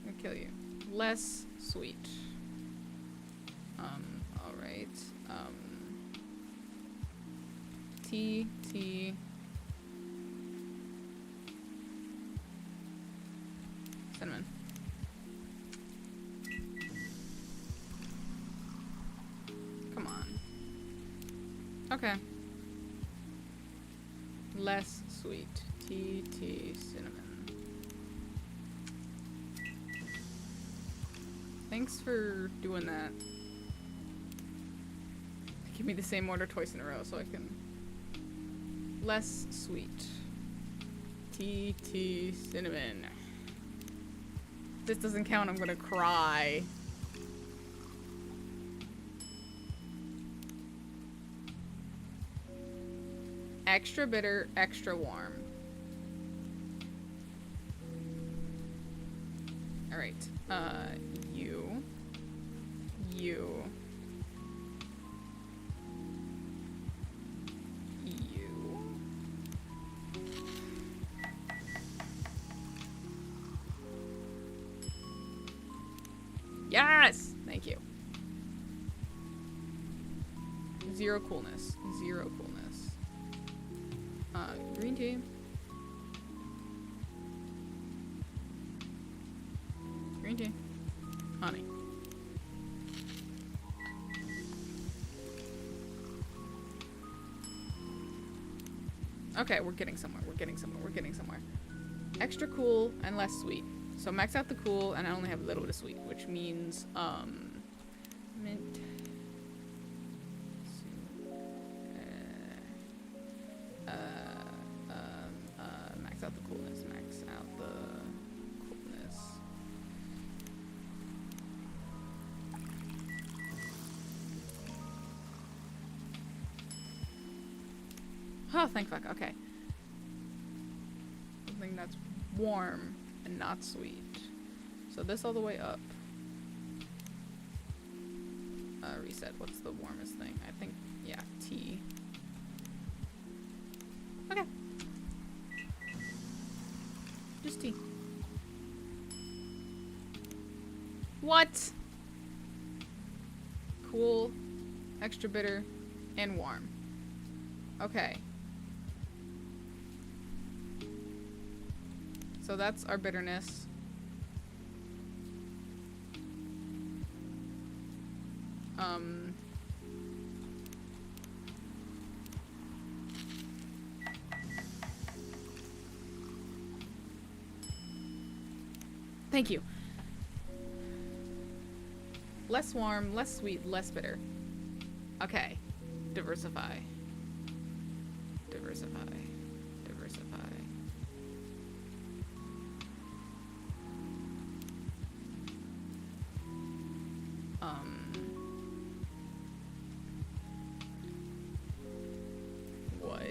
I'm gonna kill you. Less sweet. Alright. Tea. Cinnamon. Come on. Okay. Less sweet. Tea, cinnamon. Thanks for doing that. Give me the same order twice in a row so I can... Less sweet. Tea, cinnamon. If this doesn't count, I'm gonna cry. Extra bitter, extra warm. Alright. You. Yes! Thank you. Zero coolness. Green tea. Green tea. Honey. Okay, we're getting somewhere. Extra cool and less sweet. So max out the cool and I only have a little bit of sweet, which means mint. Max out the coolness. Oh, thank fuck. Okay. Something that's warm and not sweet. So this all the way up. Reset. What's the warmest thing? I think, yeah, tea. Okay. Just tea. What? Cool, extra bitter, and warm. Okay. So that's our bitterness. Thank you. Less warm, less sweet, less bitter. Okay. Diversify. Diversify. Diversify. What?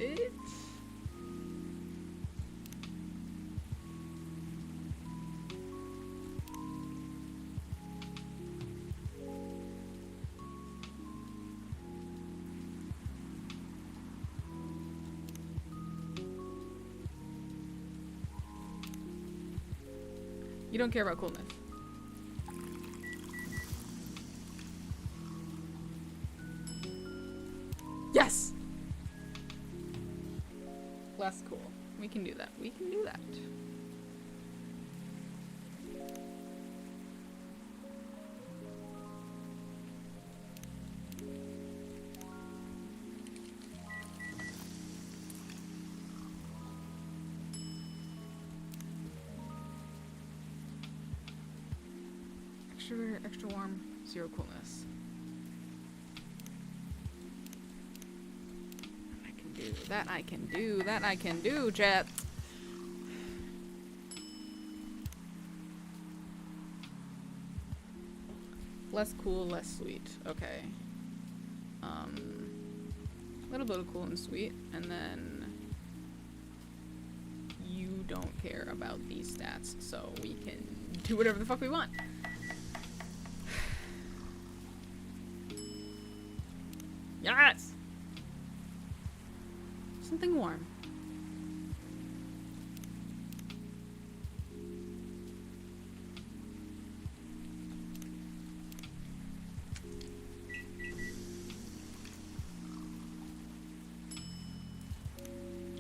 You don't care about coolness. Yes! Less cool. We can do that. We can do that. Extra warm, 0 coolness. I can do that. I can do that. I can do, chat. Less cool, less sweet. Okay. A little bit of cool and sweet, and then you don't care about these stats, so we can do whatever the fuck we want. Yes! Something warm.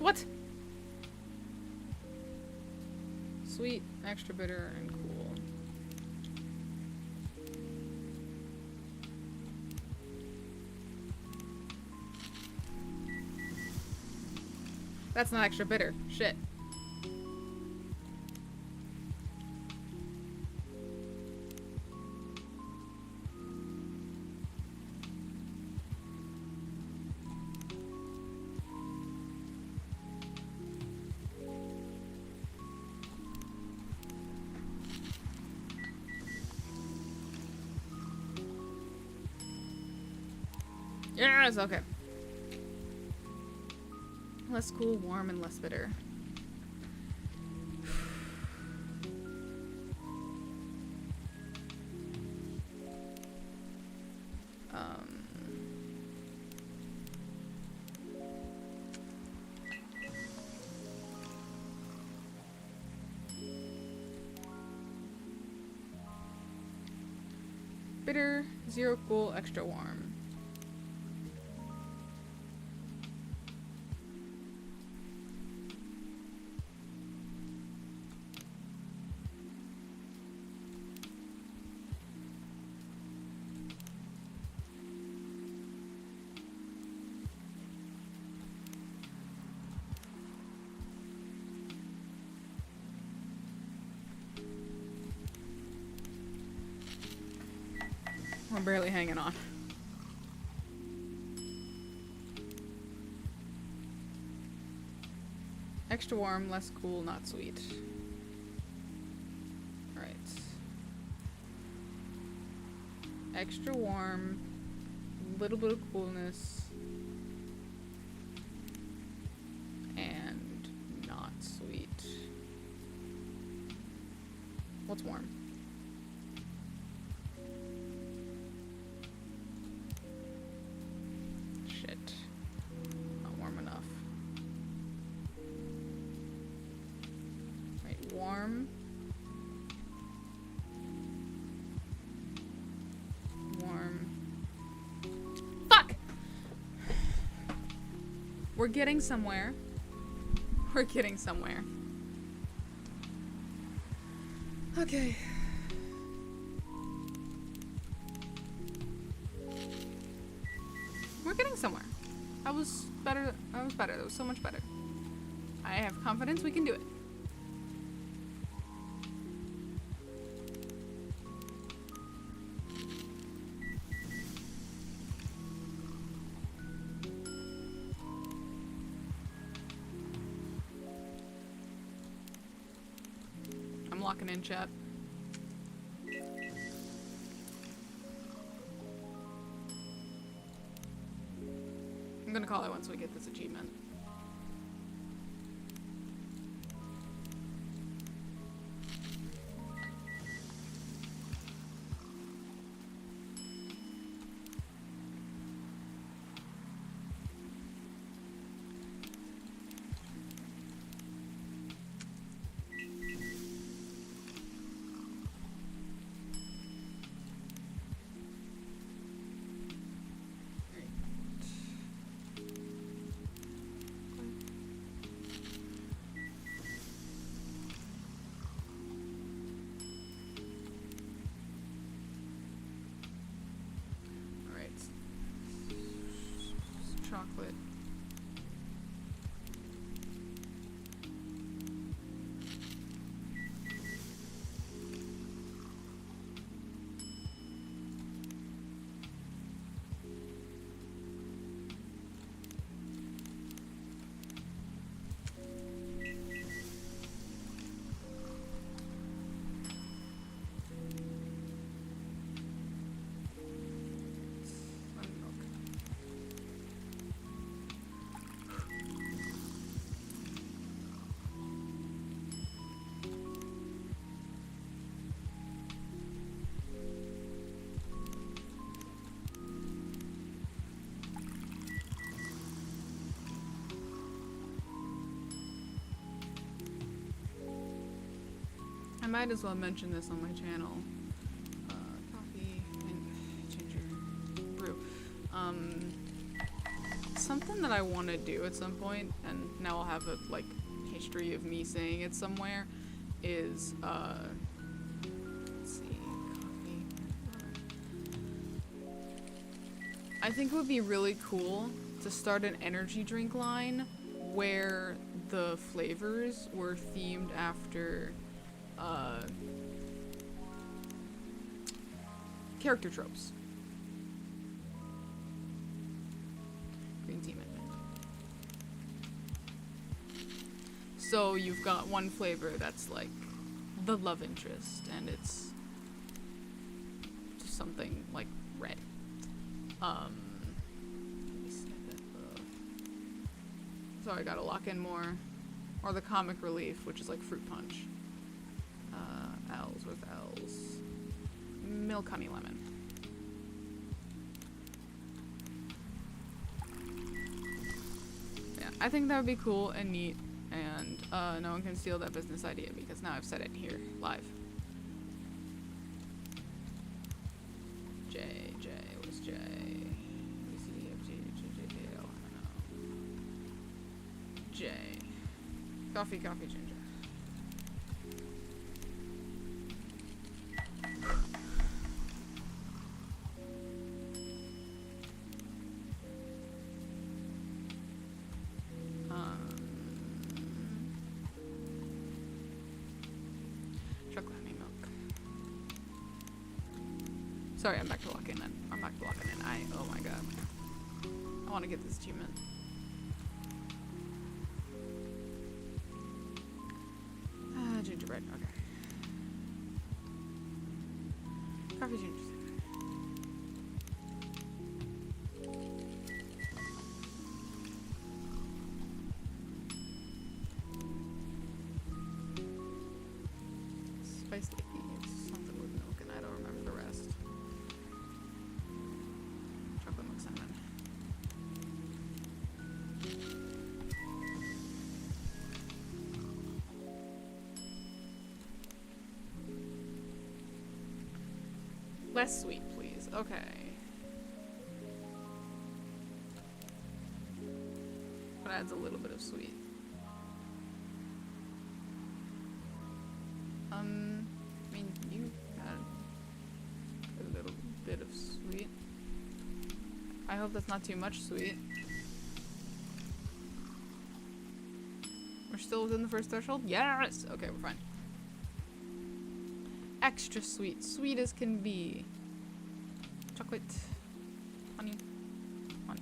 What? Sweet, extra bitter, and cool. That's not extra bitter. Shit. Yes, okay. Less cool, warm, and less bitter. Bitter, 0 cool, extra warm. We're barely hanging on. Extra warm, less cool, not sweet. Alright. Extra warm, little bit of coolness, and not sweet. What's warm? Warm. Warm. Fuck! We're getting somewhere. We're getting somewhere. Okay. We're getting somewhere. I was better. That was so much better. I have confidence we can do it. locking in, chat. I'm gonna call it once we get this achievement. Chocolate. I might as well mention this on my channel. Coffee and ginger brew. Something that I want to do at some point, and now I'll have a like history of me saying it somewhere, is let's see, coffee. I think it would be really cool to start an energy drink line where the flavors were themed after character tropes. Green tea mint. So you've got one flavor that's like the love interest, and it's just something like red. Let me snip it. So I gotta lock in more. Or the comic relief, which is like fruit punch. L's with L's. Milk, honey, lemon. Yeah, I think that would be cool and neat, and no one can steal that business idea because now I've said it here live. J, what's J? B, C, D, F, G, H, I, J, K, L, I don't know. J. Coffee, ginger. Chocolate honey milk. Sorry, I'm back to locking in. Oh my god. I want to get this achievement. Gingerbread, okay. Coffee ginger. Spiced cookies, something with milk, and I don't remember the rest. Chocolate milk cinnamon. Less sweet, please. Okay. But adds a little bit of sweet. I mean, you had a little bit of sweet. I hope that's not too much sweet. We're still within the first threshold? Yes! Okay, we're fine. Extra sweet. Sweet as can be. Chocolate. Honey. Honey.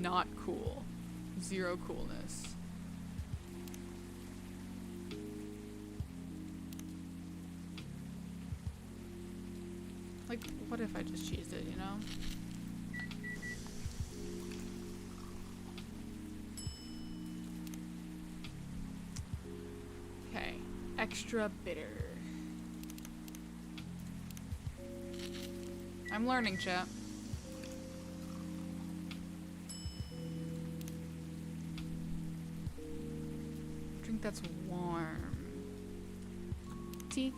Not cool. Zero coolness. Like, what if I just cheesed it, you know? Okay. Extra bitter. I'm learning, chat. Drink that's warm. Tea.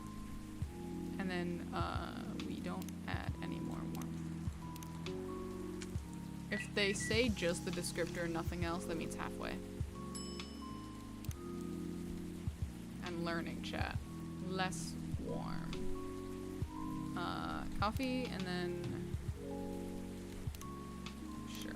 And then, we don't add any more warm. If they say just the descriptor and nothing else, that means halfway. I'm learning, chat. Less warm. Coffee, and then... Sure.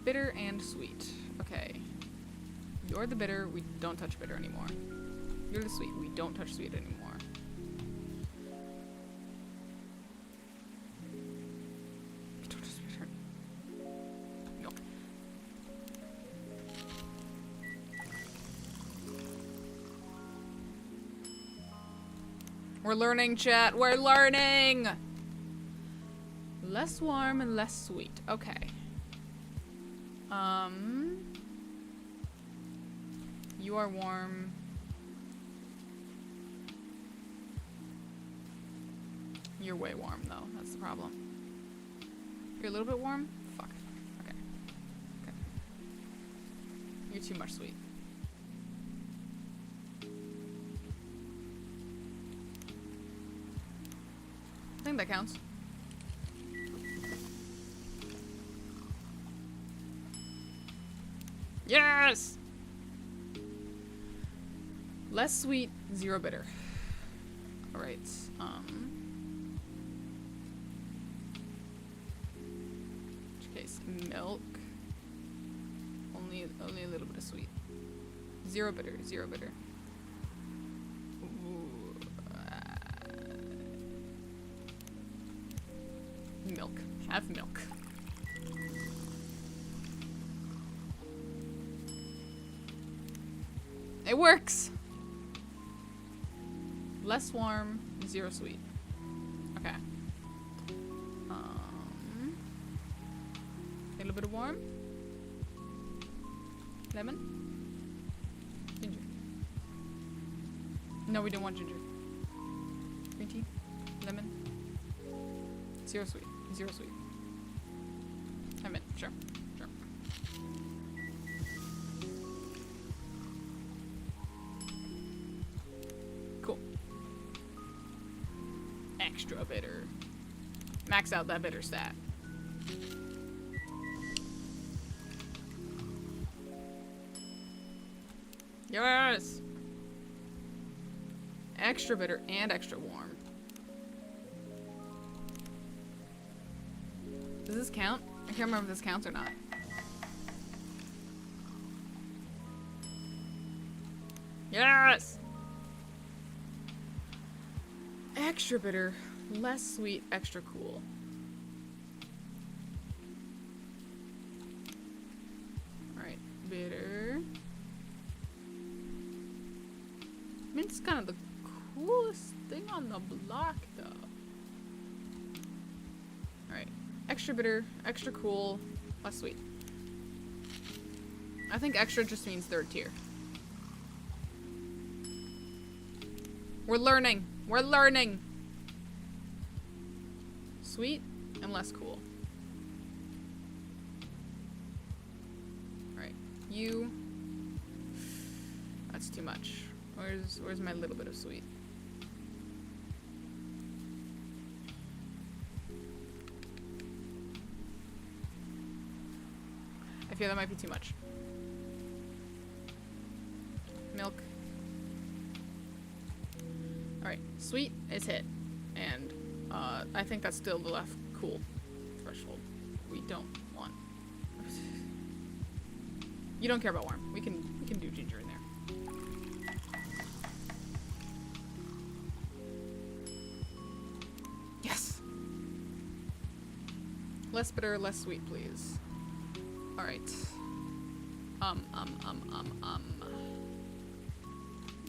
Bitter and sweet. Okay. You're the bitter, we don't touch bitter anymore. You're the sweet, we don't touch sweet anymore. We don't touch bitter. Milk. We're learning, chat. We're learning! Less warm and less sweet. Okay. You are warm. You're way warm, though. That's the problem. You're a little bit warm? Fuck. Okay. Okay. You're too much sweet. I think that counts. Yes! Less sweet, zero bitter. Alright, in which case, milk. Only a little bit of sweet. Zero bitter, zero bitter. Ooh, milk. Have milk. It works! Less warm, zero sweet. Okay. A little bit of warm. Lemon. Ginger. No, we don't want ginger. Green tea. Lemon. Zero sweet. Zero sweet. I'm in. Sure. Sure. Cool. Extra bitter. Max out that bitter stat. Yes! Extra bitter and extra warm. Does this count? I can't remember if this counts or not. Yes! Extra bitter, less sweet, extra cool. Alright, bitter. Mint's kind of the coolest thing on the block, though. Alright. Extra bitter, extra cool, less sweet. I think extra just means third tier. We're learning. We're learning. Sweet and less cool. Alright. You. That's too much. Where's my little bit of sweet? I feel that might be too much. Milk. Alright, sweet is hit. And I think that's still the left cool threshold. We don't want. You don't care about warm. We can do ginger in there. Less bitter, less sweet, please. Alright.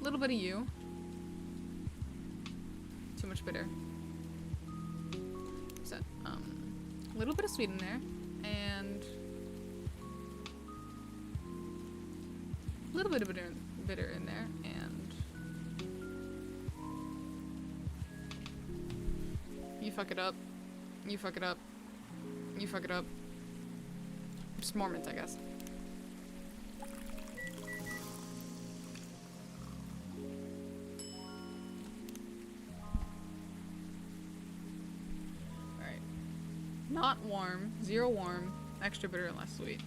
Little bit of you. Too much bitter. What's that? A little bit of sweet in there. And a little bit of bitter in there. And you fuck it up. You fuck it up. You fuck it up. Just more mint, I guess. Alright. Not warm. 0 warm. Extra bitter and less sweet.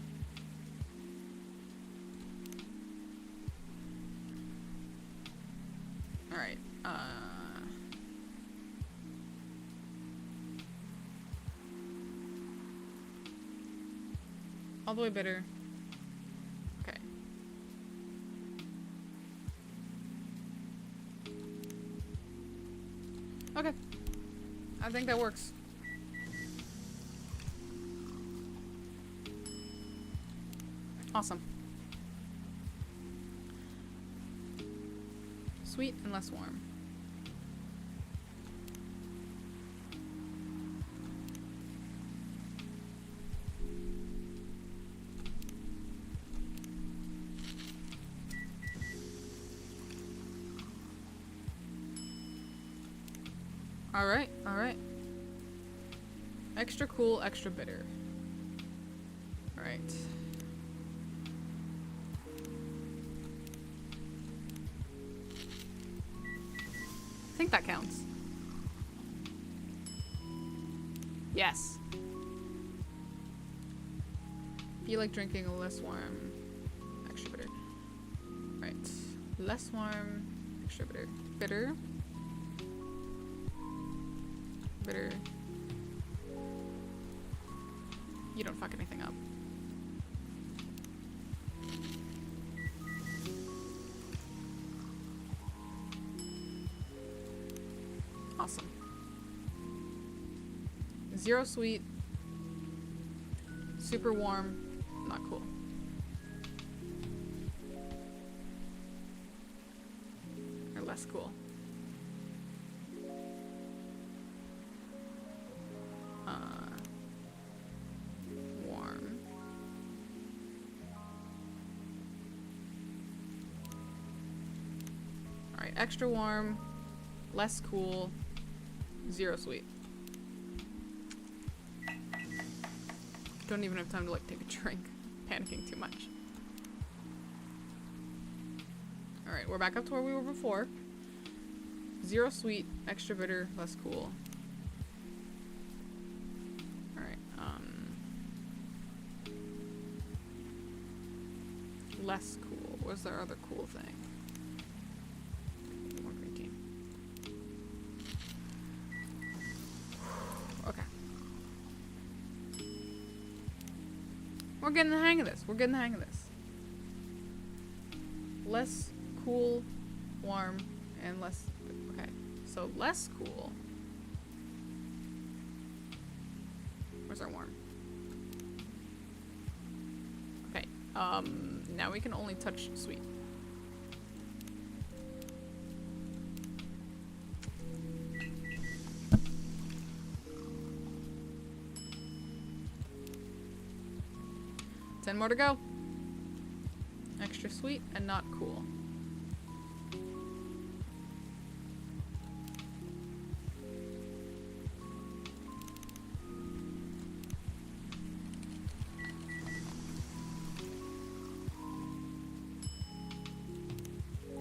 Alright. All the way bitter. Okay. Okay. I think that works. Awesome. Sweet and less warm. Alright, alright. Extra cool, extra bitter. Alright. I think that counts. Yes. Feel like drinking a less warm, extra bitter. Right. Less warm, extra bitter. Bitter. Bitter. You don't fuck anything up. Awesome. 0 sweet. Super warm. Not cool. Or less cool. Warm. Alright, extra warm. Less cool. 0 sweet. Don't even have time to like take a drink. Panicking too much. Alright, we're back up to where we were before. 0 sweet, extra bitter, less cool. Alright, less cool. What's the other cool thing? More green tea. Okay. We're getting the hang of this. We're getting the hang of this. Less cool, warm, and less... Okay. So less cool. Where's our warm? Okay. Now we can only touch sweet. Ten more to go. Extra sweet and not cool.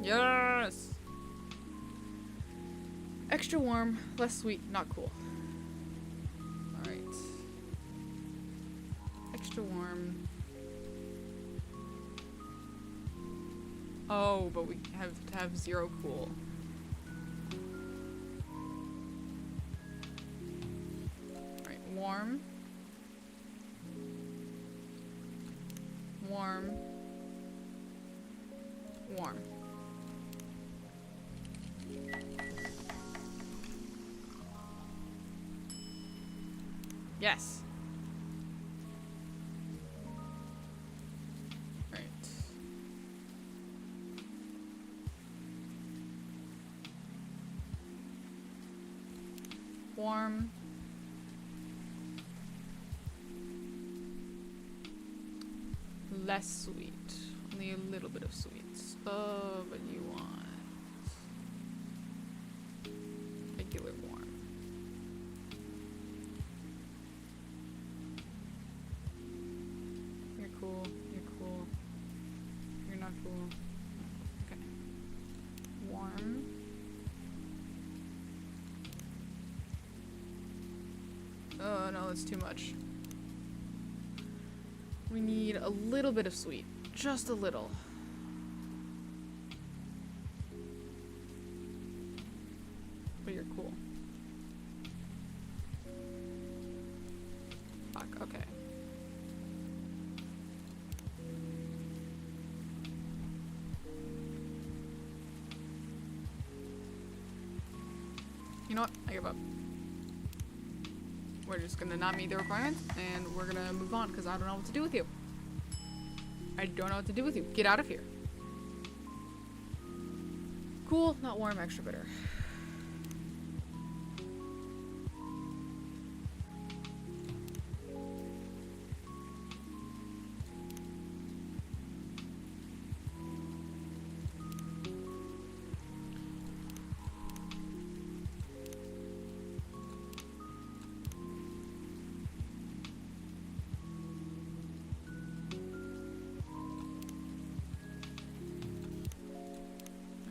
Yes! Extra warm, less sweet, not cool. Alright. Extra warm. Oh, but we have to have 0 cool. Alright, warm. Warm. Warm. Yes. warm. Less sweet. Only a little bit of sweets. Oh, but you want regular warm. You're cool. You're cool. You're not cool. Okay. Warm. Oh no, that's too much. We need a little bit of sweet. Just a little. But you're cool. Fuck, okay. You know what? I give up. We're just gonna not meet the requirements, and we're gonna move on, because I don't know what to do with you. I don't know what to do with you. Get out of here. Cool, not warm, extra bitter.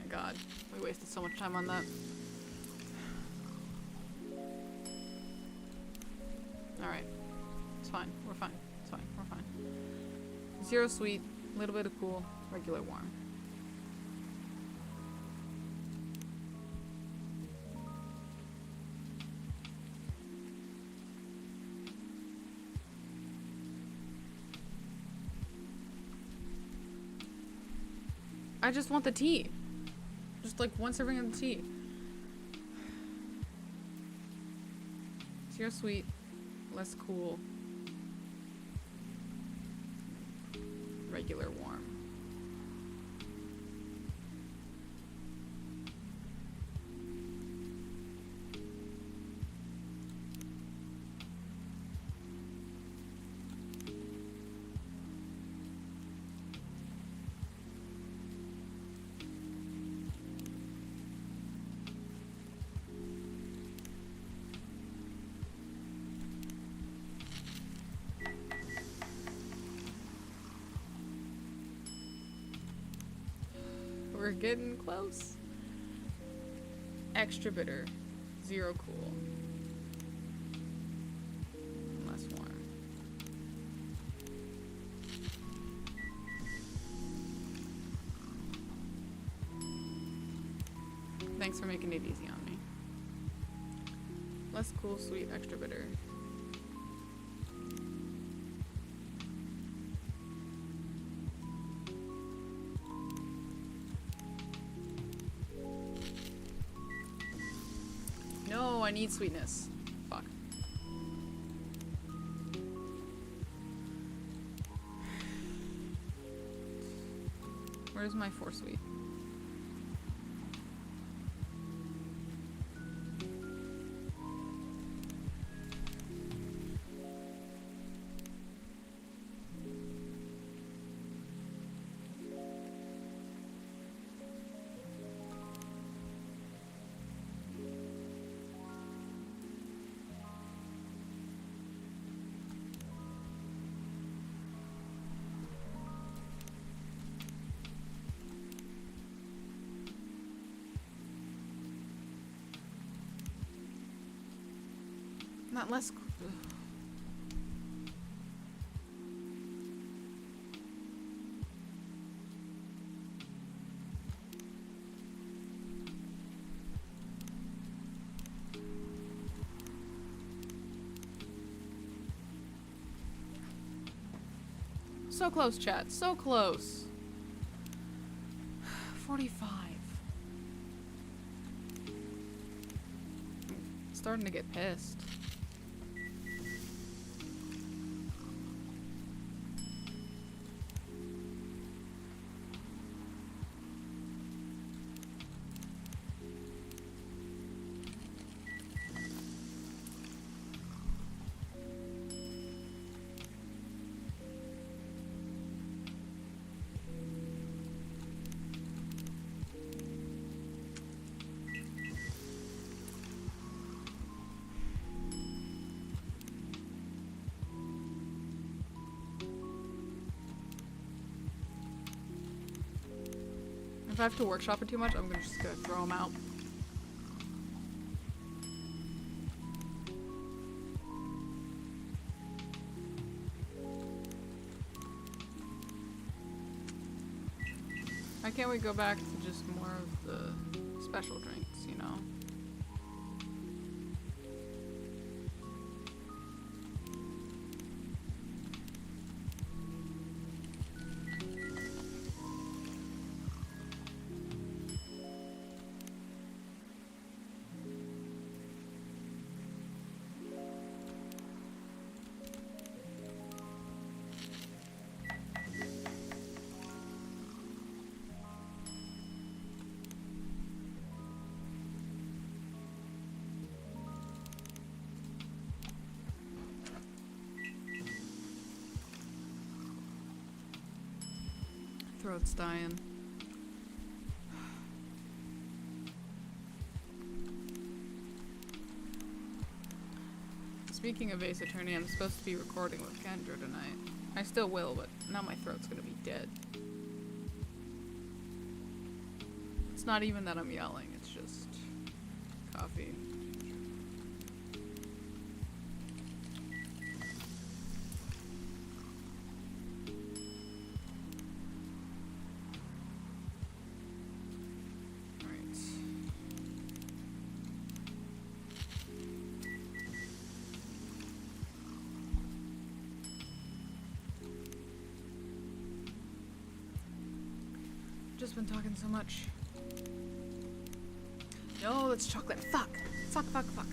God, we wasted so much time on that. Alright. It's fine. We're fine. It's fine. We're fine. Zero sweet, a little bit of cool, regular warm. I just want the tea. Just like one serving of the tea. Zero sweet, less cool, regular warm. We're getting close. Extra bitter. Zero cool. Less warm. Thanks for making it easy on me. Less cool, sweet, extra bitter. No, I need sweetness. Fuck. Where's my 4 sweet? Not less. So close, chat. So close. 45. I'm starting to get pissed. If I have to workshop it too much, I'm just gonna throw them out. Why can't we go back to just more of the special drinks, you know? Throat's dying. Speaking of Ace Attorney, I'm supposed to be recording with Kendra tonight. I still will, but now my throat's gonna be dead. It's not even that I'm yelling, it's just coffee. Just been talking so much. No, that's chocolate. Fuck. Fuck, fuck, fuck.